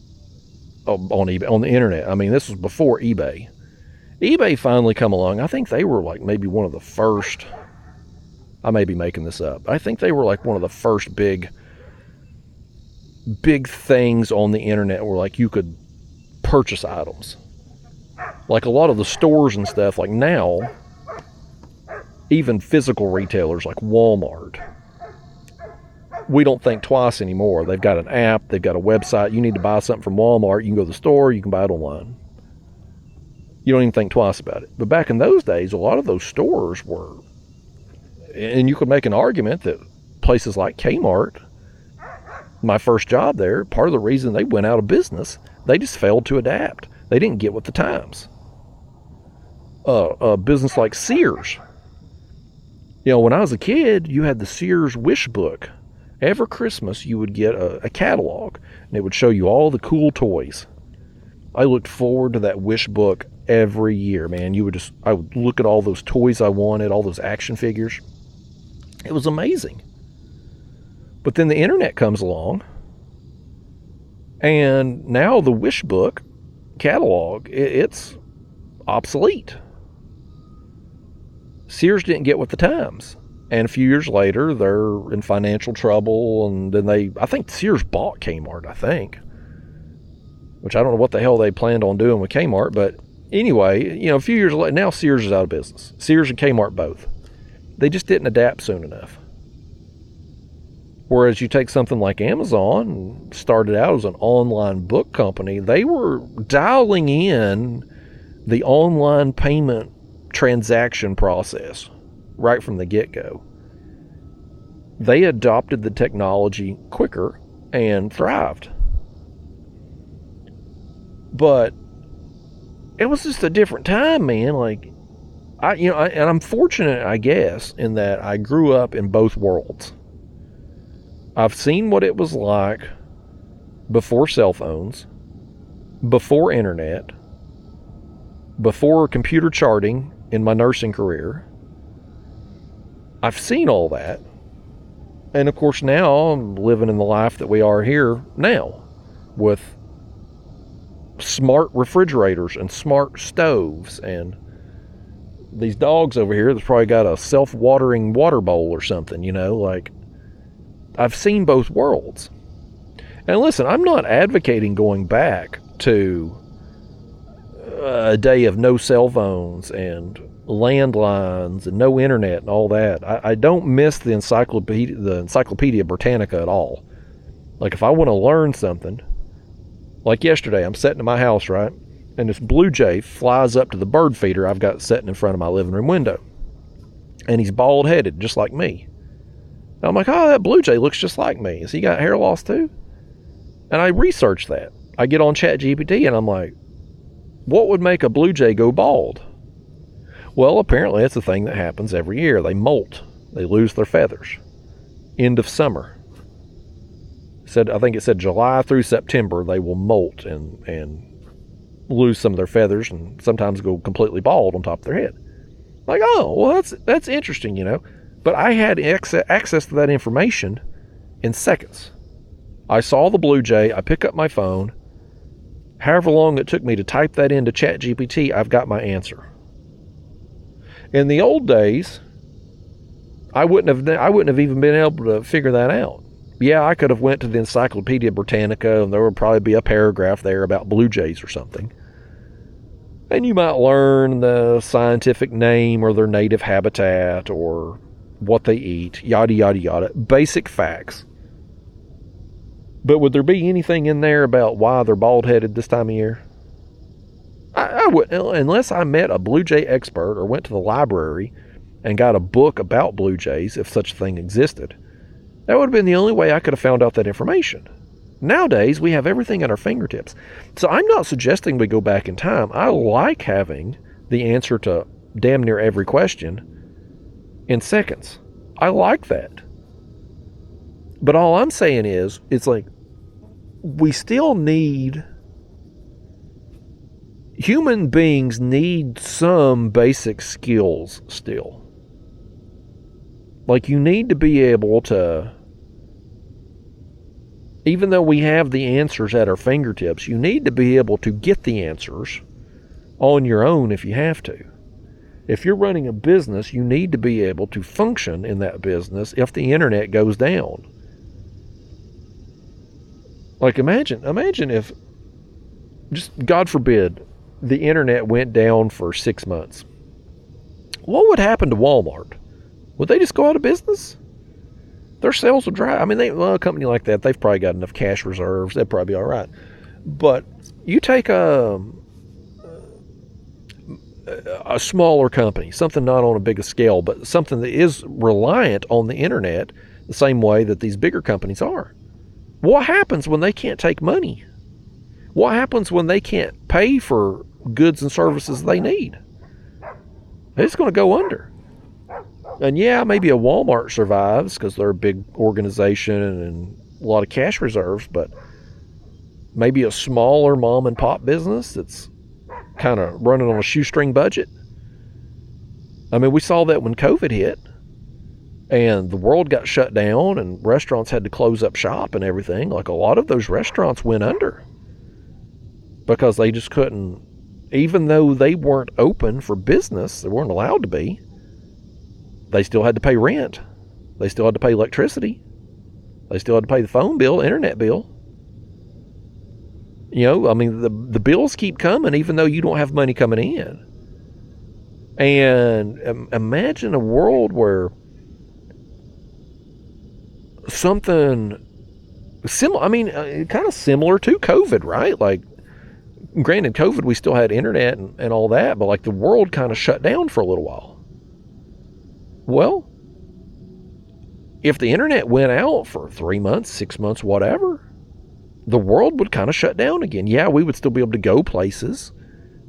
on eBay, on the internet. I mean, this was before eBay. eBay finally come along. I think they were like maybe one of the first, I may be making this up. I think they were like one of the first big things on the internet where like you could purchase items. Like a lot of the stores and stuff, like now, even physical retailers like Walmart, we don't think twice anymore. They've got an app, they've got a website. You need to buy something from Walmart, you can go to the store, you can buy it online. You don't even think twice about it. But back in those days, a lot of those stores were, and you could make an argument that places like Kmart, my first job there, part of the reason they went out of business, they just failed to adapt. They didn't get with the times. A business like Sears, When I was a kid, you had the Sears Wish Book. Every Christmas, you would get a catalog, and it would show you all the cool toys. I looked forward to that Wish Book every year, man. I would look at all those toys I wanted, all those action figures. It was amazing. But then the internet comes along, and now the Wish Book catalog, it's obsolete. Sears didn't get with the times. And a few years later, they're in financial trouble, and then I think Sears bought Kmart, I think. Which I don't know what the hell they planned on doing with Kmart, but anyway, a few years later, now Sears is out of business. Sears and Kmart both. They just didn't adapt soon enough. Whereas you take something like Amazon, started out as an online book company, they were dialing in the online payment transaction process right from the get-go. They adopted the technology quicker and thrived. But it was just a different time, man. Like, and I'm fortunate, I guess, in that I grew up in both worlds. I've seen what it was like before cell phones, before internet, before computer charting in my nursing career. I've seen all that. And of course now I'm living in the life that we are here now with smart refrigerators and smart stoves and these dogs over here that's probably got a self-watering water bowl or something, like I've seen both worlds. And listen, I'm not advocating going back to a day of no cell phones and landlines and no internet and all that. I don't miss the Encyclopedia Britannica at all. Like if I want to learn something, like yesterday, I'm sitting in my house, right? And this blue jay flies up to the bird feeder I've got sitting in front of my living room window. And he's bald-headed, just like me. And I'm like, oh, that blue jay looks just like me. Has he got hair loss too? And I research that. I get on ChatGPT and I'm like, what would make a blue jay go bald? Well, apparently it's a thing that happens every year. They molt. They lose their feathers. End of summer. I think it said July through September they will molt and lose some of their feathers and sometimes go completely bald on top of their head. Like, oh, well, that's interesting, But I had access to that information in seconds. I saw the blue jay. I pick up my phone. However long it took me to type that into ChatGPT, I've got my answer. In the old days, I wouldn't have even been able to figure that out. Yeah, I could have went to the Encyclopedia Britannica and there would probably be a paragraph there about blue jays or something. And you might learn the scientific name or their native habitat or what they eat, yada, yada, yada. Basic facts. But would there be anything in there about why they're bald-headed this time of year? I wouldn't, unless I met a blue jay expert or went to the library and got a book about blue jays, if such a thing existed. That would have been the only way I could have found out that information. Nowadays, we have everything at our fingertips. So I'm not suggesting we go back in time. I like having the answer to damn near every question in seconds. I like that. But all I'm saying is, it's like, we still need, human beings need some basic skills still. Like, you need to be able to, even though we have the answers at our fingertips, you need to be able to get the answers on your own if you have to. If you're running a business, you need to be able to function in that business if the internet goes down. Like, imagine if, just God forbid, the internet went down for 6 months. What would happen to Walmart? Would they just go out of business? Their sales would drop. I mean, a company like that, they've probably got enough cash reserves. They'd probably be all right. But you take a smaller company, something not on a bigger scale, but something that is reliant on the internet the same way that these bigger companies are. What happens when they can't take money? What happens when they can't pay for goods and services they need? It's going to go under. And yeah, maybe a Walmart survives because they're a big organization and a lot of cash reserves, but maybe a smaller mom and pop business that's kind of running on a shoestring budget. I mean, we saw that when COVID hit and the world got shut down and restaurants had to close up shop and everything. Like, a lot of those restaurants went under because they just couldn't, even though they weren't open for business, they weren't allowed to be, they still had to pay rent. They still had to pay electricity. They still had to pay the phone bill, internet bill. You know, I mean, the bills keep coming even though you don't have money coming in. And imagine a world where something similar, I mean, kind of similar to COVID, right? Like, granted, COVID, we still had internet and all that, but like the world kind of shut down for a little while. Well, if the internet went out for 3 months, 6 months, whatever, the world would kind of shut down again. Yeah, we would still be able to go places,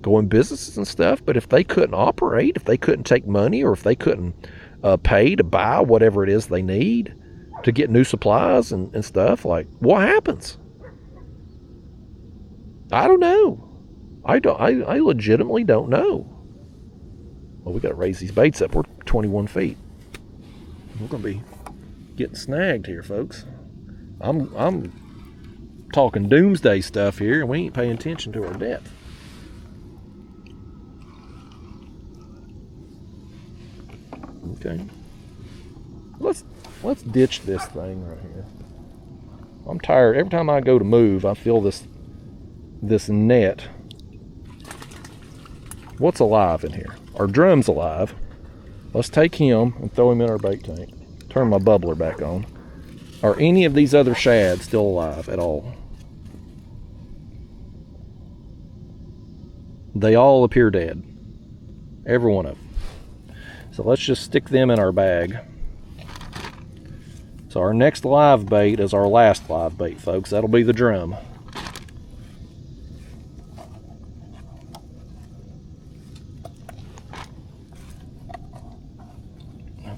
go in businesses and stuff, but if they couldn't operate, if they couldn't take money, or if they couldn't pay to buy whatever it is they need to get new supplies and stuff, like, what happens? I don't know. I legitimately don't know. Well, we got to raise these baits up. We're 21 feet. We're going to be getting snagged here, folks. I'm talking doomsday stuff here, and we ain't paying attention to our depth. Okay. Let's ditch this thing right here. I'm tired. Every time I go to move, I feel this net. What's alive in here? Our drum's alive. Let's take him and throw him in our bait tank. Turn my bubbler back on. Are any of these other shads still alive at all? They all appear dead. Every one of them. So let's just stick them in our bag. So our next live bait is our last live bait, folks. That'll be the drum.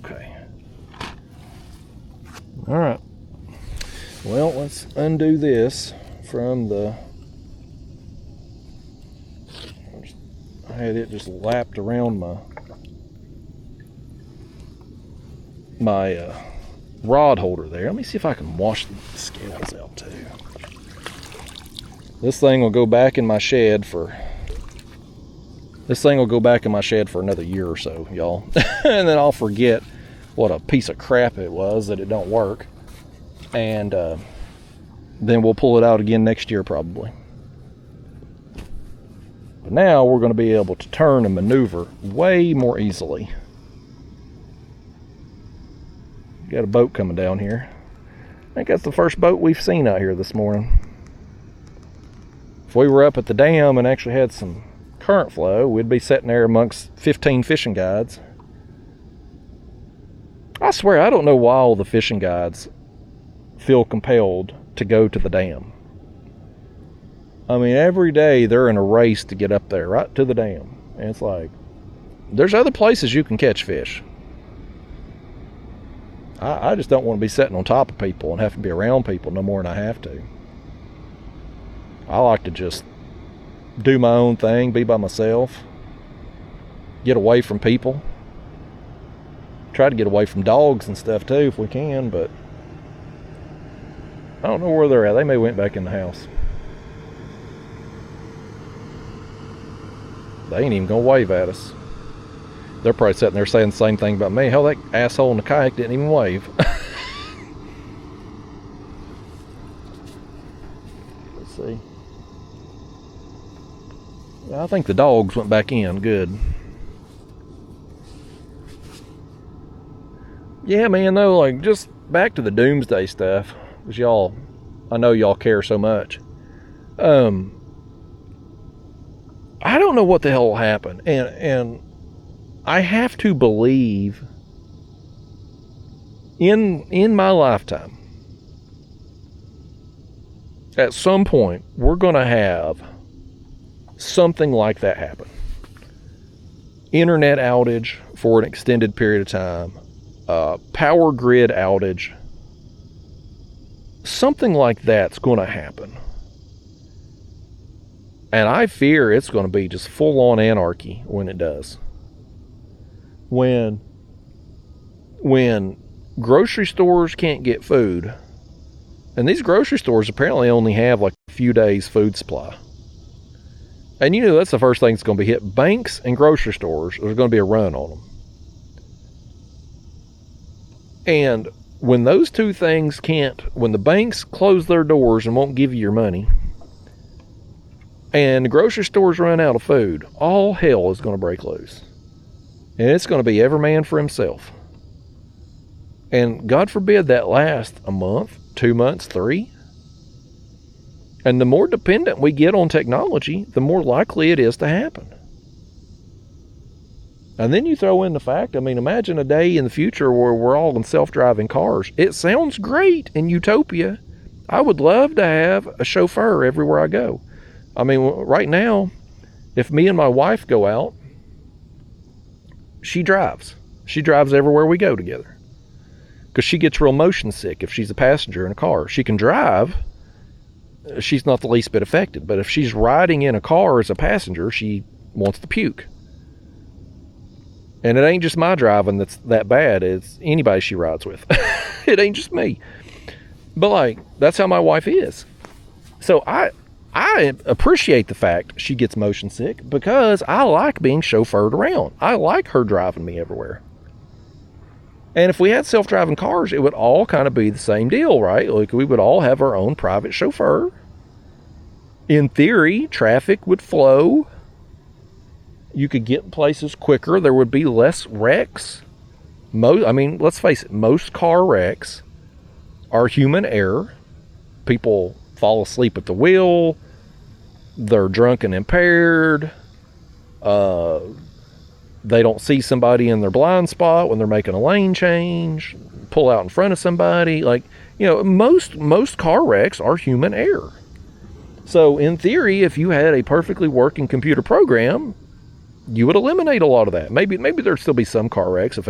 Okay. All right. Well, let's undo this from the... I had it just lapped around my rod holder there. Let me see if I can wash the scales out too. This thing will go back in my shed for another year or so, y'all. And then I'll forget what a piece of crap it was that it don't work. And then we'll pull it out again next year probably. But now we're going to be able to turn and maneuver way more easily. Got a boat coming down here. I think that's the first boat we've seen out here this morning. If we were up at the dam and actually had some current flow, we'd be sitting there amongst 15 fishing guides. I swear, I don't know why all the fishing guides feel compelled to go to the dam. I mean, every day they're in a race to get up there, right to the dam. And it's like, there's other places you can catch fish. I just don't want to be sitting on top of people and have to be around people no more than I have to. I like to just do my own thing, be by myself, get away from people. Try to get away from dogs and stuff too if we can, but I don't know where they're at. They may went back in the house. They ain't even gonna wave at us. They're probably sitting there saying the same thing about me. Hell, that asshole in the kayak didn't even wave. Let's see. I think the dogs went back in. Good. Yeah, man, though, like, just back to the doomsday stuff, because y'all, I know y'all care so much. I don't know what the hell will happen, and I have to believe in my lifetime, at some point, we're going to have something like that happen. internet outage for an extended period of time, power grid outage, something like that's going to happen. And I fear it's going to be just full-on anarchy when it does. When grocery stores can't get food, and these grocery stores apparently only have like a few days food supply. And you know that's the first thing that's going to be hit. Banks and grocery stores, there's going to be a run on them. And when those two things when the banks close their doors and won't give you your money, and the grocery stores run out of food, all hell is going to break loose. And it's going to be every man for himself. And God forbid that lasts a month, 2 months, 3. And the more dependent we get on technology, the more likely it is to happen. And then you throw in the fact, I mean, imagine a day in the future where we're all in self-driving cars. It sounds great in utopia. I would love to have a chauffeur everywhere I go. I mean, right now, if me and my wife go out, she drives. She drives everywhere we go together. Because she gets real motion sick if she's a passenger in a car. She can drive. She's not the least bit affected. But if she's riding in a car as a passenger, she wants to puke. And it ain't just my driving that's that bad. It's anybody she rides with. It ain't just me. But like, that's how my wife is. So I appreciate the fact she gets motion sick because I like being chauffeured around. I like her driving me everywhere. And if we had self-driving cars, it would all kind of be the same deal, right? Like we would all have our own private chauffeur. In theory, traffic would flow. You could get places quicker. There would be less wrecks. Let's face it, most car wrecks are human error. People fall asleep at the wheel. They're drunk and impaired. They don't see somebody in their blind spot when they're making a lane change, pull out in front of somebody. Like, you know, most car wrecks are human error. So in theory, if you had a perfectly working computer program, you would eliminate a lot of that. Maybe there'd still be some car wrecks.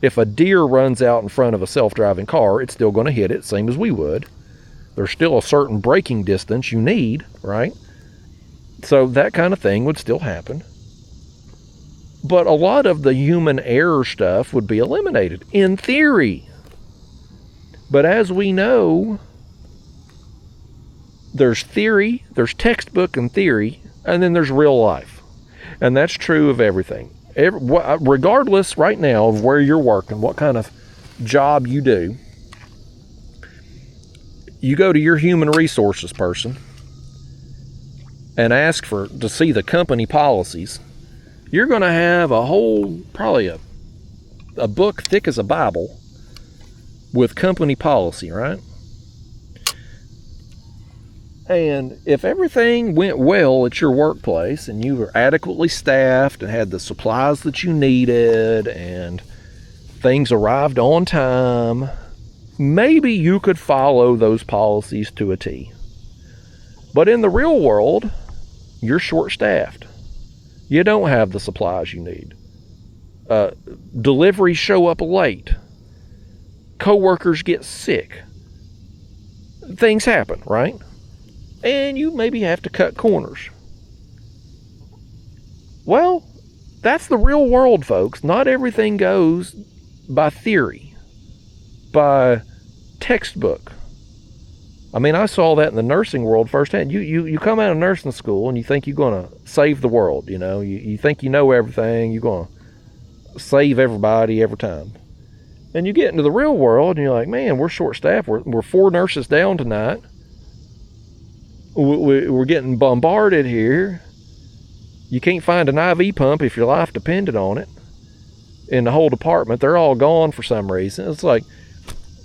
If a deer runs out in front of a self-driving car, it's still going to hit it, same as we would. There's still a certain braking distance you need, right? So that kind of thing would still happen. But a lot of the human error stuff would be eliminated, in theory. But as we know, there's theory, there's textbook and theory, and then there's real life. And that's true of everything. Regardless right now of where you're working, what kind of job you do, you go to your human resources person and ask to see the company policies. You're going to have probably a book thick as a Bible with company policy, right? And if everything went well at your workplace and you were adequately staffed and had the supplies that you needed and things arrived on time, maybe you could follow those policies to a T. But in the real world, you're short-staffed. You don't have the supplies you need. Deliveries show up late. Coworkers get sick. Things happen, right? And you maybe have to cut corners. Well, that's the real world, folks. Not everything goes by theory, by textbook. I mean, I saw that in the nursing world firsthand. You come out of nursing school and you think you're going to save the world, you know. You think you know everything. You're going to save everybody every time. And you get into the real world and you're like, man, we're short-staffed. We're 4 nurses down tonight. We're getting bombarded here. You can't find an IV pump if your life depended on it. In the whole department, they're all gone for some reason. It's like,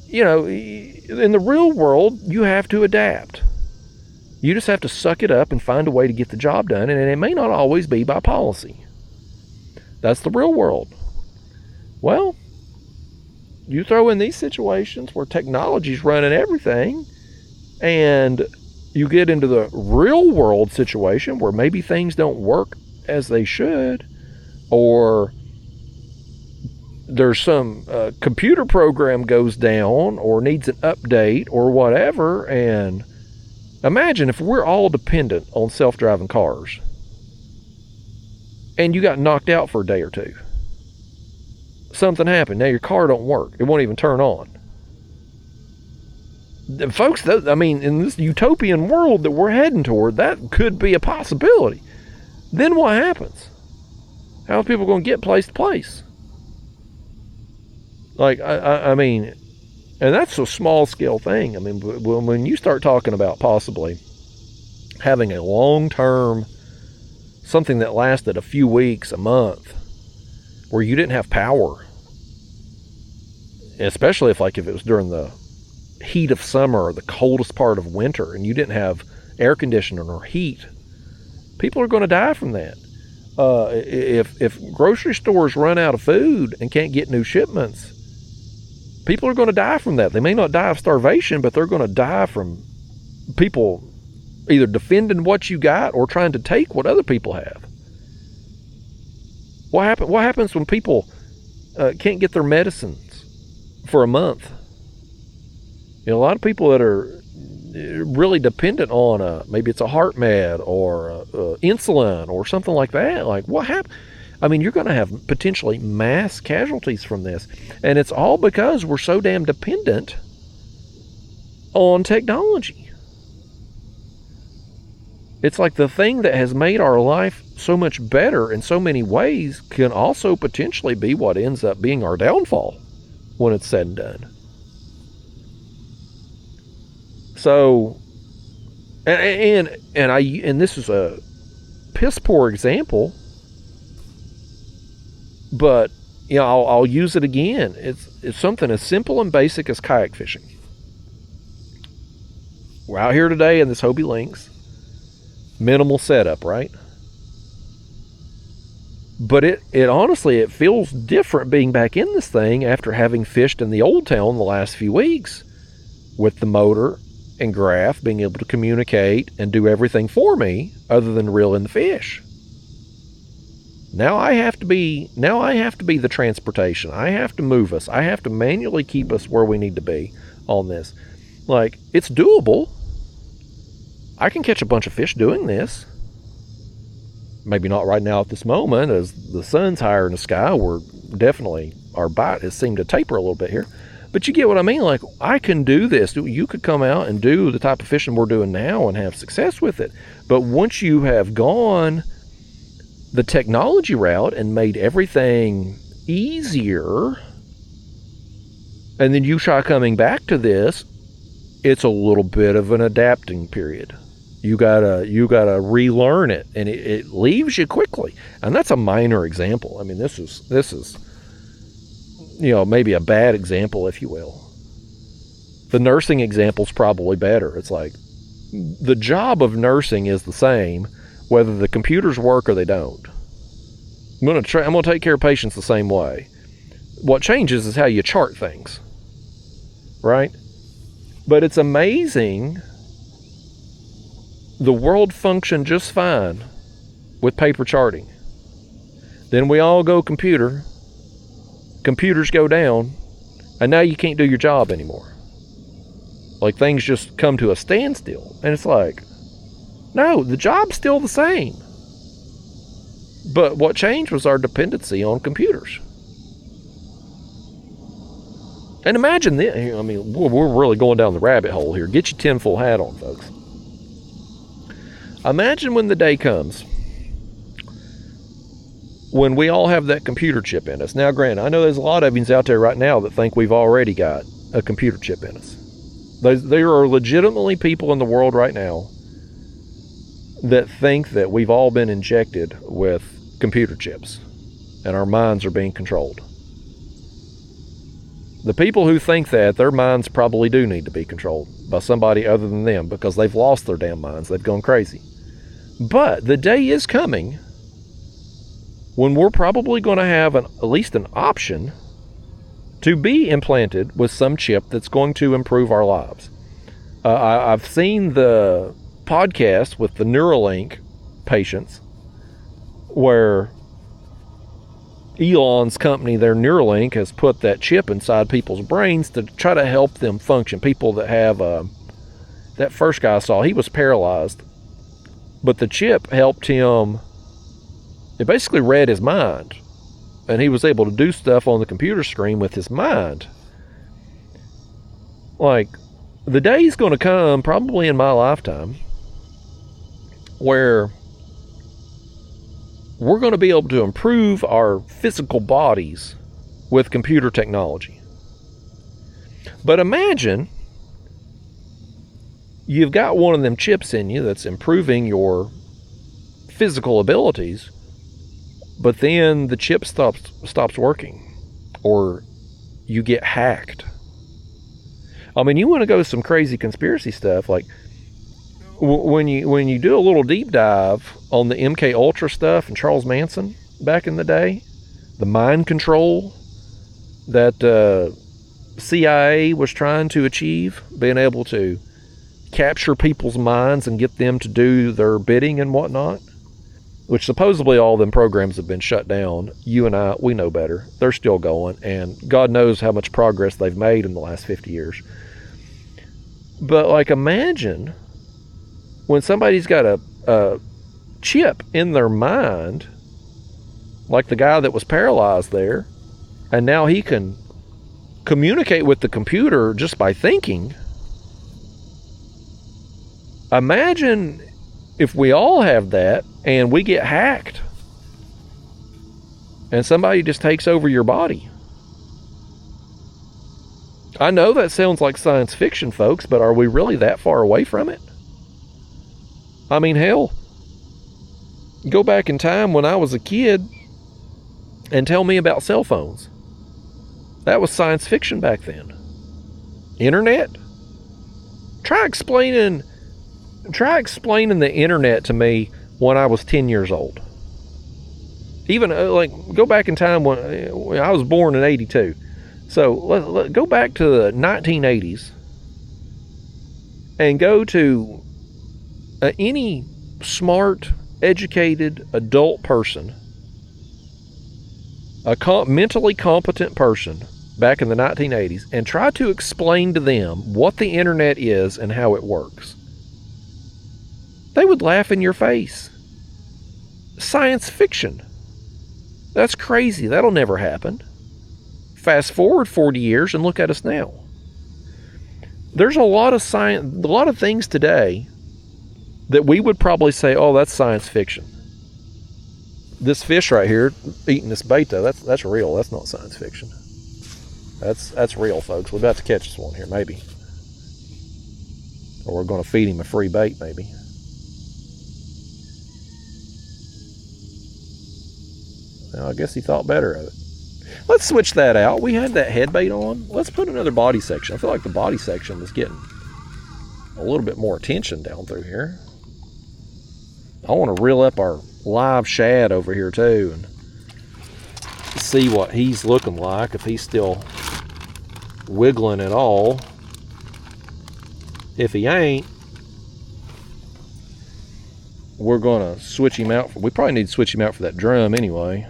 you know, in the real world, you have to adapt. You just have to suck it up and find a way to get the job done, and it may not always be by policy. That's the real world. Well, you throw in these situations where technology's running everything, and you get into the real world situation where maybe things don't work as they should. or there's some computer program goes down or needs an update or whatever. And imagine if we're all dependent on self-driving cars and you got knocked out for a day or two. Something happened. Now your car don't work. It won't even turn on. Folks, I mean, in this utopian world that we're heading toward, that could be a possibility. Then what happens? How are people going to get place to place? Like, I mean, and that's a small scale thing. I mean, when you start talking about possibly having a long-term, something that lasted a few weeks, a month, where you didn't have power, especially if it was during the heat of summer or the coldest part of winter and you didn't have air conditioning or heat, people are going to die from that. If grocery stores run out of food and can't get new shipments, people are going to die from that. They may not die of starvation, but they're going to die from people either defending what you got or trying to take what other people have. What happens when people can't get their medicines for a month? You know, a lot of people that are really dependent on maybe it's a heart med or insulin or something like that. Like, what happened? I mean, you're going to have potentially mass casualties from this. And it's all because we're so damn dependent on technology. It's like the thing that has made our life so much better in so many ways can also potentially be what ends up being our downfall when it's said and done. So, and this is a piss poor example, but you know, I'll use it again. It's something as simple and basic as kayak fishing. We're out here today in this Hobie Lynx, minimal setup, right? But it honestly, it feels different being back in this thing after having fished in the old town the last few weeks with the motor and graph being able to communicate and do everything for me other than reel in the fish. Now I have to be the transportation. I have to move us. I have to manually keep us where we need to be on this. Like, it's doable. I can catch a bunch of fish doing this. Maybe not right now at this moment, as the sun's higher in the sky. We're definitely, our bite has seemed to taper a little bit here. But you get what I mean? Like, I can do this. You could come out and do the type of fishing we're doing now and have success with it. But once you have gone the technology route and made everything easier, and then you try coming back to this, it's a little bit of an adapting period. You gotta relearn it, and it leaves you quickly. And that's a minor example. I mean, this is you know, maybe a bad example, if you will. The nursing example is probably better. It's like the job of nursing is the same whether the computers work or they don't. I'm gonna take care of patients the same way. What changes is how you chart things, right? But it's amazing. The world functioned just fine with paper charting. Then we all go computers go down, and now you can't do your job anymore. Like, things just come to a standstill. And it's like, no, the job's still the same. But what changed was our dependency on computers. And imagine this. I mean, we're really going down the rabbit hole here. Get your tinfoil hat on, folks. Imagine when the day comes when we all have that computer chip in us. Now, granted, I know there's a lot of yous out there right now that think we've already got a computer chip in us. There are legitimately people in the world right now that think that we've all been injected with computer chips and our minds are being controlled. The people who think that, their minds probably do need to be controlled by somebody other than them, because they've lost their damn minds. They've gone crazy. But the day is coming when we're probably going to have at least an option to be implanted with some chip that's going to improve our lives. I've seen the podcast with the Neuralink patients where Elon's company, their Neuralink, has put that chip inside people's brains to try to help them function. People that have, that first guy I saw, he was paralyzed. But the chip helped him, it basically read his mind. And he was able to do stuff on the computer screen with his mind. Like, the day's going to come, probably in my lifetime, where we're going to be able to improve our physical bodies with computer technology. But imagine you've got one of them chips in you that's improving your physical abilities, but then the chip stops working, or you get hacked. I mean, you want to go to some crazy conspiracy stuff, like when you do a little deep dive on the MK Ultra stuff and Charles Manson back in the day, the mind control that CIA was trying to achieve, being able to capture people's minds and get them to do their bidding and whatnot, which supposedly all them programs have been shut down. You and I, we know better. They're still going, and God knows how much progress they've made in the last 50 years. But like, imagine when somebody's got a chip in their mind, like the guy that was paralyzed there, and now he can communicate with the computer just by thinking. Imagine if we all have that and we get hacked and somebody just takes over your body. I know that sounds like science fiction, folks, but are we really that far away from it? I mean, hell, go back in time when I was a kid and tell me about cell phones. That was science fiction back then. Internet? Try explaining the internet to me when I was 10 years old. Even like, go back in time when I was born in 82. So let's go back to the 1980s and go to any smart, educated adult person, a mentally competent person back in the 1980s, and try to explain to them what the internet is and how it works. They would laugh in your face. Science fiction. That's crazy. That'll never happen. Fast forward 40 years and look at us now. There's a lot of science, a lot of things today that we would probably say, oh, that's science fiction. This fish right here eating this bait, though, that's real. That's not science fiction. That's real, folks. We're about to catch this one here, maybe. Or we're going to feed him a free bait, maybe. Well, I guess he thought better of it. Let's switch that out. We had that head bait on. Let's put another body section. I feel like the body section is getting a little bit more attention down through here. I want to reel up our live shad over here too and see what he's looking like, if he's still wiggling at all. If he ain't, we're going to switch him out. We probably need to switch him out for that drum anyway.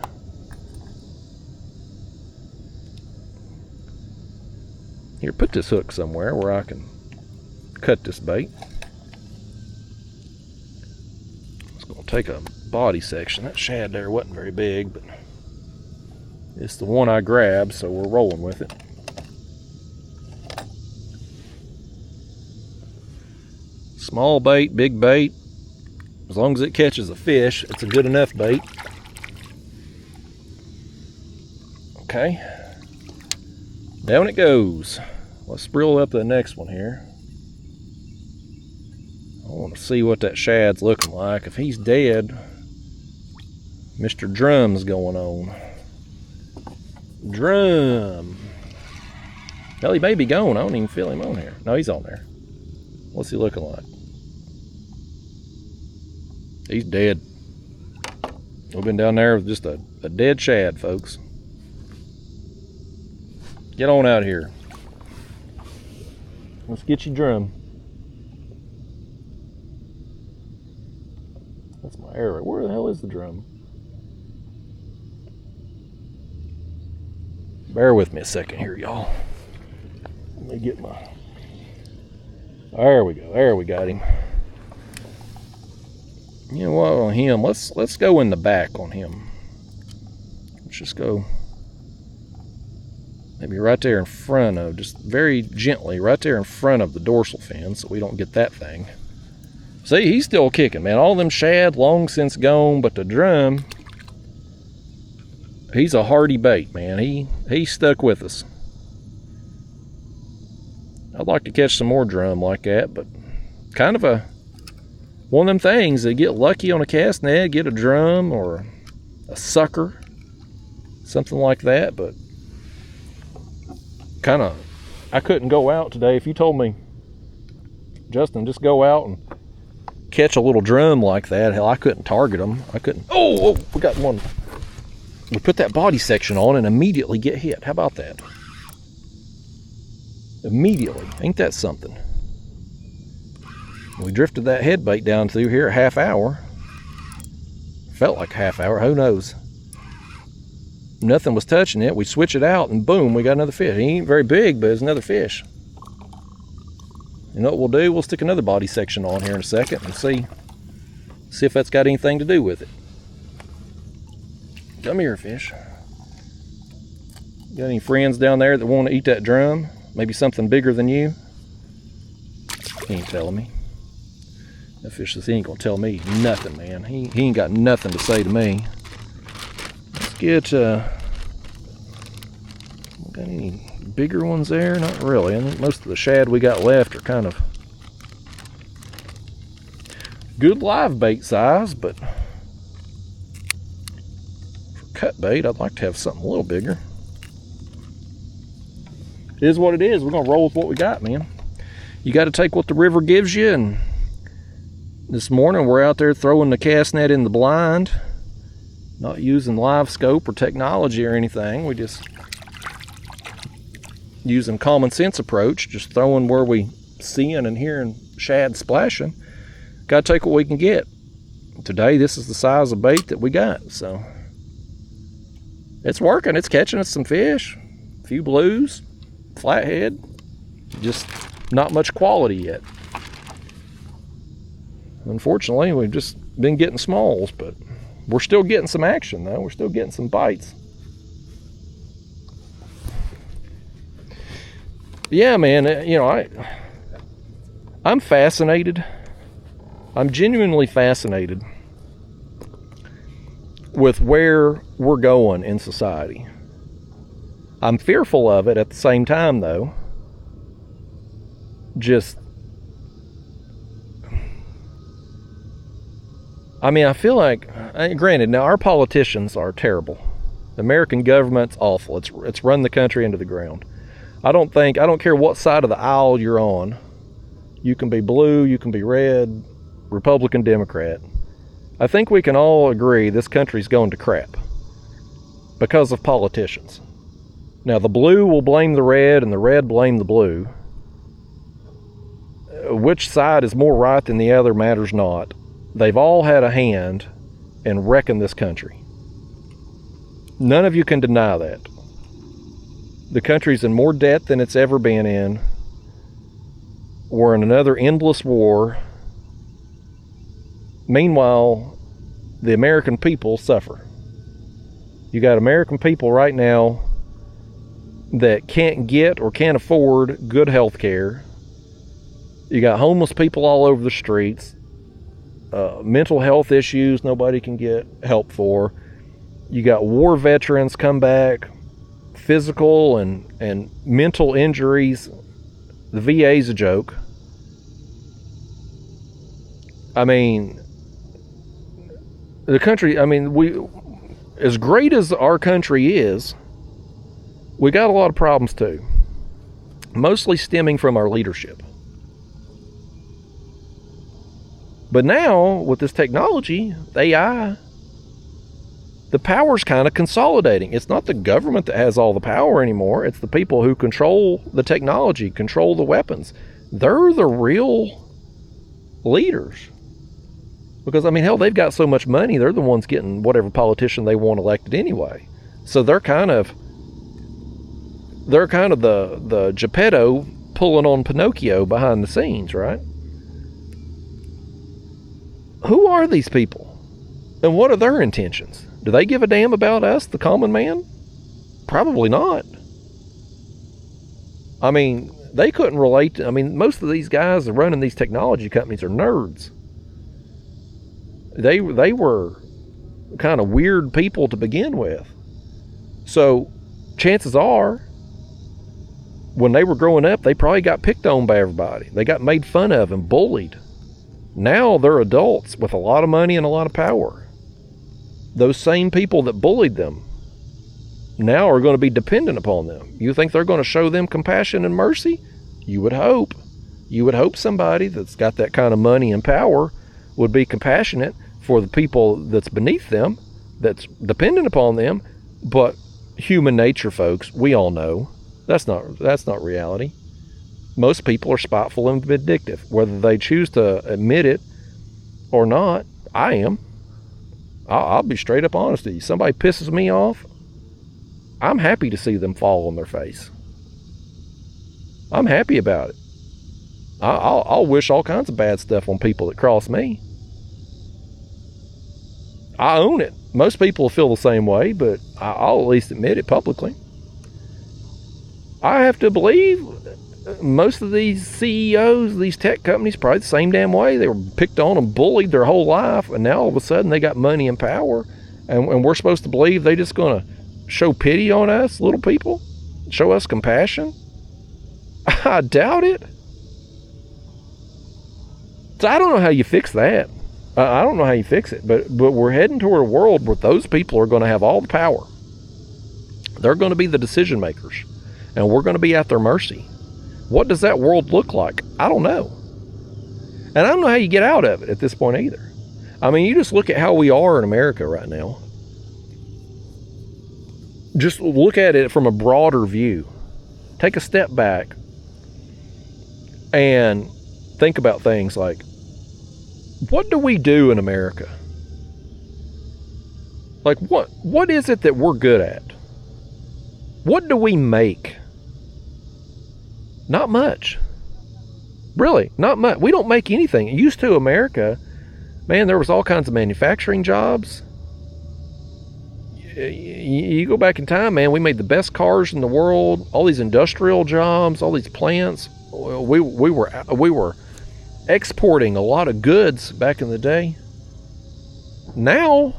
Here, put this hook somewhere where I can cut this bait. It's going to take a body section. That shad there wasn't very big, but it's the one I grabbed, so we're rolling with it. Small bait, big bait. As long as it catches a fish, it's a good enough bait. Okay. Down it goes. Let's reel up the next one here. I want to see what that shad's looking like. If he's dead, Mr. Drum's going on. Drum. Hell, he may be gone. I don't even feel him on here. No, he's on there. What's he looking like? He's dead. We've been down there with just a dead shad, folks. Get on out here. Let's get you drum. That's my arrow. Where the hell is the drum? Bear with me a second here, y'all. Let me get my... There we go. There we got him. You know what, on him, let's go in the back on him. Let's just go maybe right there in front of, just very gently, right there in front of the dorsal fin so we don't get that thing. See, he's still kicking, man. All them shad long since gone, but the drum, he's a hardy bait, man. He stuck with us. I'd like to catch some more drum like that, but kind of one of them things that get lucky on a cast net, get a drum or a sucker, something like that, but kind of, I couldn't go out today. If you told me, Justin, just go out and catch a little drum like that, hell, I couldn't target them. I couldn't. Oh, we got one. We put that body section on and immediately get hit. How about that? Immediately. Ain't that something? We drifted that head bait down through here a half hour. Felt like a half hour, who knows? Nothing was touching it. We switch it out and boom, we got another fish. He ain't very big, but it's another fish. You know what we'll do? We'll stick another body section on here in a second and see if that's got anything to do with it. Come here, fish. Got any friends down there that want to eat that drum? Maybe something bigger than you? He ain't telling me. That fish says he ain't gonna tell me nothing, man. He ain't got nothing to say to me. Let's get, got any bigger ones there? Not really. I think most of the shad we got left are kind of good live bait size, but for cut bait, I'd like to have something a little bigger. It is what it is. We're gonna roll with what we got, man. You got to take what the river gives you, and this morning we're out there throwing the cast net in the blind, not using live scope or technology or anything. We just using common sense approach, just throwing where we seeing and hearing shad splashing. Got to take what we can get. Today, this is the size of bait that we got, so it's working. It's catching us some fish, a few blues, flathead, just not much quality yet. Unfortunately, we've just been getting smalls, but we're still getting some action though. We're still getting some bites. Yeah, man, you know, I'm fascinated. I'm genuinely fascinated with where we're going in society. I'm fearful of it at the same time though. Just, I mean, I feel like, granted, now our politicians are terrible. The American government's awful. It's run the country into the ground. I don't care what side of the aisle you're on. You can be blue, you can be red, Republican, Democrat. I think we can all agree this country's going to crap because of politicians. Now, the blue will blame the red and the red blame the blue. Which side is more right than the other matters not. They've all had a hand in wrecking this country. None of you can deny that. The country's in more debt than it's ever been in. We're in another endless war. Meanwhile, the American people suffer. You got American people right now that can't get or can't afford good health care. You got homeless people all over the streets, mental health issues nobody can get help for. You got war veterans come back, physical and mental injuries. The VA's a joke. I mean, the country, I mean, as great as our country is, we got a lot of problems too, mostly stemming from our leadership. But now, with this technology, AI, the power's kind of consolidating. It's not the government that has all the power anymore. It's the people who control the technology, control the weapons. They're the real leaders. Because, I mean, hell, they've got so much money, they're the ones getting whatever politician they want elected anyway. So they're kind of They're kind of the Geppetto pulling on Pinocchio behind the scenes, right? Who are these people? And what are their intentions? Do they give a damn about us, the common man? Probably not. I mean, they couldn't relate to, I mean, most of these guys that are running these technology companies are nerds. They were kind of weird people to begin with. So chances are, when they were growing up, they probably got picked on by everybody. They got made fun of and bullied. Now they're adults with a lot of money and a lot of power. Those same people that bullied them now are going to be dependent upon them. You think they're going to show them compassion and mercy? You would hope. You would hope somebody that's got that kind of money and power would be compassionate for the people that's beneath them, that's dependent upon them. But human nature, folks, we all know that's not reality. Most people are spiteful and vindictive, whether they choose to admit it or not. I am. I'll be straight up honest with you. Somebody pisses me off, I'm happy to see them fall on their face. I'm happy about it. I'll wish all kinds of bad stuff on people that cross me. I own it. Most people feel the same way, but I'll at least admit it publicly. I have to believe most of these CEOs, these tech companies, probably the same damn way. They were picked on and bullied their whole life, and now all of a sudden they got money and power, and we're supposed to believe they're just going to show pity on us, little people? Show us compassion? I doubt it. So I don't know how you fix that. I don't know how you fix it, but we're heading toward a world where those people are going to have all the power. They're going to be the decision makers, and we're going to be at their mercy. What does that world look like? I don't know. And I don't know how you get out of it at this point either. I mean, you just look at how we are in America right now. Just look at it from a broader view. Take a step back and think about things like, what do we do in America? Like, what is it that we're good at? What do we make? Not much. Really, not much. We don't make anything. Used to America, man, there was all kinds of manufacturing jobs. You go back in time, man, we made the best cars in the world, all these industrial jobs, all these plants. We were exporting a lot of goods back in the day. Now,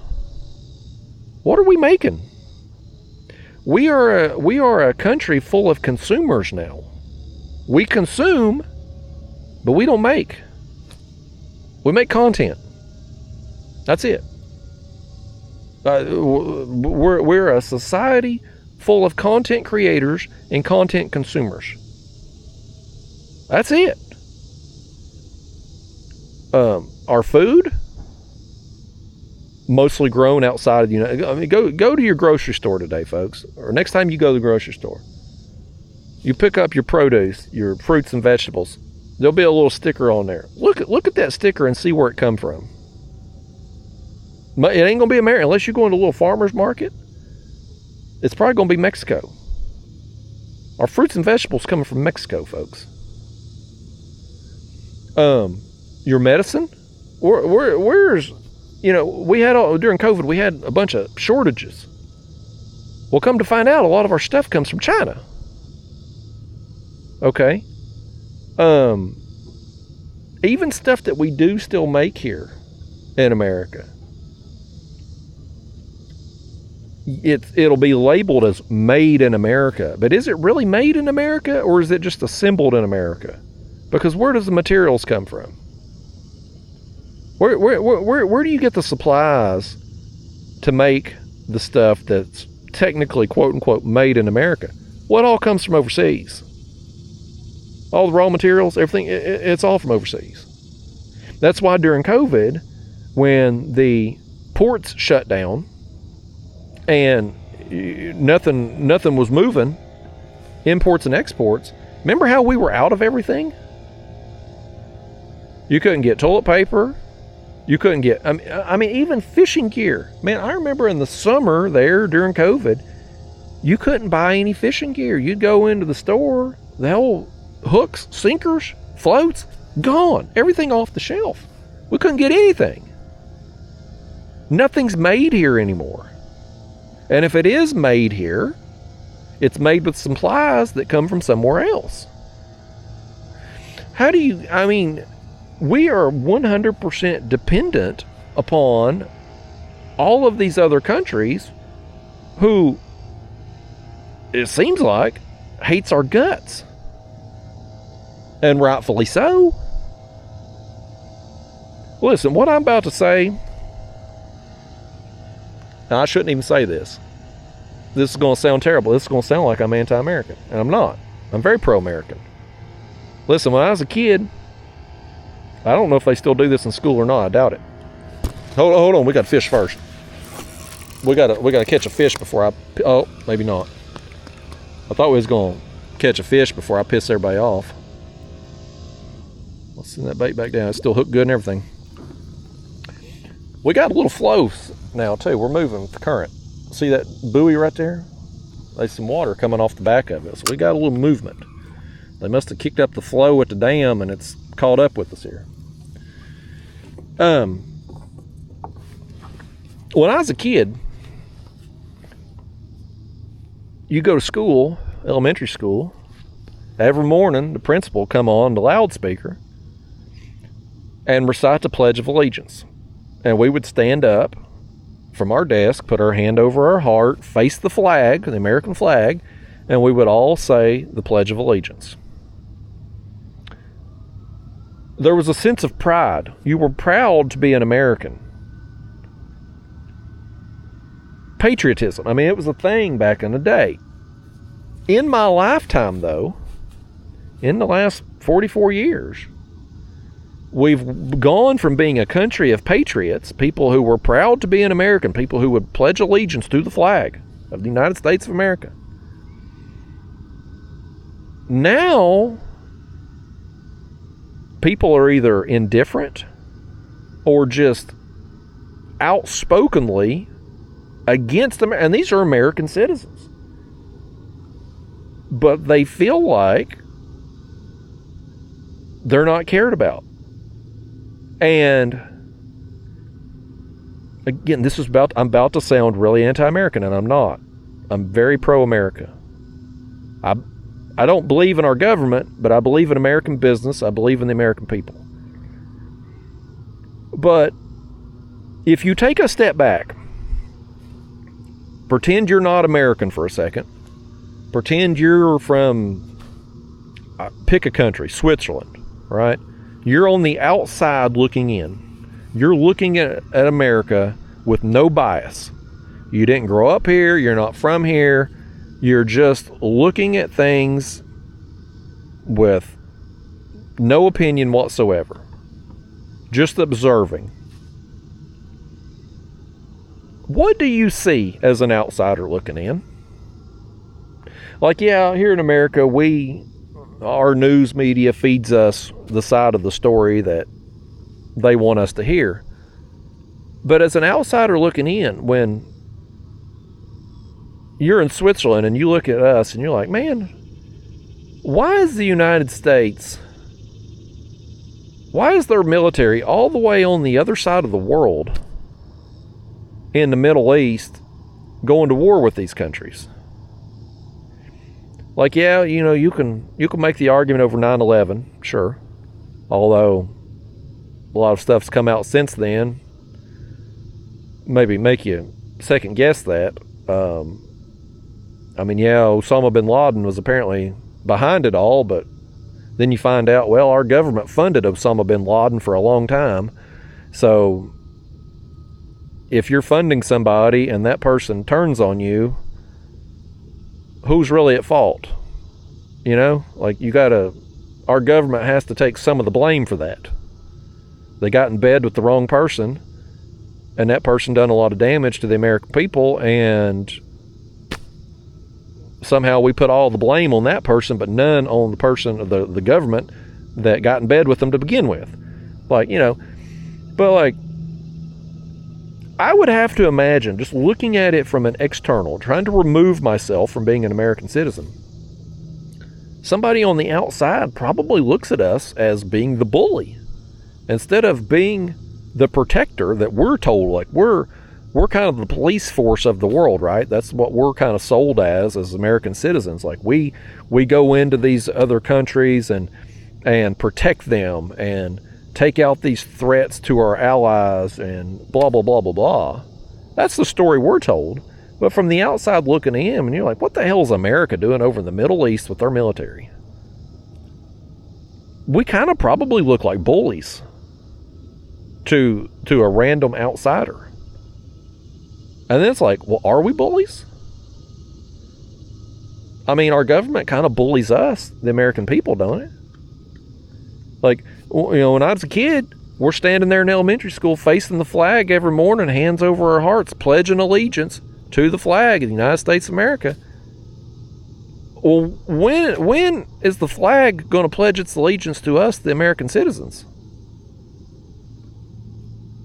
what are we making? We are a country full of consumers now. We consume, but we don't make. We make content. That's it. We're a society full of content creators and content consumers. That's it. Our food, mostly grown outside of the United States. I mean, go to your grocery store today, folks, or next time you go to the grocery store. You pick up your produce, your fruits and vegetables. There'll be a little sticker on there. Look at that sticker and see where it come from. It ain't gonna be American unless you go into a little farmer's market. It's probably gonna be Mexico. Our fruits and vegetables coming from Mexico, folks. Your medicine, where's, we had during COVID, we had a bunch of shortages. Well, come to find out, a lot of our stuff comes from China. Okay. Even stuff that we do still make here in America, it'll be labeled as made in America. But is it really made in America, or is it just assembled in America? Because where does the materials come from? Where do you get the supplies to make the stuff that's technically, quote unquote, made in America? What all comes from overseas? All the raw materials, everything, it's all from overseas. That's why during COVID, when the ports shut down and nothing was moving, imports and exports, remember how we were out of everything? You couldn't get toilet paper. You couldn't get, I mean, even fishing gear. Man, I remember in the summer there during COVID, You couldn't buy any fishing gear. You'd go into the store, the whole hooks, sinkers, floats, gone. Everything off the shelf. We couldn't get anything. Nothing's made here anymore. And if it is made here, it's made with supplies that come from somewhere else. We are 100% dependent upon all of these other countries who, it seems like, hates our guts. And rightfully so. Listen, what I'm about to say, now I shouldn't even say this. This is going to sound terrible. This is going to sound like I'm anti-American. And I'm not. I'm very pro-American. Listen, when I was a kid, I don't know if they still do this in school or not. I doubt it. Hold on. We got to fish first. We got to catch a fish before oh, maybe not. I thought we was going to catch a fish before I piss everybody off. Let's send that bait back down. It's still hooked good and everything. We got a little flow now too. We're moving with the current. See that buoy right there? There's some water coming off the back of it. So we got a little movement. They must have kicked up the flow at the dam and it's caught up with us here. When I was a kid, you go to school, elementary school, every morning the principal would come on the loudspeaker and recite the Pledge of Allegiance. And we would stand up from our desk, put our hand over our heart, face the flag, the American flag, and we would all say the Pledge of Allegiance. There was a sense of pride. You were proud to be an American. Patriotism. It was a thing back in the day. In my lifetime, though, in the last 44 years, we've gone from being a country of patriots, people who were proud to be an American, people who would pledge allegiance to the flag of the United States of America. Now, people are either indifferent or just outspokenly against them, and these are American citizens. But they feel like they're not cared about. And again, I'm about to sound really anti-American, and I'm not. I'm very pro-America. I don't believe in our government, but I believe in American business. I believe in the American people. But if you take a step back, pretend you're not American for a second. Pretend you're from, pick a country, Switzerland, right? You're on the outside looking in. You're looking at America with no bias. You didn't grow up here. You're not from here. You're just looking at things with no opinion whatsoever. Just observing. What do you see as an outsider looking in? Like, yeah, here in America, our news media feeds us the side of the story that they want us to hear. But as an outsider looking in, when you're in Switzerland and you look at us and you're like, man, why is the United States, why is their military all the way on the other side of the world in the Middle East going to war with these countries? Like, yeah, you can make the argument over 9/11, sure. Although a lot of stuff's come out since then, maybe make you second guess that. Osama bin Laden was apparently behind it all, but then you find out, well, our government funded Osama bin Laden for a long time. So if you're funding somebody and that person turns on you, who's really at fault? Our government has to take some of the blame for that. They got in bed with the wrong person, and that person done a lot of damage to the American people, and somehow we put all the blame on that person, but none on the person of the government that got in bed with them to begin with. I would have to imagine, just looking at it from an external, trying to remove myself from being an American citizen, somebody on the outside probably looks at us as being the bully instead of being the protector that we're told. Like we're kind of the police force of the world, right? That's what we're kind of sold as American citizens. Like we go into these other countries and protect them and take out these threats to our allies and blah, blah, blah, blah, blah. That's the story we're told. But from the outside looking in, and you're like, what the hell is America doing over in the Middle East with their military? We kind of probably look like bullies to a random outsider. And then it's like, well, are we bullies? I mean, our government kind of bullies us, the American people, don't it? Like, you know, when I was a kid, we're standing there in elementary school facing the flag every morning, hands over our hearts, pledging allegiance to the flag of the United States of America. Well, when is the flag going to pledge its allegiance to us, the American citizens?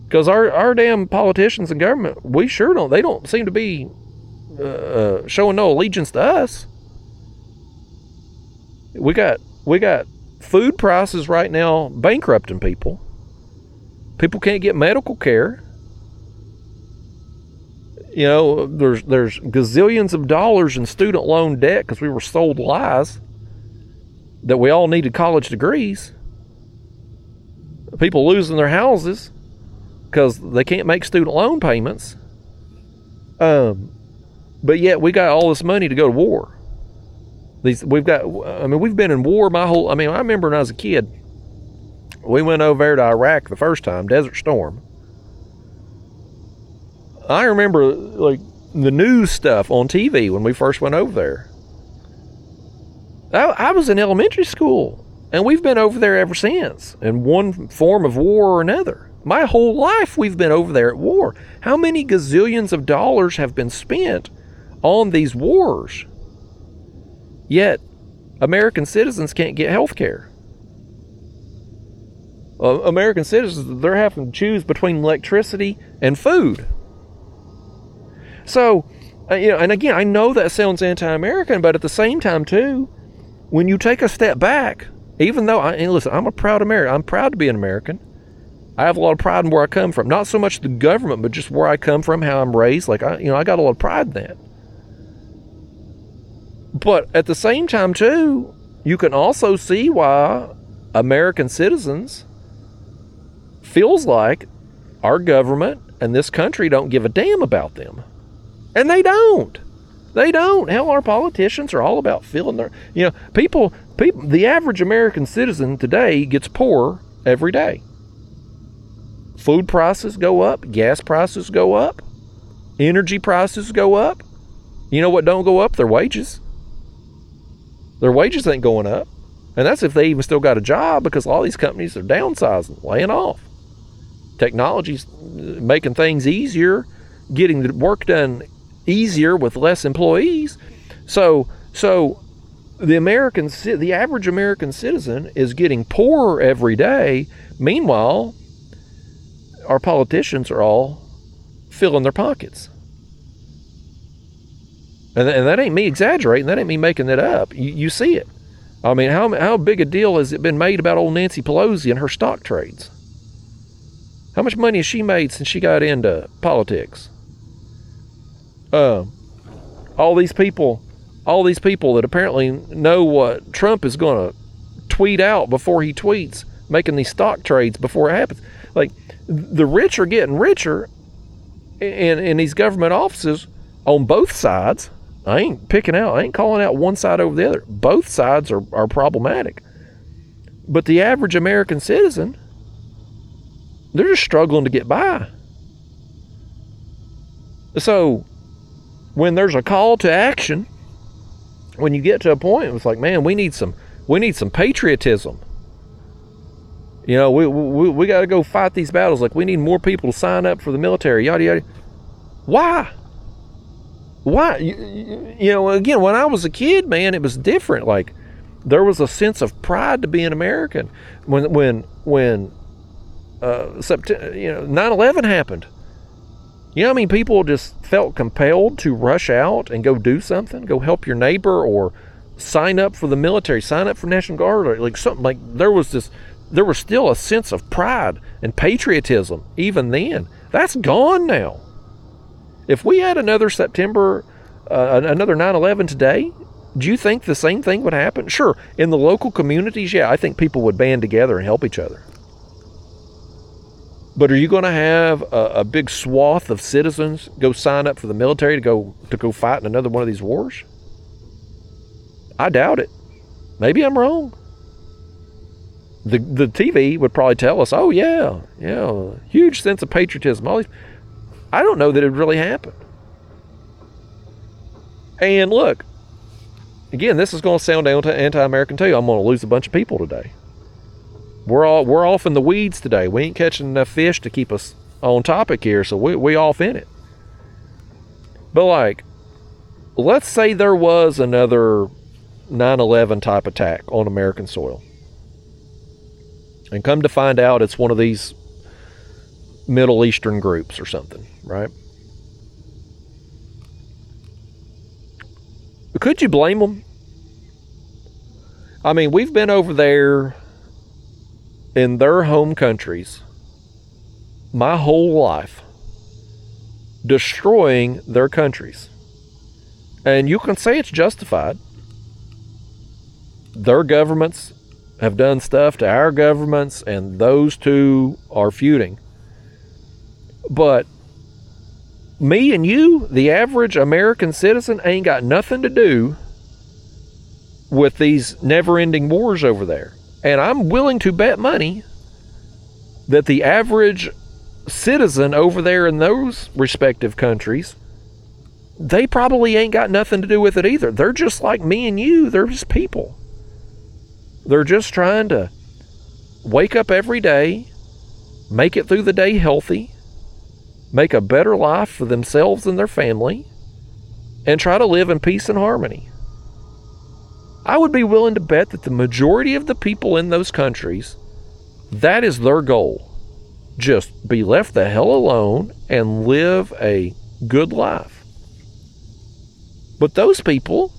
Because our damn politicians and government, they don't seem to be showing no allegiance to us. We got food prices right now bankrupting people. People can't get medical care. You know, there's gazillions of dollars in student loan debt because we were sold lies that we all needed college degrees. People losing their houses because they can't make student loan payments. But yet we got all this money to go to war. We've been in war I remember when I was a kid, we went over there to Iraq the first time, Desert Storm. I remember like the news stuff on TV when we first went over there. I was in elementary school, and we've been over there ever since in one form of war or another. My whole life we've been over there at war. How many gazillions of dollars have been spent on these wars? Yet, American citizens can't get health care. American citizens, they're having to choose between electricity and food. So, and again, I know that sounds anti-American, but at the same time, too, when you take a step back, even though, listen, I'm a proud American. I'm proud to be an American. I have a lot of pride in where I come from. Not so much the government, but just where I come from, how I'm raised. Like, I got a lot of pride in that. But at the same time, too, you can also see why American citizens feels like our government and this country don't give a damn about them. And they don't. They don't. Hell, our politicians are all about filling their, people, the average American citizen today gets poorer every day. Food prices go up, gas prices go up, energy prices go up. You know what don't go up? Their wages. Their wages ain't going up. And that's if they even still got a job, because all these companies are downsizing, laying off. Technology's making things easier, getting the work done easier with less employees. So the average American citizen is getting poorer every day. Meanwhile, our politicians are all filling their pockets. And that ain't me exaggerating. That ain't me making it up. You see it. I mean, how big a deal has it been made about old Nancy Pelosi and her stock trades? How much money has she made since she got into politics? All these people that apparently know what Trump is going to tweet out before he tweets, making these stock trades before it happens. Like, the rich are getting richer in these government offices on both sides. I ain't calling out one side over the other. Both sides are problematic. But the average American citizen, they're just struggling to get by. So, when there's a call to action, when you get to a point, it's like, man, we need some patriotism. We got to go fight these battles. Like, we need more people to sign up for the military. Yada yada. Why? Again, when I was a kid, man, it was different. Like, there was a sense of pride to be an American. When 9/11 happened, You know, I mean, people just felt compelled to rush out and go do something, go help your neighbor, or sign up for the military, sign up for National Guard, or like something. Like there was still a sense of pride and patriotism even then. That's gone now. If we had another September, another 9/11 today, do you think the same thing would happen? Sure, in the local communities, yeah, I think people would band together and help each other. But are you going to have a big swath of citizens go sign up for the military to go fight in another one of these wars? I doubt it. Maybe I'm wrong. The TV would probably tell us, oh yeah, huge sense of patriotism. I don't know that it would really happen. And look, again, this is going to sound anti-American too. I'm going to lose a bunch of people today. We're off in the weeds today. We ain't catching enough fish to keep us on topic here, so we off in it. But like, let's say there was another 9/11 type attack on American soil, and come to find out it's one of these Middle Eastern groups or something, right? Could you blame them? I mean, we've been over there in their home countries my whole life, destroying their countries. And you can say it's justified. Their governments have done stuff to our governments, and those two are feuding. But me and you, the average American citizen, ain't got nothing to do with these never-ending wars over there. And I'm willing to bet money that the average citizen over there in those respective countries, they probably ain't got nothing to do with it either. They're just like me and you. They're just people. They're just trying to wake up every day, make it through the day healthy, make a better life for themselves and their family, and try to live in peace and harmony. I would be willing to bet that the majority of the people in those countries, that is their goal. Just be left the hell alone and live a good life. But those people,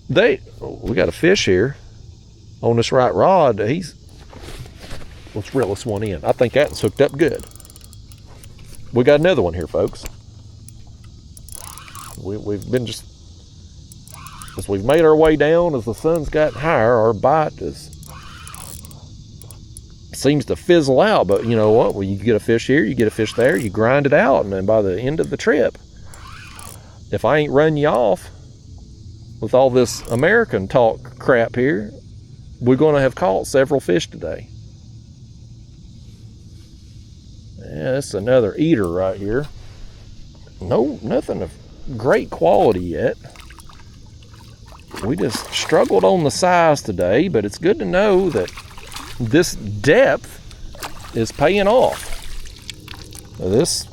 we got a fish here on this right rod. Let's reel this one in. I think that's hooked up good. We got another one here, folks. We've been just, as we've made our way down, as the sun's gotten higher, our bite seems to fizzle out. But you know what? Well, you get a fish here, you get a fish there, you grind it out, and then by the end of the trip, if I ain't run you off with all this American talk crap here, we're going to have caught several fish today. Yeah, that's another eater right here. No, nothing of great quality yet. We just struggled on the size today, but it's good to know that this depth is paying off. This,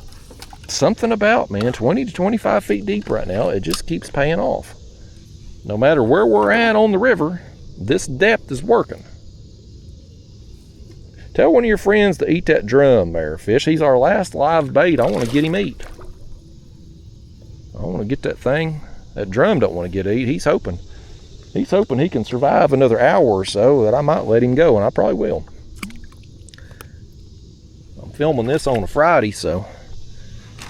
something about, man, 20 to 25 feet deep right now, it just keeps paying off. No matter where we're at on the river, this depth is working. Tell one of your friends to eat that drum there, fish. He's our last live bait. I want to get him eat. I want to get that thing. That drum don't want to get eat. He's hoping he can survive another hour or so that I might let him go, and I probably will. I'm filming this on a Friday, so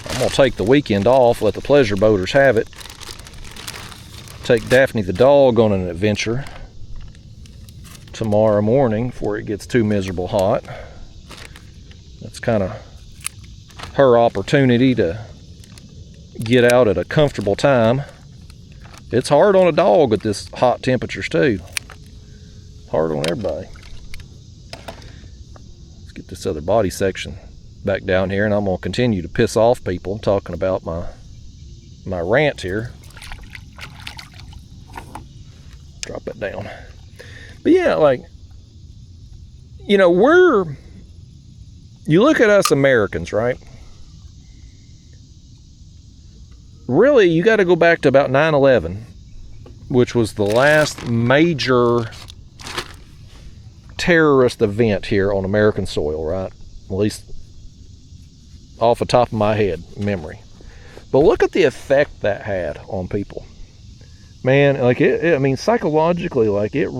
I'm going to take the weekend off, let the pleasure boaters have it. Take Daphne the dog on an adventure tomorrow morning before it gets too miserable hot. That's kind of her opportunity to get out at a comfortable time. It's hard on a dog at this hot temperatures too. Hard on everybody. Let's get this other body section back down here, and I'm going to continue to piss off people talking about my rant here. Drop it down. But yeah, like, you know, you look at us Americans, right? Really, you got to go back to about 9/11, which was the last major terrorist event here on American soil, right? At least off the top of my head memory. But look at the effect that had on people. Man, like I mean, psychologically, like it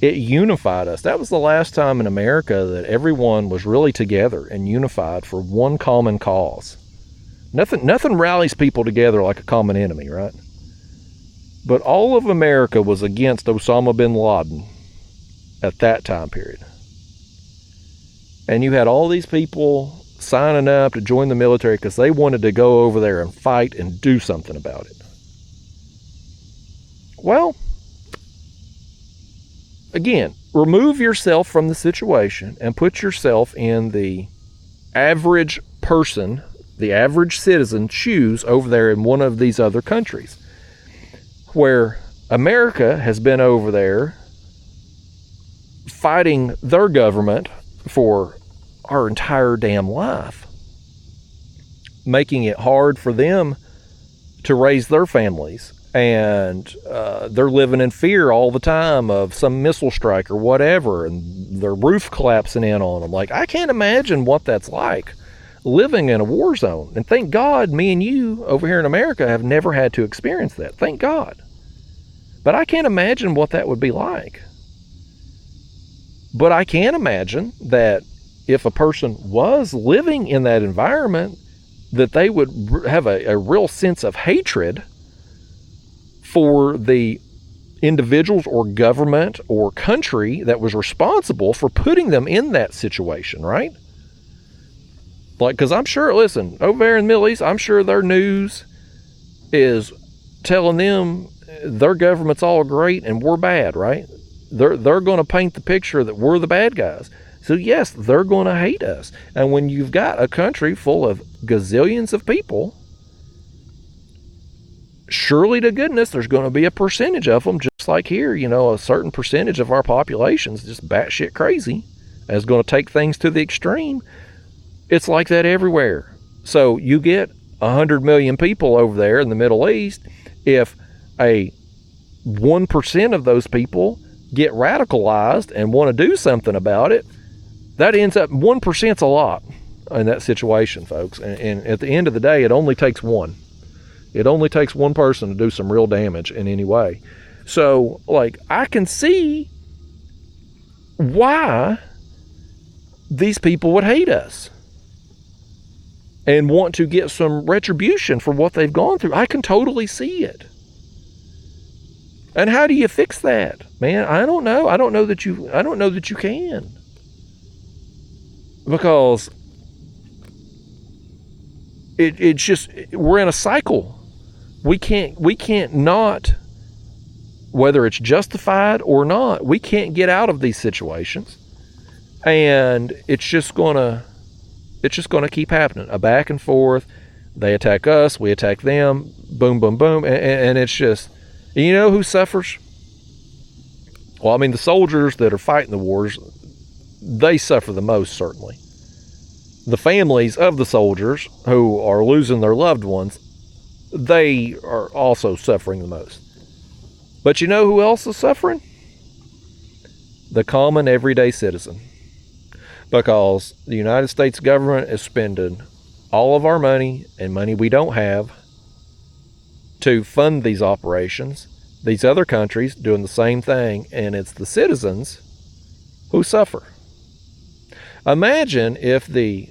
unified us. That was the last time in America that everyone was really together and unified for one common cause. Nothing rallies people together like a common enemy, right? But all of America was against Osama bin Laden at that time period. And you had all these people signing up to join the military because they wanted to go over there and fight and do something about it. Well, again, remove yourself from the situation and put yourself in the average person, the average citizen, shoes over there in one of these other countries, where America has been over there fighting their government for our entire damn life, making it hard for them to raise their families. And they're living in fear all the time of some missile strike or whatever, and their roof collapsing in on them. Like, I can't imagine what that's like, living in a war zone. And thank God me and you over here in America have never had to experience that. Thank God. But I can't imagine what that would be like. But I can imagine that if a person was living in that environment, that they would have a real sense of hatred for the individuals or government or country that was responsible for putting them in that situation, right? Like, because I'm sure, listen, over there in the Middle East, I'm sure their news is telling them their government's all great and we're bad, right? They're going to paint the picture that we're the bad guys. So yes, they're going to hate us. And when you've got a country full of gazillions of people, surely to goodness, there's going to be a percentage of them, just like here, you know, a certain percentage of our population is just batshit crazy and is going to take things to the extreme. It's like that everywhere. So you get 100 million people over there in the Middle East. If 1% of those people get radicalized and want to do something about it, that ends up 1%'s a lot in that situation, folks. And at the end of the day, it only takes one. It only takes one person to do some real damage in any way. So, like, I can see why these people would hate us and want to get some retribution for what they've gone through. I can totally see it. And how do you fix that, man? I don't know. I don't know that you can. Because it's just, we're in a cycle. We can't not, whether it's justified or not, we can't get out of these situations. And it's just gonna keep happening. A back and forth. They attack us, we attack them, boom, boom, boom. And it's just, you know who suffers? Well, I mean, the soldiers that are fighting the wars, they suffer the most, certainly. The families of the soldiers who are losing their loved ones, they are also suffering the most. But you know who else is suffering? The common everyday citizen. Because the United States government is spending all of our money and money we don't have to fund these operations. These other countries doing the same thing, and it's the citizens who suffer. Imagine if the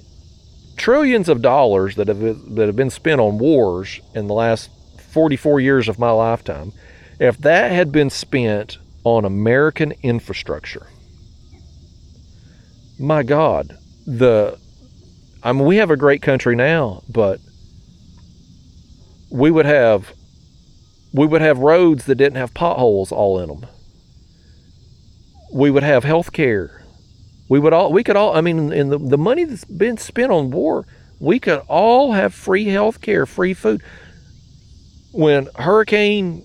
trillions of dollars that have been spent on wars in the last 44 years of my lifetime, if that had been spent on American infrastructure. My God, we have a great country now, but we would have roads that didn't have potholes all in them. We would have health care. In the money that's been spent on war, we could all have free health care, free food. When a hurricane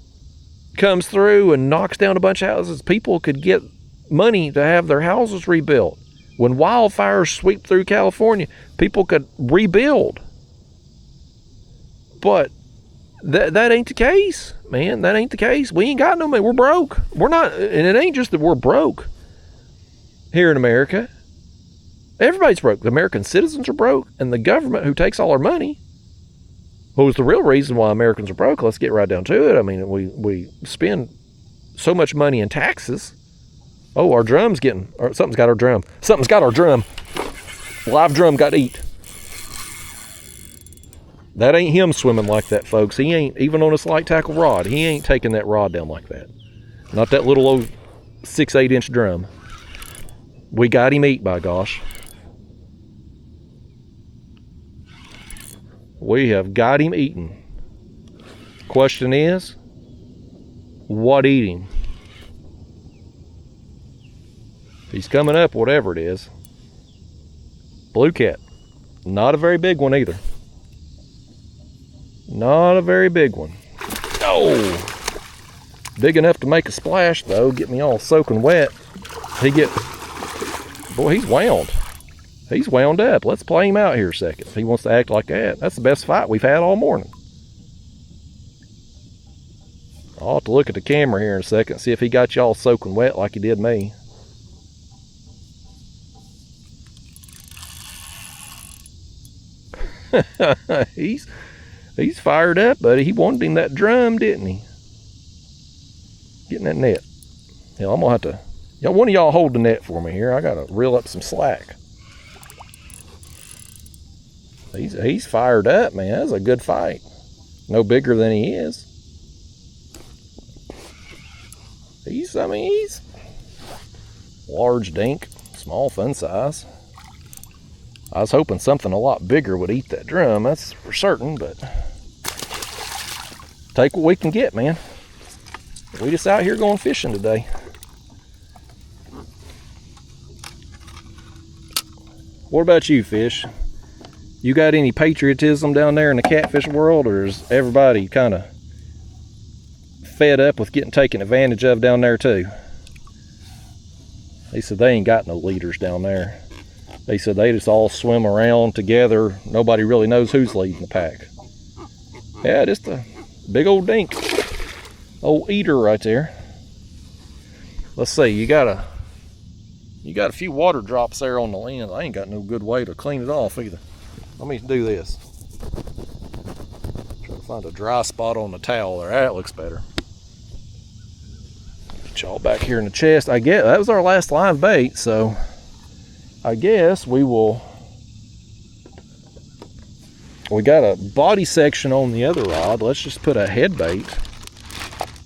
comes through and knocks down a bunch of houses, people could get money to have their houses rebuilt. When wildfires sweep through California, people could rebuild. But that ain't the case, man. That ain't the case. We ain't got no money. We're broke. We're not, and it ain't just that we're broke here in America. Everybody's broke. The American citizens are broke, and the government, who takes all our money, who's the real reason why Americans are broke. Let's get right down to it. I mean, we spend so much money in taxes. Oh, our drum's getting, or something's got our drum. Something's got our drum. Live drum got eat. That ain't him swimming like that, folks. He ain't, even on his light tackle rod, he ain't taking that rod down like that. Not that little old 6-8 inch drum. We got him eat, by gosh. We have got him eaten. Question is, what eat him? He's coming up, whatever it is. Blue cat. Not a very big one either. Not a very big one. Oh! Big enough to make a splash, though. Get me all soaking wet. Boy, he's wound. He's wound up. Let's play him out here a second. He wants to act like that. That's the best fight we've had all morning. I'll have to look at the camera here in a second and see if he got you all soaking wet like he did me. He's fired up, buddy. He wanted him that drum, didn't he? Getting that net. Yeah, I'm gonna have to. One of y'all hold the net for me here. I gotta reel up some slack. He's fired up, man. That's a good fight. No bigger than he is. He's large dink, small fun size. I was hoping something a lot bigger would eat that drum, that's for certain, but take what we can get, man. We just out here going fishing today. What about you, fish? You got any patriotism down there in the catfish world, or is everybody kind of fed up with getting taken advantage of down there too? They said they ain't got no leaders down there. They said they just all swim around together. Nobody really knows who's leading the pack. Yeah, just a big old dink. Old eater right there. Let's see, you got a few water drops there on the lens. I ain't got no good way to clean it off either. Let me do this. Try to find a dry spot on the towel there. That looks better. Get y'all back here in the chest. I guess that was our last live bait, so I guess we got a body section on the other rod. Let's just put a head bait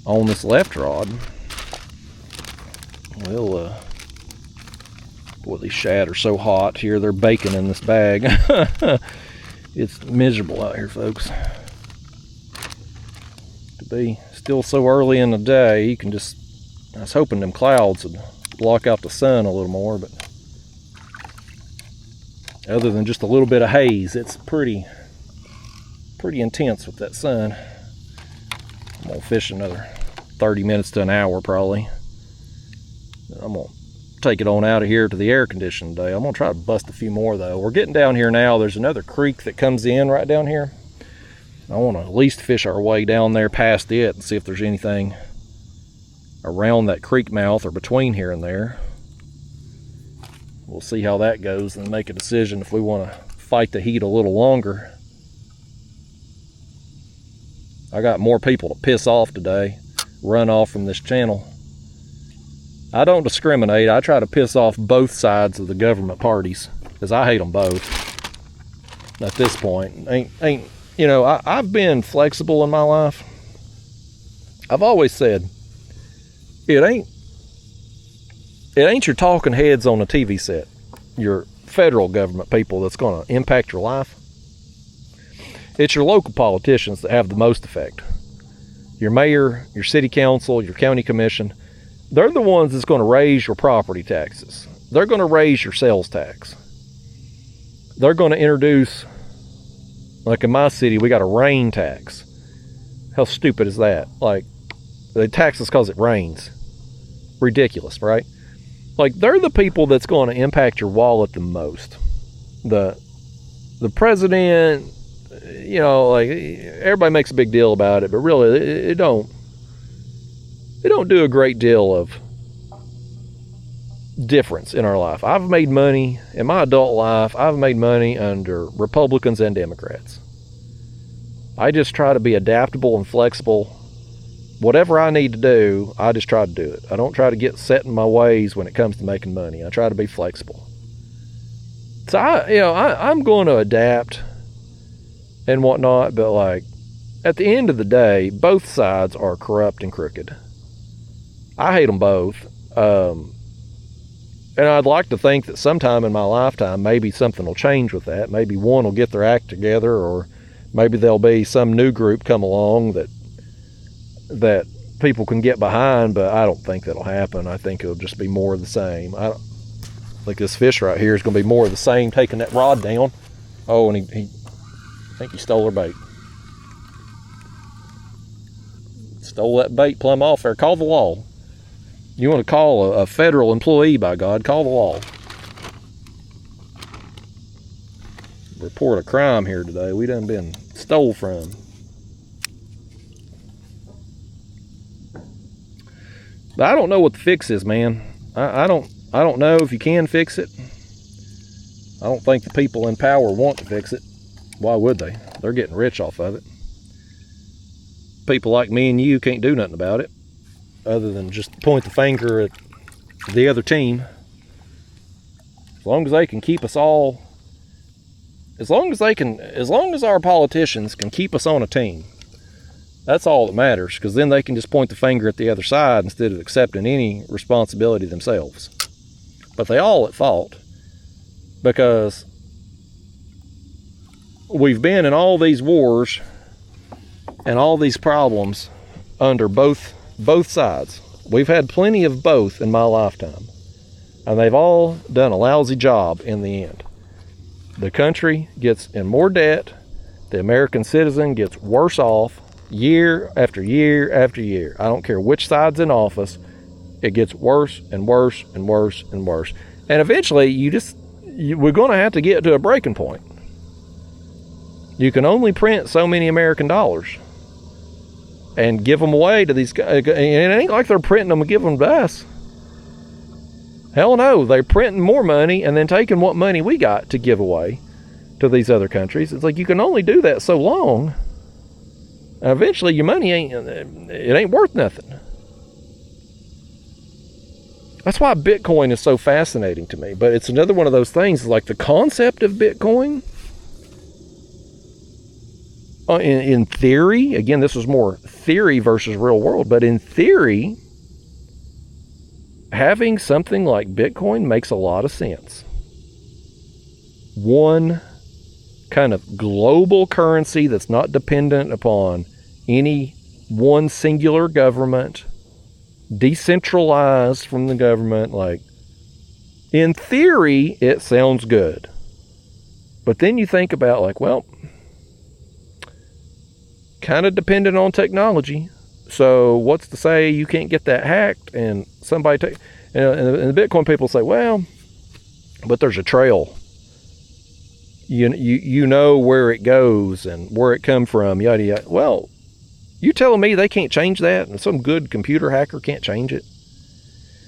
on this left rod. We'll boy, these shad are so hot here. They're baking in this bag. It's miserable out here, folks. To be still so early in the day, you can just, I was hoping them clouds would block out the sun a little more, but other than just a little bit of haze, it's pretty intense with that sun. I'm gonna fish another 30 minutes to an hour probably. I'm gonna take it on out of here to the air conditioning day. I'm gonna try to bust a few more though. We're getting down here now. There's another creek that comes in right down here. I want to at least fish our way down there past it and see if there's anything around that creek mouth or between here and there. We'll see how that goes and make a decision if we want to fight the heat a little longer. I got more people to piss off today, run off from this channel. I don't discriminate. I try to piss off both sides of the government parties because I hate them both at this point. Ain't you know, I've been flexible in my life. I've always said it ain't your talking heads on the TV set, your federal government people, that's going to impact your life. It's your local politicians that have the most effect. Your mayor, your city council, your county commission. They're the ones that's going to raise your property taxes. They're going to raise your sales tax. They're going to introduce, like in my city, we got a rain tax. How stupid is that? Like, they tax us because it rains. Ridiculous, right? Like, they're the people that's going to impact your wallet the most. The president, you know, like, everybody makes a big deal about it, but really, it don't do a great deal of difference in our life. I've made money in my adult life. I've made money under Republicans and Democrats. I just try to be adaptable and flexible. Whatever I need to do, I just try to do it. I don't try to get set in my ways when it comes to making money. I try to be flexible. So I'm going to adapt and whatnot, but like at the end of the day, both sides are corrupt and crooked. I hate them both. And I'd like to think that sometime in my lifetime, maybe something will change with that. Maybe one will get their act together, or maybe there'll be some new group come along that people can get behind, but I don't think that'll happen. I think it'll just be more of the same. I think this fish right here is going to be more of the same, taking that rod down. Oh, and I think he stole our bait. Stole that bait plumb off there. Call the law. You want to call a federal employee, by God, call the law. Report a crime here today. We done been stole from. But I don't know what the fix is, man. I don't know if you can fix it. I don't think the people in power want to fix it. Why would they? They're getting rich off of it. People like me and you can't do nothing about it, other than just point the finger at the other team. As long as they can keep us all, as long as our politicians can keep us on a team, that's all that matters, because then they can just point the finger at the other side instead of accepting any responsibility themselves. But they all at fault, because we've been in all these wars and all these problems under both sides. We've had plenty of both in my lifetime, and they've all done a lousy job in the end. The country gets in more debt. The American citizen gets worse off year after year after year. I don't care which side's in office. It gets worse and worse and worse and worse. And eventually, we're going to have to get to a breaking point. You can only print so many American dollars and give them away to these guys. And it ain't like they're printing them and giving them to us. Hell no, they're printing more money and then taking what money we got to give away to these other countries. It's like you can only do that so long. And eventually your money ain't worth nothing. That's why Bitcoin is so fascinating to me. But it's another one of those things, like the concept of Bitcoin. In theory, again, this is more theory versus real world, but in theory, having something like Bitcoin makes a lot of sense. One kind of global currency that's not dependent upon any one singular government, decentralized from the government. Like, in theory, it sounds good. But then you think about, like, well, kind of dependent on technology. So what's to say you can't get that hacked and somebody take, and the Bitcoin people say, well, but there's a trail. You know where it goes and where it come from, yada yada. Well, you telling me they can't change that, and some good computer hacker can't change it?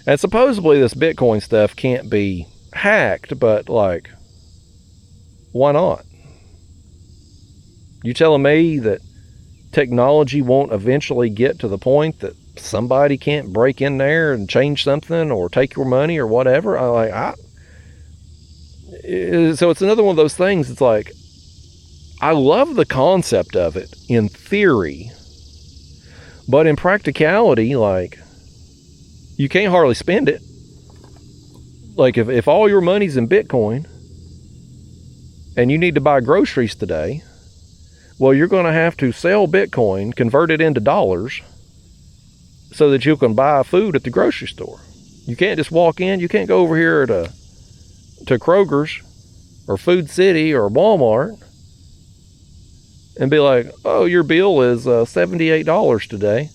And supposedly this Bitcoin stuff can't be hacked, but like, why not? You telling me that technology won't eventually get to the point that somebody can't break in there and change something or take your money or whatever? So it's another one of those things. It's like, I love the concept of it in theory, but in practicality, like, you can't hardly spend it. Like, if all your money's in Bitcoin and you need to buy groceries today, well, you're going to have to sell Bitcoin, convert it into dollars, so that you can buy food at the grocery store. You can't just walk in. You can't go over here to Kroger's or Food City or Walmart and be like, oh, your bill is $78 today.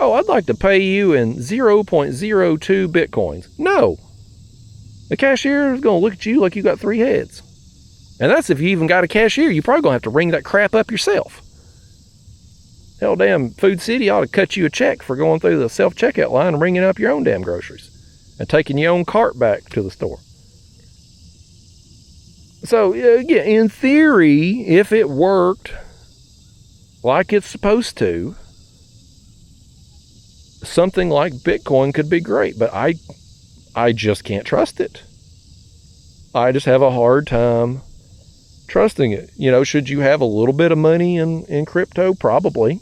Oh, I'd like to pay you in 0.02 Bitcoins. No. The cashier is going to look at you like you got 3 heads. And that's if you even got a cashier. You're probably going to have to ring that crap up yourself. Hell, damn, Food City ought to cut you a check for going through the self-checkout line and ringing up your own damn groceries. and taking your own cart back to the store. So, yeah, in theory, if it worked like it's supposed to, something like Bitcoin could be great, but I just can't trust it. I just have a hard time trusting it. You know, should you have a little bit of money in crypto? Probably.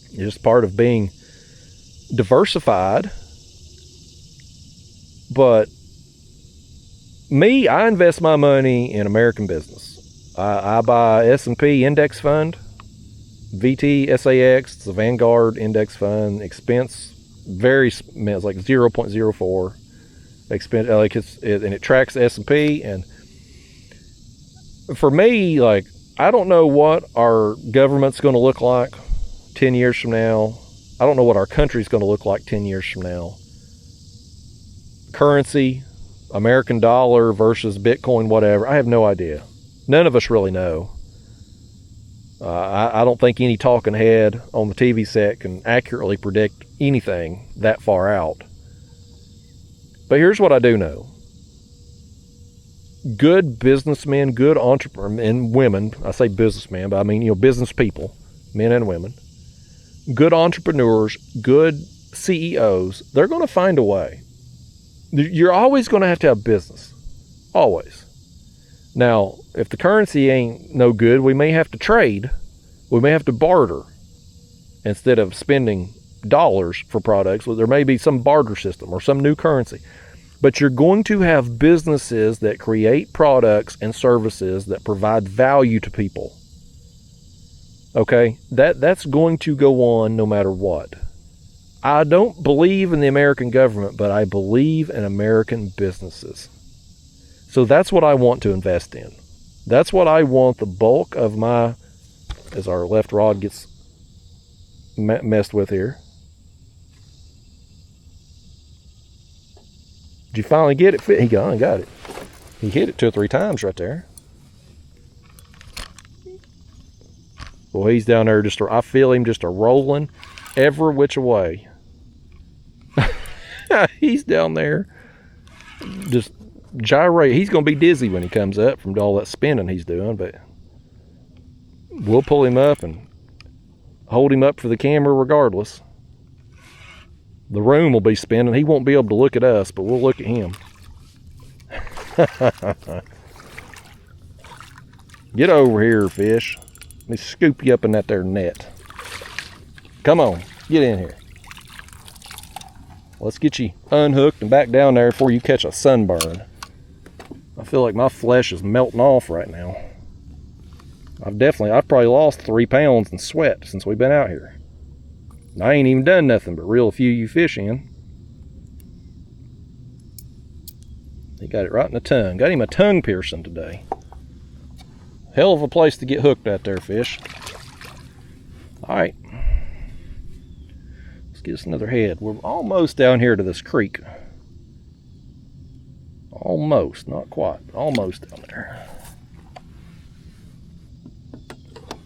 It's just part of being diversified. But me, I invest my money in American business. I buy S&P index fund, VTSAX, it's a Vanguard index fund. Expense very, it's like 0.04 expense, like and it tracks S&P. And for me, like, I don't know what our government's going to look like 10 years from now. I don't know what our country's going to look like 10 years from now. Currency, American dollar versus Bitcoin, whatever. I have no idea. None of us really know. I don't think any talking head on the TV set can accurately predict anything that far out. But here's what I do know. Good businessmen, good entrepreneurs, and women, I say businessmen, but I mean, business people, men and women, good entrepreneurs, good CEOs, they're going to find a way. You're always going to have business. Always. Now, if the currency ain't no good, we may have to trade. We may have to barter instead of spending dollars for products. Well, there may be some barter system or some new currency. But you're going to have businesses that create products and services that provide value to people. Okay? That's going to go on no matter what. I don't believe in the American government, but I believe in American businesses. So that's what I want to invest in. That's what I want the bulk of my, as our left rod gets messed with here. Did you finally get it? He got it. He hit it 2 or 3 times right there. Well, he's down there I feel him just rolling every which way. He's down there just gyrate. He's going to be dizzy when he comes up from all that spinning he's doing, but we'll pull him up and hold him up for the camera regardless. The room will be spinning. He won't be able to look at us, but we'll look at him. Get over here, fish. Let me scoop you up in that there net. Come on, get in here. Let's get you unhooked and back down there before you catch a sunburn. I feel like my flesh is melting off right now. I've probably lost 3 pounds in sweat since we've been out here. I ain't even done nothing but reel a few of you fish in. He got it right in the tongue. Got him a tongue piercing today. Hell of a place to get hooked at there, fish. Alright. Let's get us another head. We're almost down here to this creek. Almost, not quite, but almost down there.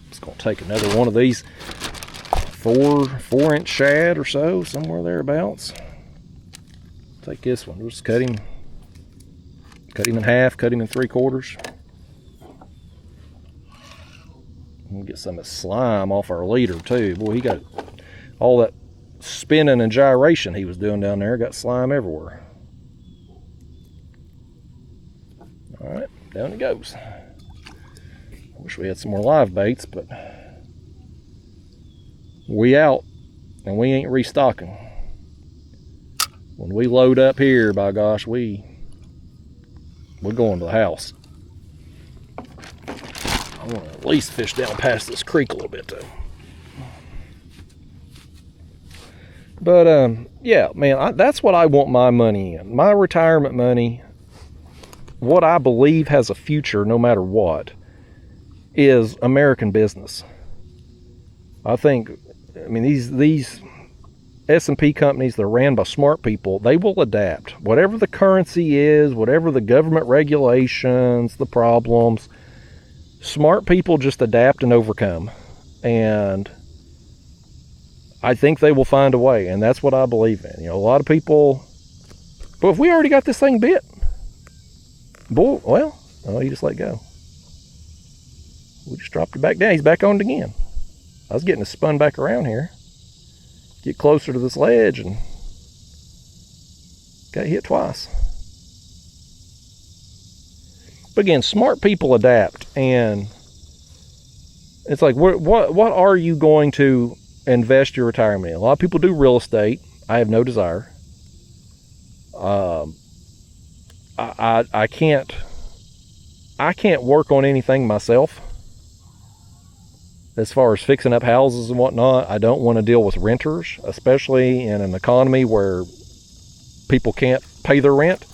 Just gonna take another one of these 4-inch shad or so, somewhere thereabouts. Take this one. Just cut him in half, cut him in 3/4. We'll get some of the slime off our leader too. Boy, he got all that spinning and gyration he was doing down there, got slime everywhere. Alright, down it goes. I wish we had some more live baits, but we out and we ain't restocking. When we load up here, by gosh, we're going to the house. I want to at least fish down past this creek a little bit though. But yeah, man, that's what I want my money in. My retirement money, what I believe has a future no matter what, is American business. I mean, these S&P companies that are ran by smart people, they will adapt. Whatever the currency is, whatever the government regulations, the problems, smart people just adapt and overcome. And I think they will find a way, and that's what I believe in. A lot of people But if we already got this thing bit, boy, well, oh, he just let go. We just dropped it back down. He's back on it again. I was getting it spun back around here. Get closer to this ledge and got hit twice. But again, smart people adapt, and it's like, what are you going to invest your retirement in? A lot of people do real estate. I have no desire. I can't work on anything myself. As far as fixing up houses and whatnot, I don't want to deal with renters, especially in an economy where people can't pay their rent.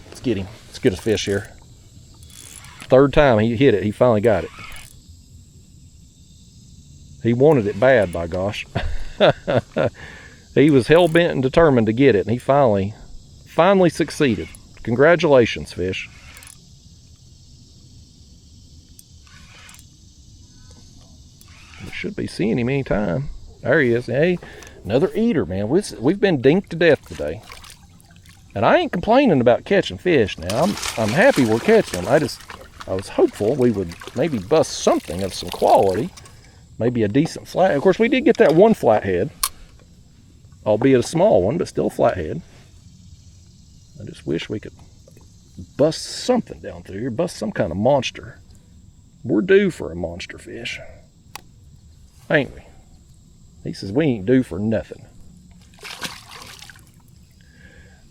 Let's get him. Let's get his fish here. Third time he hit it. He finally got it. He wanted it bad, by gosh. He was hell-bent and determined to get it, and he finally succeeded. Congratulations, fish. We should be seeing him anytime. There he is. Hey, another eater, man. We've been dinked to death today. And I ain't complaining about catching fish now. I'm happy we're catching them. I was hopeful we would maybe bust something of some quality. Maybe a decent flat. Of course, we did get that one flathead. Albeit a small one, but still a flathead. I just wish we could bust something down through here. Bust some kind of monster. We're due for a monster fish. Ain't we? He says we ain't due for nothing.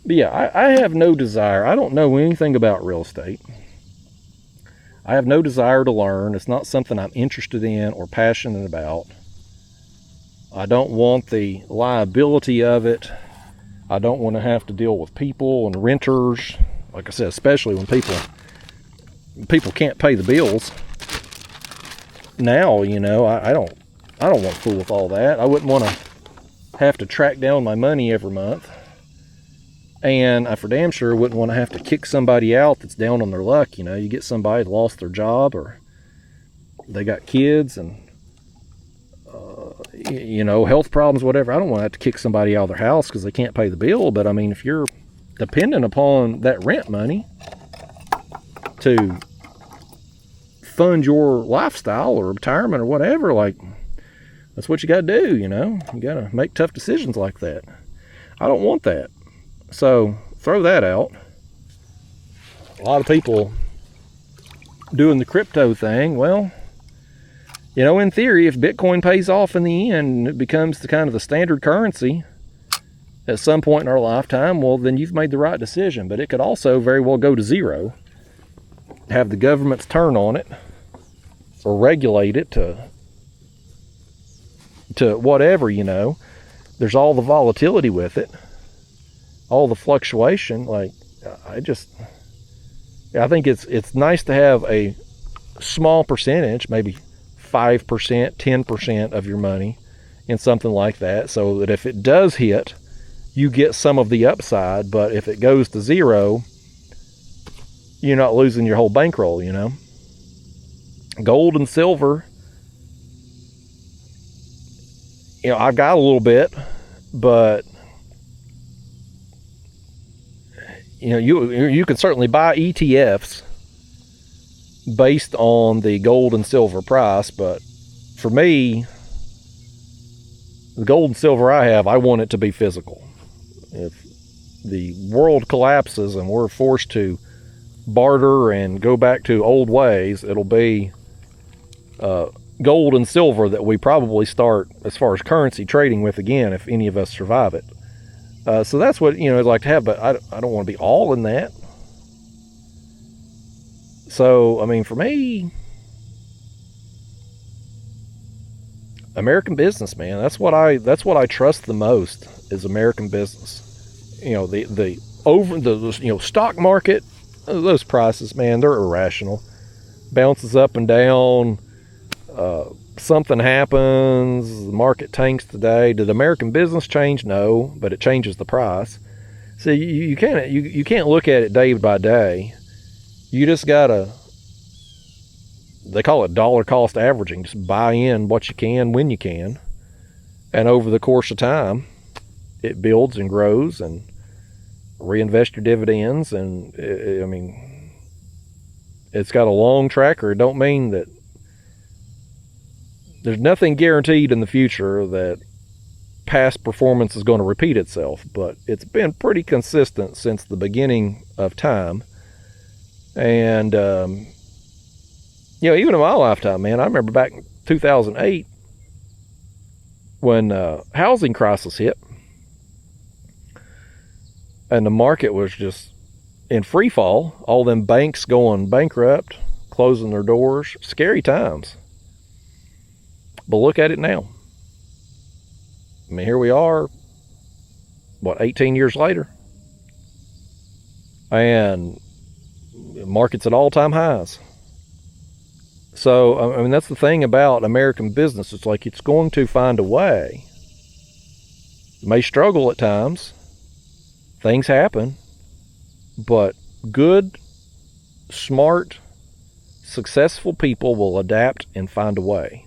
But yeah, I have no desire. I don't know anything about real estate. I have no desire to learn. It's not something I'm interested in or passionate about. I don't want the liability of it. I don't want to have to deal with people and renters. Like I said, especially when people can't pay the bills. Now, you know, I don't want to fool with all that. I wouldn't want to have to track down my money every month. And I for damn sure wouldn't want to have to kick somebody out that's down on their luck. You know, you get somebody that lost their job or they got kids and, you know, health problems, whatever. I don't want to have to kick somebody out of their house because they can't pay the bill. But I mean, if you're dependent upon that rent money to fund your lifestyle or retirement or whatever, like, that's what you got to do, you know. You got to make tough decisions like that. I don't want that. So throw that out. A lot of people doing the crypto thing. Well, you know, in theory, if Bitcoin pays off in the end, it becomes the kind of the standard currency at some point in our lifetime, well, then you've made the right decision. But it could also very well go to zero, have the government's turn on it, or regulate it to whatever, you know. There's all the volatility with it, all the fluctuation. Like, I think it's nice to have a small percentage, maybe 5%, 10% of your money in something like that, so that if it does hit, you get some of the upside. But if it goes to zero, you're not losing your whole bankroll, you know. Gold and silver, you know, I've got a little bit, but you know, you can certainly buy ETFs based on the gold and silver price. But for me, the gold and silver I have, I want it to be physical. If the world collapses and we're forced to barter and go back to old ways, it'll be gold and silver that we probably start as far as currency trading with again, if any of us survive it. So that's what, you know, I'd like to have, but I don't want to be all in that. So, I mean, for me, American business, man, that's what I trust the most is American business. You know, the you know, stock market, those prices, man, they're irrational. Bounces up and down. Something happens, the market tanks today. Did American business change? No, but it changes the price. So you can't look at it day by day. You just gotta, they call it dollar cost averaging. Just buy in what you can when you can, and over the course of time, it builds and grows, and reinvest your dividends, and I mean, it's got a long tracker. It don't mean that there's nothing guaranteed in the future that past performance is going to repeat itself, but it's been pretty consistent since the beginning of time. And you know, even in my lifetime, man, I remember back in 2008 when housing crisis hit and the market was just in free fall, all them banks going bankrupt, closing their doors. Scary times. But look at it now. I mean, here we are, what, 18 years later? And the market's at all-time highs. So, I mean, that's the thing about American business. It's like it's going to find a way. It may struggle at times. Things happen. But good, smart, successful people will adapt and find a way.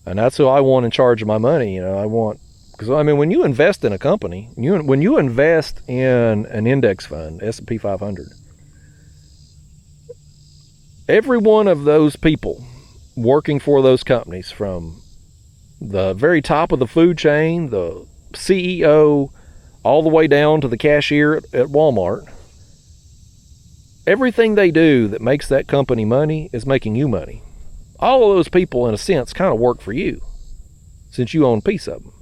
And that's who I want in charge of my money. You know, I want, because I mean, when you invest in a company, when you invest in an index fund, S&P 500, every one of those people working for those companies, from the very top of the food chain, the CEO, all the way down to the cashier at Walmart, everything they do that makes that company money is making you money. All of those people, in a sense, kind of work for you, since you own a piece of them.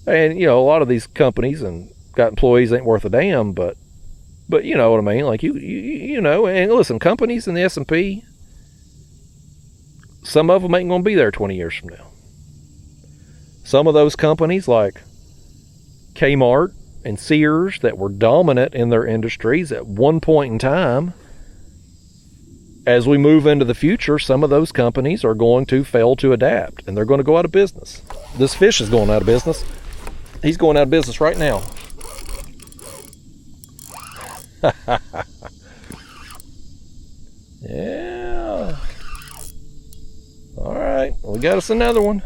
And, you know, a lot of these companies and got employees ain't worth a damn, but you know what I mean? Like, you know, and listen, companies in the S&P, some of them ain't going to be there 20 years from now. Some of those companies, like Kmart and Sears, that were dominant in their industries at one point in time, as we move into the future, some of those companies are going to fail to adapt, and they're going to go out of business. This fish is going out of business. He's going out of business right now. Yeah. All right, we got us another one.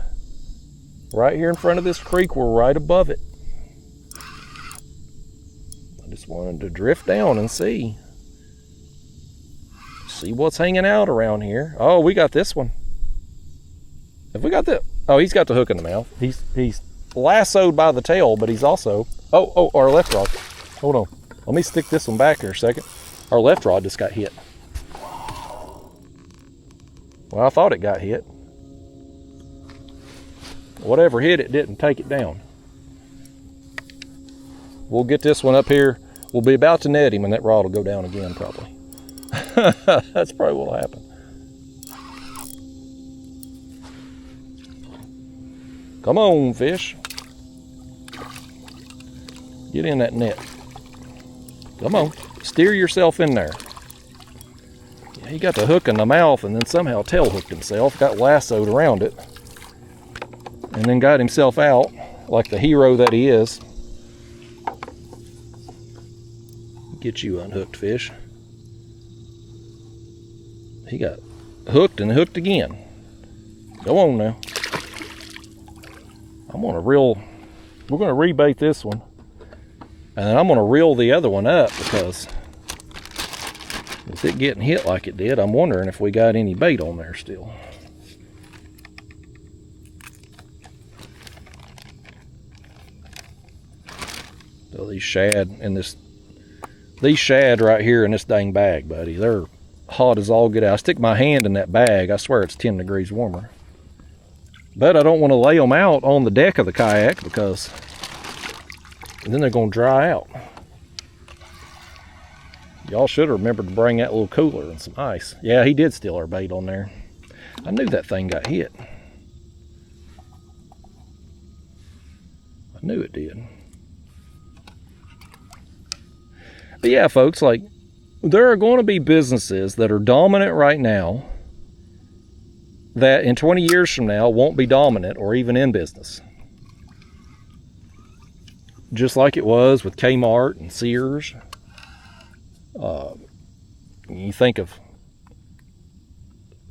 Right here in front of this creek, we're right above it. I just wanted to drift down and see what's hanging out around here. Oh, we got this one. Have we got that? Oh, he's got the hook in the mouth. He's lassoed by the tail, but he's also, oh, our left rod. Hold on. Let me stick this one back here a second. Our left rod just got hit. Well, I thought it got hit. Whatever hit it didn't take it down. We'll get this one up here. We'll be about to net him, and that rod will go down again, probably. That's probably what will happen. Come on, fish. Get in that net. Come on. Steer yourself in there. Yeah, he got the hook in the mouth and then somehow tail hooked himself, got lassoed around it, and then got himself out like the hero that he is. Get you unhooked, fish. He got hooked and hooked again. Go on now. We're gonna rebait this one, and then I'm gonna reel the other one up, because with it getting hit like it did, I'm wondering if we got any bait on there still. So these shad right here in this dang bag, buddy, they're hot as all get out. I stick my hand in that bag, I swear it's 10 degrees warmer. But I don't want to lay them out on the deck of the kayak, because then they're going to dry out. Y'all should have remembered to bring that little cooler and some ice. Yeah, he did steal our bait on there. I knew that thing got hit. I knew it did. But yeah, folks, like, there are going to be businesses that are dominant right now that in 20 years from now won't be dominant or even in business. Just like it was with Kmart and Sears. You think of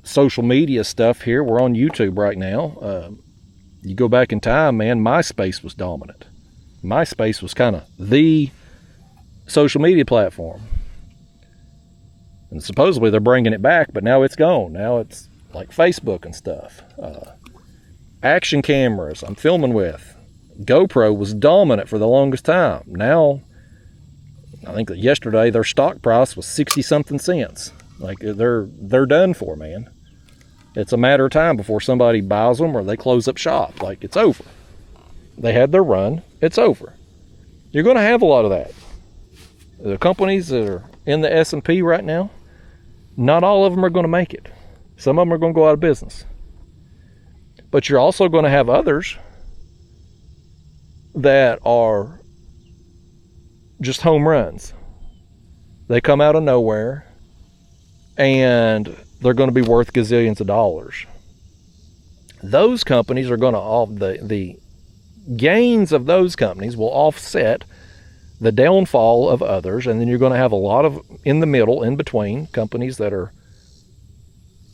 social media stuff here. We're on YouTube right now. You go back in time, man, MySpace was dominant. MySpace was kind of the social media platform. And supposedly they're bringing it back, but now it's gone. Now it's like Facebook and stuff. Action cameras I'm filming with. GoPro was dominant for the longest time. Now, I think that yesterday their stock price was 60-something cents. Like, they're done for, man. It's a matter of time before somebody buys them or they close up shop. Like, it's over. They had their run. It's over. You're going to have a lot of that. The companies that are in the S&P right now, not all of them are going to make it. Some of them are going to go out of business. But you're also going to have others that are just home runs. They come out of nowhere and they're going to be worth gazillions of dollars. Those companies are going to, the gains of those companies will offset the downfall of others, and then you're going to have a lot of in the middle, in between, companies that are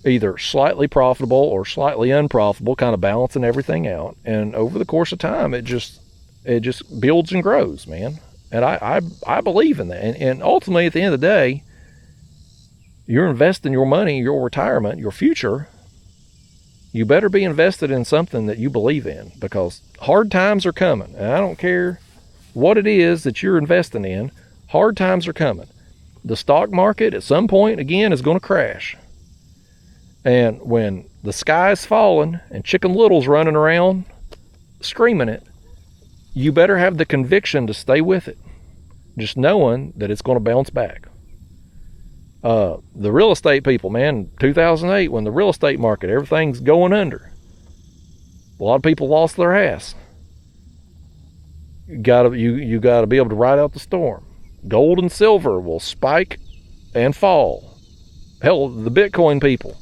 either slightly profitable or slightly unprofitable, kind of balancing everything out. And over the course of time, it just builds and grows, man. And I believe in that. And ultimately, at the end of the day, you're investing your money, your retirement, your future. You better be invested in something that you believe in, because hard times are coming. And I don't care what it is that you're investing in, hard times are coming. The stock market at some point, again, is going to crash. And when the sky's falling and Chicken Little's running around screaming it, you better have the conviction to stay with it, just knowing that it's going to bounce back. The real estate people, man, 2008, when the real estate market, everything's going under. A lot of people lost their ass. You gotta be able to ride out the storm. Gold and silver will spike and fall. Hell, the Bitcoin people,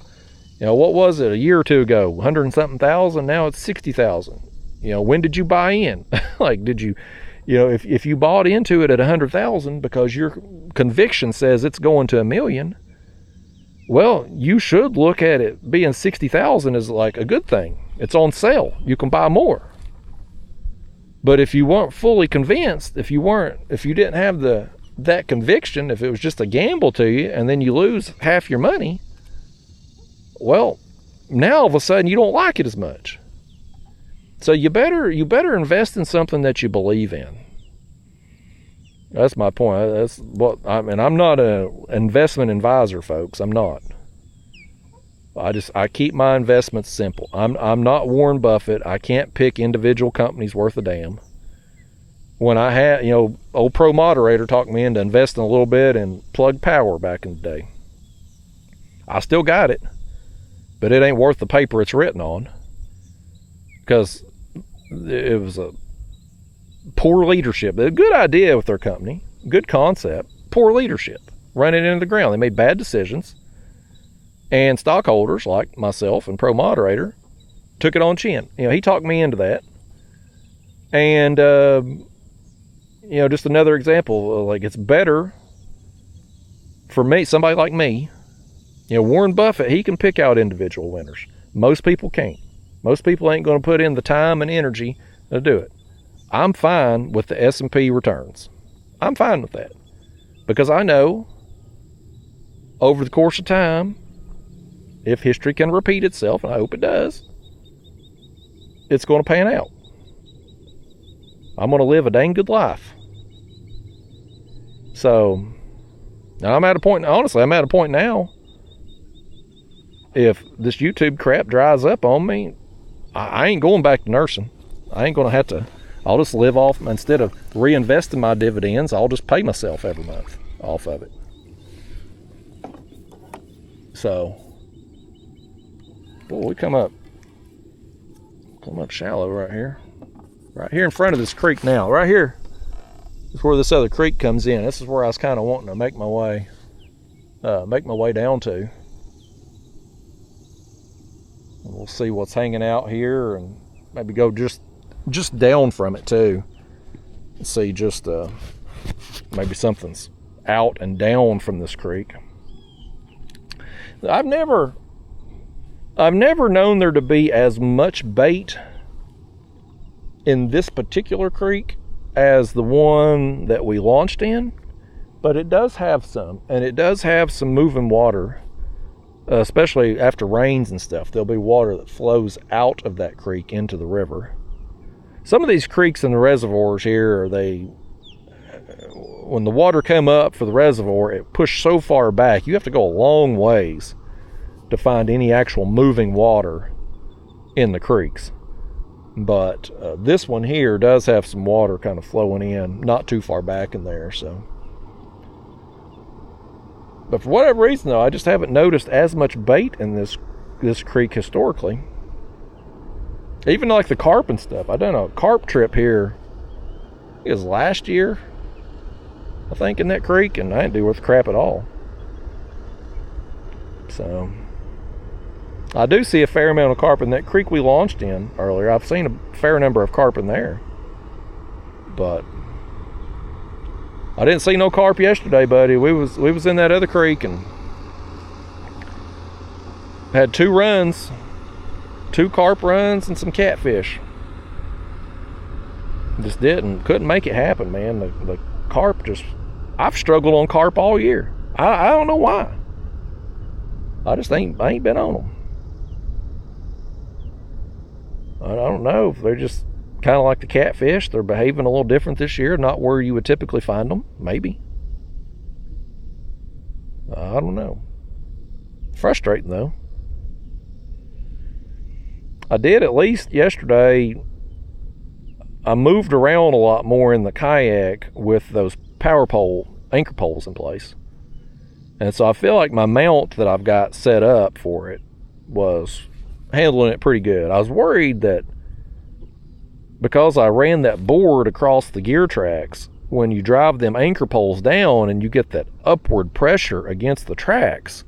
what was it a year or two ago? 100 and something thousand. Now it's 60,000. When did you buy in? Like, did you, if you bought into it at 100,000 because your conviction says it's going to 1 million, well, you should look at it being 60,000 as like a good thing. It's on sale. You can buy more. But if you weren't fully convinced, if you didn't have that conviction, if it was just a gamble to you, and then you lose half your money, well, now all of a sudden you don't like it as much. So you better invest in something that you believe in. That's my point. That's what I'm not an investment advisor, folks. I'm not. I keep my investments simple. I'm not Warren Buffett. I can't pick individual companies worth a damn. When I had, old Pro Moderator talked me into investing a little bit in Plug Power back in the day. I still got it, but it ain't worth the paper it's written on, because it was a poor leadership. A good idea with their company, good concept, poor leadership, running into the ground. They made bad decisions. And stockholders like myself and Pro Moderator took it on chin. He talked me into that. And, just another example, like, it's better for me, somebody like me, Warren Buffett, he can pick out individual winners. Most people can't. Most people ain't going to put in the time and energy to do it. I'm fine with the S&P returns. I'm fine with that, because I know over the course of time, if history can repeat itself, and I hope it does, it's going to pan out. I'm going to live a dang good life. So, I'm at a point, honestly, now, if this YouTube crap dries up on me, I ain't going back to nursing. I ain't going to have to. I'll just live off, instead of reinvesting my dividends, I'll just pay myself every month off of it. So, we come up shallow right here in front of this creek. Now right here is where this other creek comes in. This is where I was kind of wanting to make my way down to, and we'll see what's hanging out here, and maybe go just down from it too, and see just maybe something's out and down from this creek. I've never known there to be as much bait in this particular creek as the one that we launched in, but it does have some, and it does have some moving water, especially after rains and stuff. There'll be water that flows out of that creek into the river. Some of these creeks in the reservoirs here, when the water come up for the reservoir, it pushed so far back, you have to go a long ways to find any actual moving water in the creeks. But this one here does have some water kind of flowing in, not too far back in there. So, but for whatever reason though, I just haven't noticed as much bait in this creek historically. Even like the carp and stuff. I done a carp trip here, it was last year, I think, in that creek, and I didn't do worth crap at all. So I do see a fair amount of carp in that creek we launched in earlier. I've seen a fair number of carp in there, but I didn't see no carp yesterday, buddy. We was in that other creek and had 2 runs, 2 carp runs and some catfish. Just couldn't make it happen, man. The carp just, I've struggled on carp all year. I don't know why. I ain't been on them. I don't know if they're just kind of like the catfish. They're behaving a little different this year, not where you would typically find them. Maybe. I don't know. Frustrating though. I did at least yesterday. I moved around a lot more in the kayak with those anchor poles in place. And so I feel like my mount that I've got set up for it was handling it pretty good. I was worried that because I ran that board across the gear tracks, when you drive them anchor poles down and you get that upward pressure against the tracks,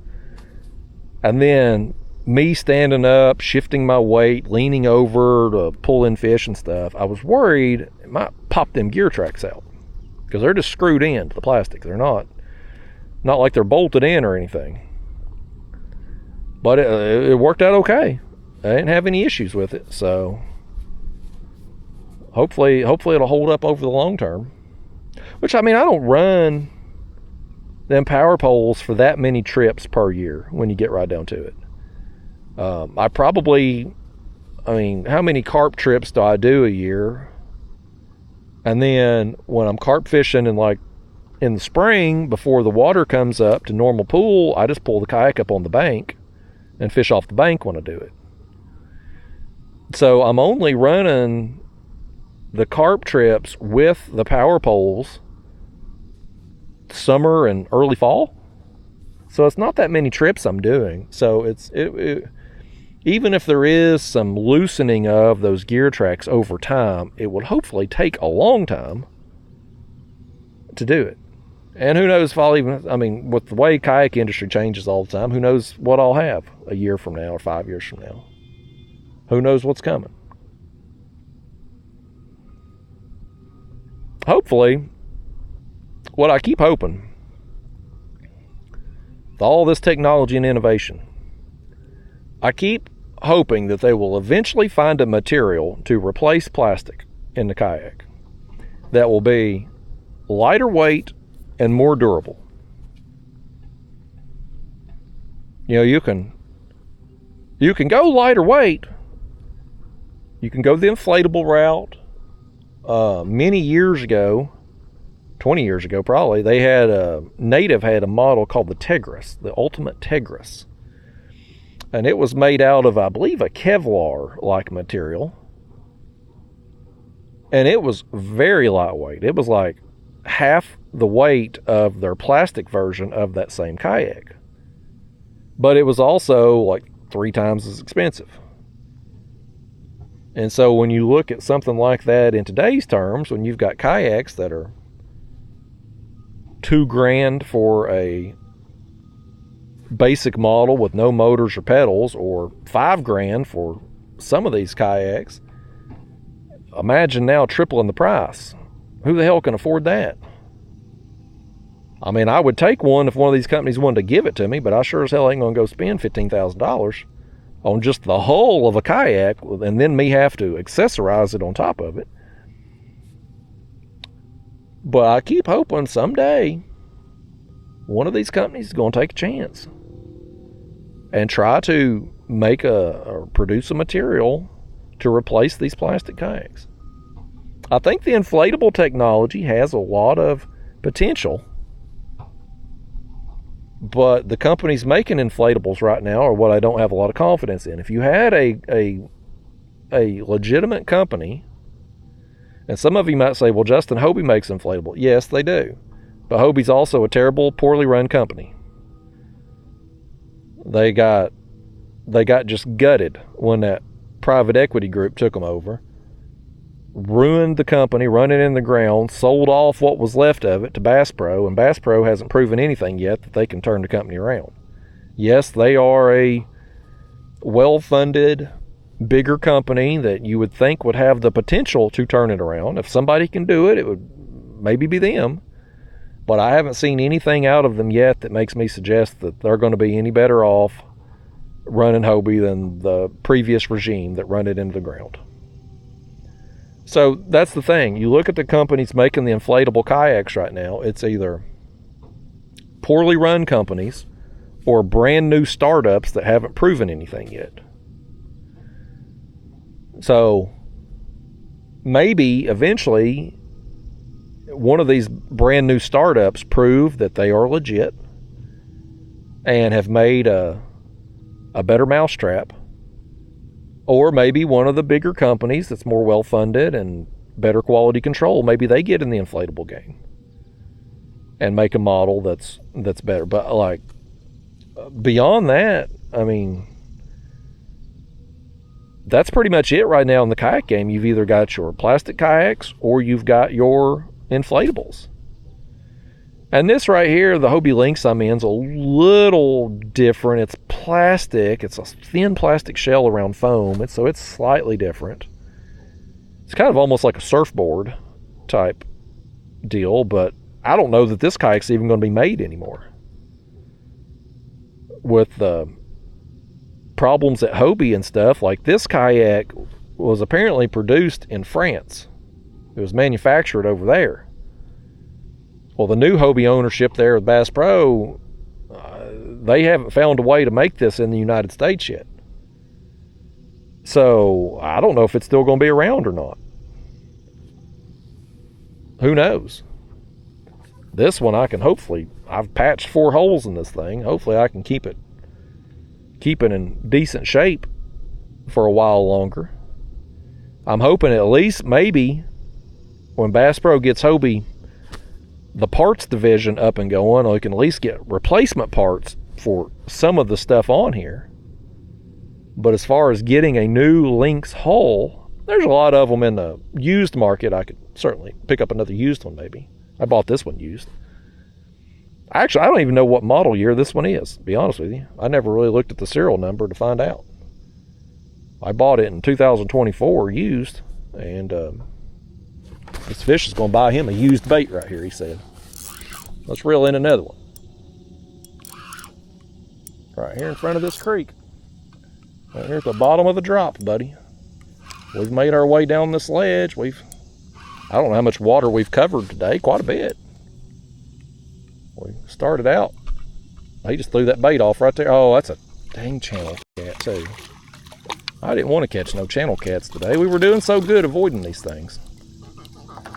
and then me standing up, shifting my weight, leaning over to pull in fish and stuff, I was worried it might pop them gear tracks out, because they're just screwed into the plastic. They're not like they're bolted in or anything. But it worked out okay. I didn't have any issues with it, so hopefully it'll hold up over the long term. Which, I mean, I don't run them power poles for that many trips per year when you get right down to it. How many carp trips do I do a year? And then when I'm carp fishing in the spring, before the water comes up to normal pool, I just pull the kayak up on the bank and fish off the bank when I do it. So I'm only running the carp trips with the power poles summer and early fall. So it's not that many trips I'm doing. So even if there is some loosening of those gear tracks over time, it would hopefully take a long time to do it. And who knows if with the way kayak industry changes all the time, who knows what I'll have a year from now or 5 years from now. Who knows what's coming. Hopefully, what I keep hoping, with all this technology and innovation, I keep hoping that they will eventually find a material to replace plastic in the kayak that will be lighter weight and more durable. You can go lighter weight. You can go the inflatable route. Many years ago, 20 years ago probably, Native had a model called the Tigris, the Ultimate Tigris. And it was made out of, I believe, a Kevlar-like material. And it was very lightweight. It was like half the weight of their plastic version of that same kayak. But it was also like 3 times as expensive. And so when you look at something like that in today's terms, when you've got kayaks that are $2,000 for a basic model with no motors or pedals, or $5,000 for some of these kayaks, imagine now tripling the price. Who the hell can afford that? I mean, I would take one if one of these companies wanted to give it to me, but I sure as hell ain't going to go spend $15,000 on just the hull of a kayak and then me have to accessorize it on top of it. But I keep hoping someday one of these companies is going to take a chance and try to make or produce a material to replace these plastic kayaks. I think the inflatable technology has a lot of potential, but the companies making inflatables right now are what I don't have a lot of confidence in. If you had a legitimate company, and some of you might say, well, Justin, Hobie makes inflatable. Yes, they do. But Hobie's also a terrible, poorly run company. They got just gutted when that private equity group took them over. Ruined the company, run it in the ground, sold off what was left of it to Bass Pro, and Bass Pro hasn't proven anything yet that they can turn the company around. Yes, they are a well-funded, bigger company that you would think would have the potential to turn it around. If somebody can do it, it would maybe be them. But I haven't seen anything out of them yet that makes me suggest that they're going to be any better off running Hobie than the previous regime that run it into the ground. So that's the thing. You look at the companies making the inflatable kayaks right now, it's either poorly run companies or brand new startups that haven't proven anything yet. So maybe eventually one of these brand new startups prove that they are legit and have made a better mousetrap. Or maybe one of the bigger companies that's more well-funded and better quality control, maybe they get in the inflatable game and make a model that's better. But like beyond that, I mean, that's pretty much it right now in the kayak game. You've either got your plastic kayaks or you've got your inflatables. And this right here, the Hobie Lynx I'm in, is a little different. It's plastic. It's a thin plastic shell around foam, so it's slightly different. It's kind of almost like a surfboard type deal, but I don't know that this kayak's even going to be made anymore. With the problems at Hobie and stuff, like this kayak was apparently produced in France. It was manufactured over there. Well, the new Hobie ownership there with Bass Pro, they haven't found a way to make this in the United States yet. So I don't know if it's still going to be around or not. Who knows? This one I can I've patched 4 holes in this thing. Hopefully I can keep it in decent shape for a while longer. I'm hoping at least maybe when Bass Pro gets Hobie the parts division up and going, we can at least get replacement parts for some of the stuff on here. But as far as getting a new Lynx hull, there's a lot of them in the used market. I could certainly pick up another used one maybe. I bought this one used. Actually, I don't even know what model year this one is, to be honest with you. I never really looked at the serial number to find out. I bought it in 2024 used, and this fish is going to buy him a used bait right here, he said. Let's reel in another one. Right here in front of this creek. Right here at the bottom of the drop, buddy. We've made our way down this ledge. I don't know how much water we've covered today, quite a bit. We started out. He just threw that bait off right there. Oh, that's a dang channel cat too. I didn't want to catch no channel cats today. We were doing so good avoiding these things.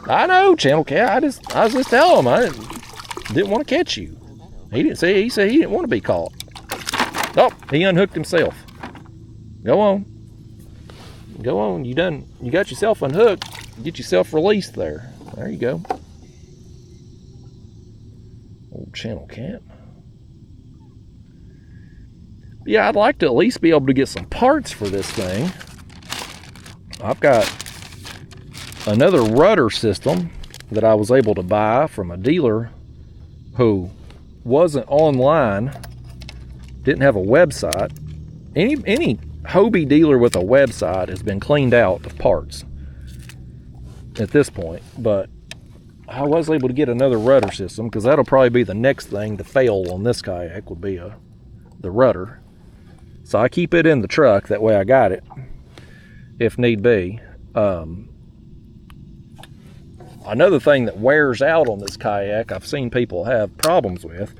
I know, channel cat. I was just telling him I didn't want to catch you. He said he didn't want to be caught. Oh, he unhooked himself. Go on. Go on. You got yourself unhooked. Get yourself released there. There you go. Old channel cat. Yeah, I'd like to at least be able to get some parts for this thing. I've got another rudder system that I was able to buy from a dealer who wasn't online, didn't have a website. Any Hobie dealer with a website has been cleaned out of parts at this point, but I was able to get another rudder system because that'll probably be the next thing to fail on this kayak would be the rudder. So I keep it in the truck, that way I got it if need be. another thing that wears out on this kayak, I've seen people have problems with,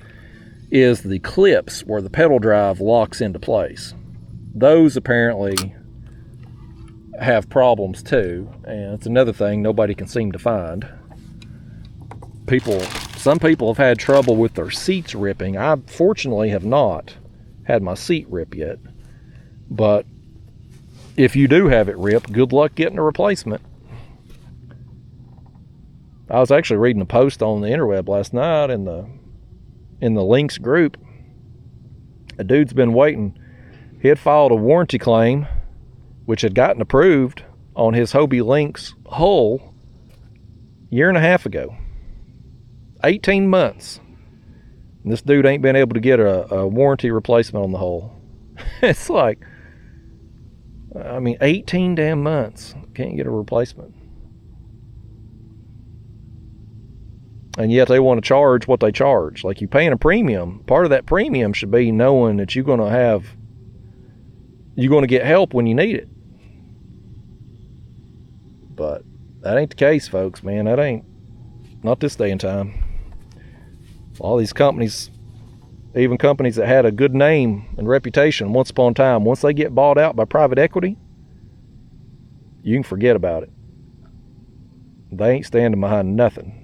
is the clips where the pedal drive locks into place. Those apparently have problems too, and it's another thing nobody can seem to find. Some people have had trouble with their seats ripping. I fortunately have not had my seat rip yet, but if you do have it rip, good luck getting a replacement. I was actually reading a post on the interweb last night in the Lynx group. A dude's been waiting. He had filed a warranty claim, which had gotten approved on his Hobie Lynx hull a year and a half ago. 18 months. And this dude ain't been able to get a warranty replacement on the hull. It's like, I mean, 18 damn months. Can't get a replacement. And yet they want to charge what they charge. Like, you paying a premium. Part of that premium should be knowing that you're going to get help when you need it. But that ain't the case, folks, man. That ain't, not this day and time. All these companies, even companies that had a good name and reputation once upon a time, once they get bought out by private equity, you can forget about it. They ain't standing behind nothing.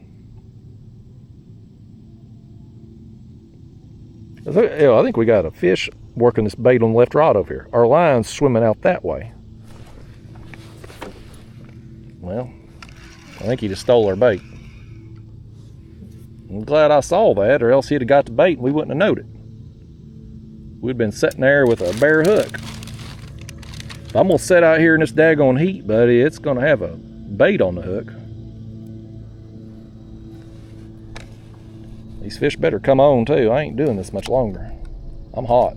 I think we got a fish working this bait on the left rod over here. Our line's swimming out that way. Well, I think he just stole our bait. I'm glad I saw that, or else he'd have got the bait and we wouldn't have known it. We'd been sitting there with a bare hook. If I'm gonna sit out here in this daggone heat, buddy, it's gonna have a bait on the hook. These fish better come on too. I ain't doing this much longer. I'm hot.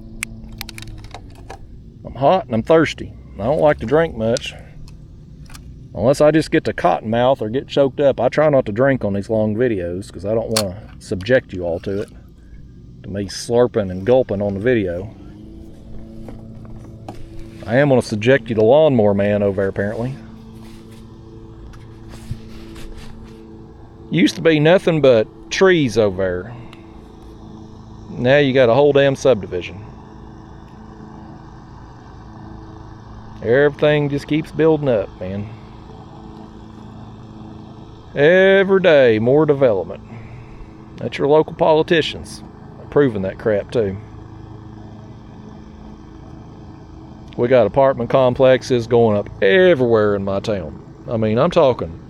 I'm hot and I'm thirsty. I don't like to drink much. Unless I just get to cotton mouth or get choked up. I try not to drink on these long videos because I don't want to subject you all to it. To me slurping and gulping on the video. I am going to subject you to Lawnmower Man over there apparently. Used to be nothing but trees over there. Now you got a whole damn subdivision. Everything just keeps building up, man. Every day more development. That's your local politicians approving that crap too. We got apartment complexes going up everywhere in my town. I mean, I'm talking,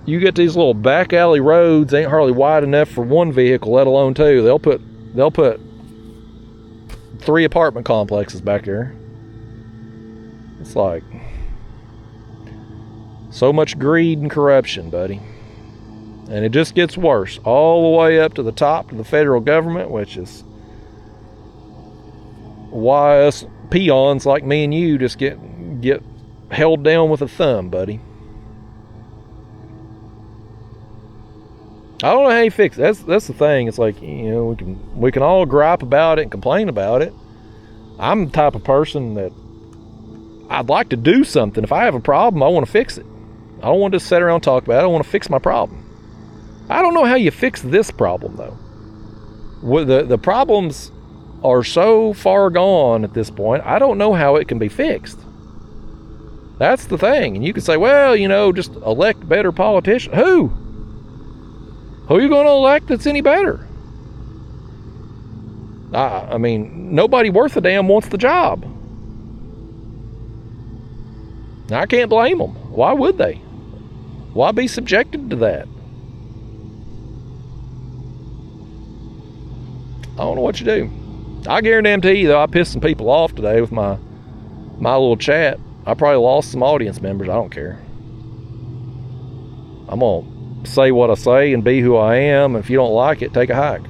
you get these little back alley roads, ain't hardly wide enough for one vehicle, let alone two. They'll put 3 apartment complexes back there. It's like so much greed and corruption, buddy. And it just gets worse all the way up to the top of the federal government, which is why us peons like me and you just get held down with a thumb, buddy. I don't know how you fix it. That's the thing. It's like, you know, we can all gripe about it and complain about it. I'm the type of person that I'd like to do something. If I have a problem, I want to fix it. I don't want to just sit around and talk about it. I want to fix my problem. I don't know how you fix this problem though. The problems are so far gone at this point. I don't know how it can be fixed. That's the thing. And you can say, well, you know, just elect better politicians. Who? Who are you going to elect that's any better? I mean, nobody worth a damn wants the job. I can't blame them. Why would they? Why be subjected to that? I don't know what you do. I guarantee you, though, I pissed some people off today with my little chat. I probably lost some audience members. I don't care. I'm going to say what I say and be who I am. If you don't like it, take a hike.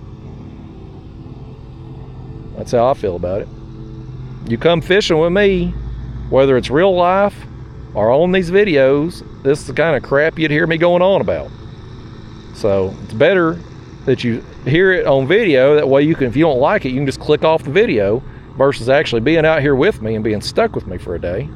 That's how I feel about it. You come fishing with me, whether it's real life or on these videos, this is the kind of crap you'd hear me going on about. So it's better that you hear it on video. That way you can, if you don't like it, you can just click off the video versus actually being out here with me and being stuck with me for a day.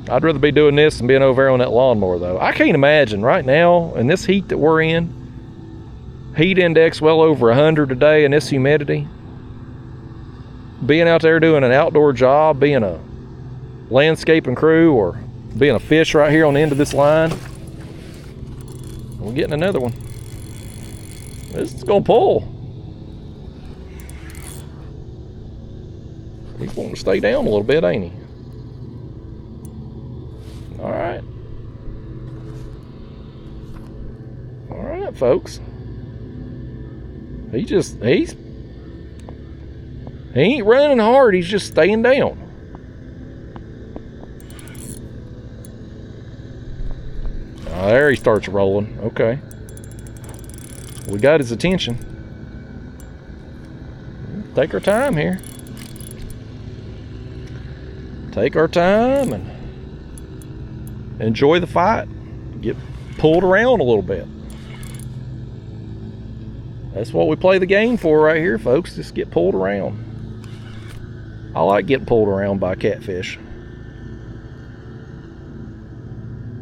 I'd rather be doing this than being over there on that lawnmower, though. I can't imagine right now, in this heat that we're in, heat index well over 100 today, and this humidity, being out there doing an outdoor job, being a landscaping crew, or being a fish right here on the end of this line. We're getting another one. This is gonna pull. He's wanting to stay down a little bit, ain't he? All right. All right, folks. He ain't running hard, he's just staying down. Oh, there he starts rolling. Okay. We got his attention. Take our time here. Take our time and enjoy the fight. Get pulled around a little bit. That's what we play the game for right here, folks. Just get pulled around. I like getting pulled around by catfish.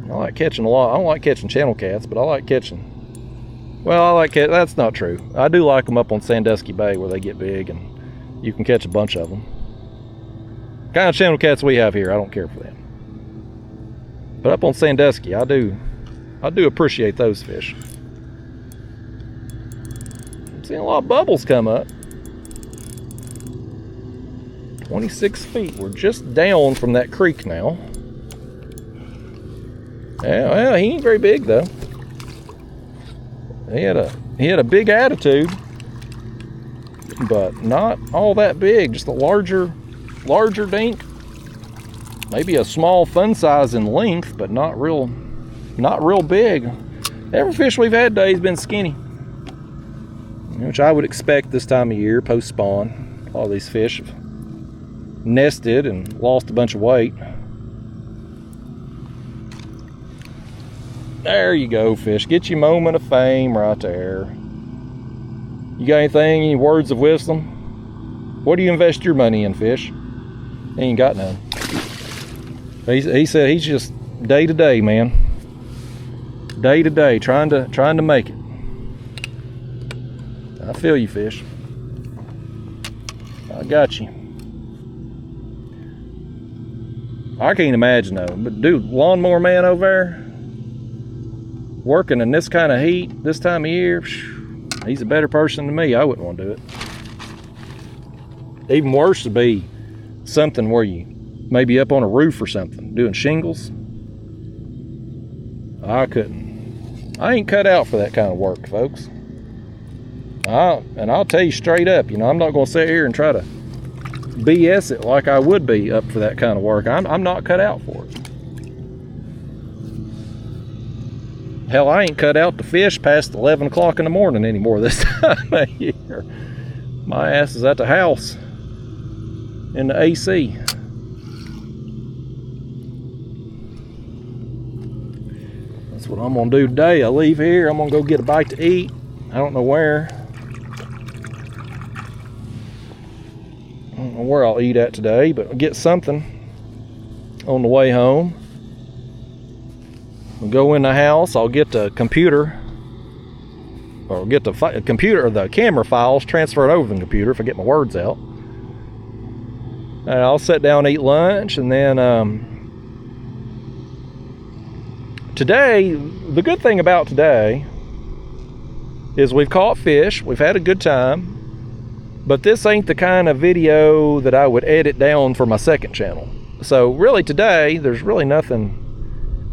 I like catching a lot. I don't like catching channel cats, but I like catching. Well, I like cat. That's not true. I do like them up on Sandusky Bay where they get big and you can catch a bunch of them. The kind of channel cats we have here, I don't care for them. But up on Sandusky, I do appreciate those fish. I'm seeing a lot of bubbles come up. 26 feet. We're just down from that creek now. Yeah, well, he ain't very big though. He had a big attitude, but not all that big. Just a larger dink. Maybe a small fun size in length, but not real big. Every fish we've had today has been skinny, which I would expect this time of year post spawn. All these fish have nested and lost a bunch of weight. There you go, fish. Get your moment of fame right there. You got anything, any words of wisdom? What do you invest your money in, fish? Ain't got none. He said he's just day to day, man. Day to day, trying to make it. I feel you, fish. I got you. I can't imagine though, but dude, lawnmower man over there, working in this kind of heat, this time of year, he's a better person than me. I wouldn't want to do it. Even worse would be something where you maybe up on a roof or something, doing shingles. I couldn't. I ain't cut out for that kind of work, folks. And I'll tell you straight up, I'm not going to sit here and try to BS it like I would be up for that kind of work. I'm not cut out for it. Hell, I ain't cut out to fish past 11 o'clock in the morning anymore this time of year. My ass is at the house in the AC. That's what I'm gonna do today. I leave here, I'm gonna go get a bite to eat. I don't know where. I don't know where I'll eat at today, but I'll get something on the way home. I'll go in the house, I'll get the computer, or get the computer or the camera files, transfer it over to the computer if I get my words out. And I'll sit down and eat lunch, and then today, the good thing about today is we've caught fish, we've had a good time, but this ain't the kind of video that I would edit down for my second channel. So really today, there's really nothing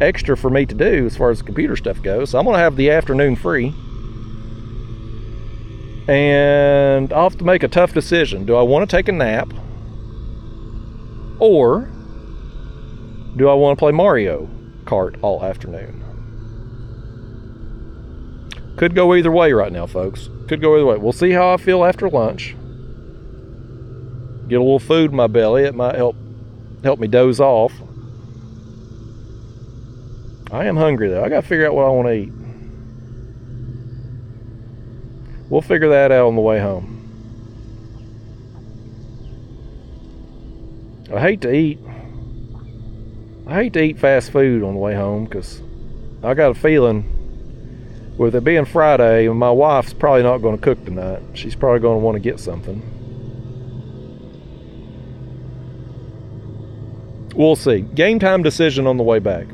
extra for me to do as far as the computer stuff goes. So I'm gonna have the afternoon free, and I'll have to make a tough decision. Do I want to take a nap, or do I want to play Mario Kart all afternoon? Could go either way right now, folks. Could go either way. We'll see how I feel after lunch. Get a little food in my belly. It might help me doze off. I am hungry though. I gotta figure out what I want to eat. We'll figure that out on the way home. I hate to eat I hate to eat fast food on the way home because I got a feeling with it being Friday, my wife's probably not going to cook tonight. She's probably going to want to get something. We'll see. Game time decision on the way back.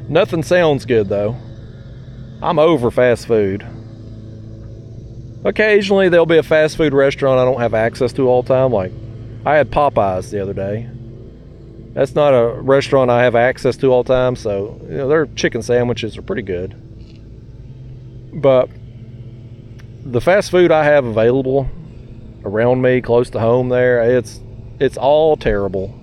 Nothing sounds good though. I'm over fast food. Occasionally there'll be a fast food restaurant I don't have access to all the time. Like I had Popeyes the other day. That's not a restaurant I have access to all the time, so you know, their chicken sandwiches are pretty good. But the fast food I have available around me, close to home there, it's all terrible.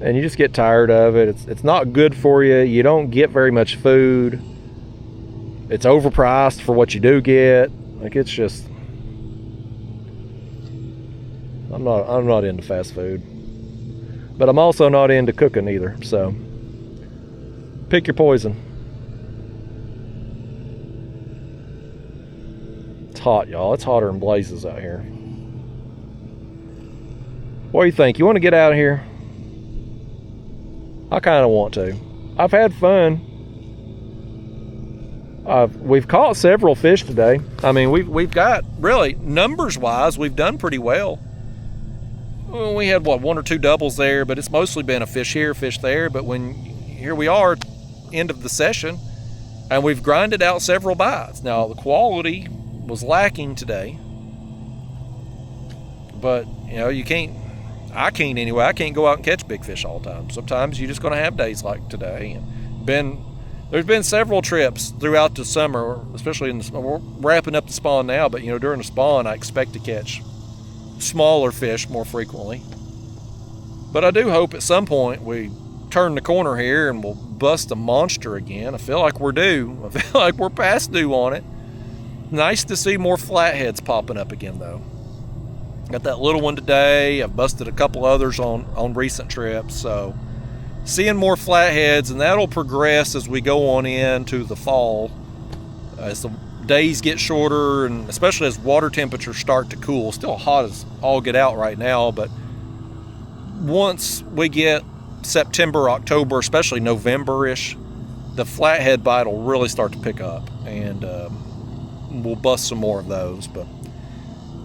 And you just get tired of it. It's not good for you. You don't get very much food. It's overpriced for what you do get. Like it's just, I'm not into fast food. But I'm also not into cooking either. So pick your poison. It's hot, y'all. It's hotter than blazes out here. What do you think? You want to get out of here? I kind of want to. I've had fun. We've caught several fish today. I mean, we've got, really, numbers-wise, we've done pretty well. Well, we had, what, 1 or 2 doubles there, but it's mostly been a fish here, fish there. But here we are, end of the session, and we've grinded out several bites. Now, the quality was lacking today. But, you know, I can't anyway. I can't go out and catch big fish all the time. Sometimes you're just going to have days like today. And there's been several trips throughout the summer, especially we're wrapping up the spawn now, but you know, during the spawn I expect to catch smaller fish more frequently. But I do hope at some point we turn the corner here and we'll bust a monster again. I feel like we're due. I feel like we're past due on it. Nice to see more flatheads popping up again though. Got that little one today. I've busted a couple others on recent trips. So seeing more flatheads, and that'll progress as we go on into the fall. As the days get shorter, and especially as water temperatures start to cool. Still hot as all get out right now, but once we get September, October, especially November-ish, the flathead bite will really start to pick up, and we'll bust some more of those. But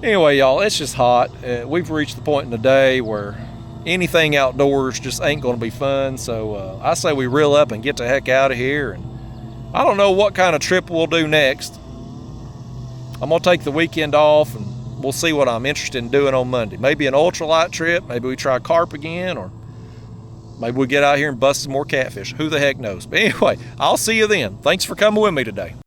anyway, y'all, it's just hot. We've reached the point in the day where anything outdoors just ain't going to be fun. So I say we reel up and get the heck out of here. And I don't know what kind of trip we'll do next. I'm going to take the weekend off and we'll see what I'm interested in doing on Monday. Maybe an ultralight trip. Maybe we try carp again, or maybe we get out here and bust some more catfish. Who the heck knows? But anyway, I'll see you then. Thanks for coming with me today.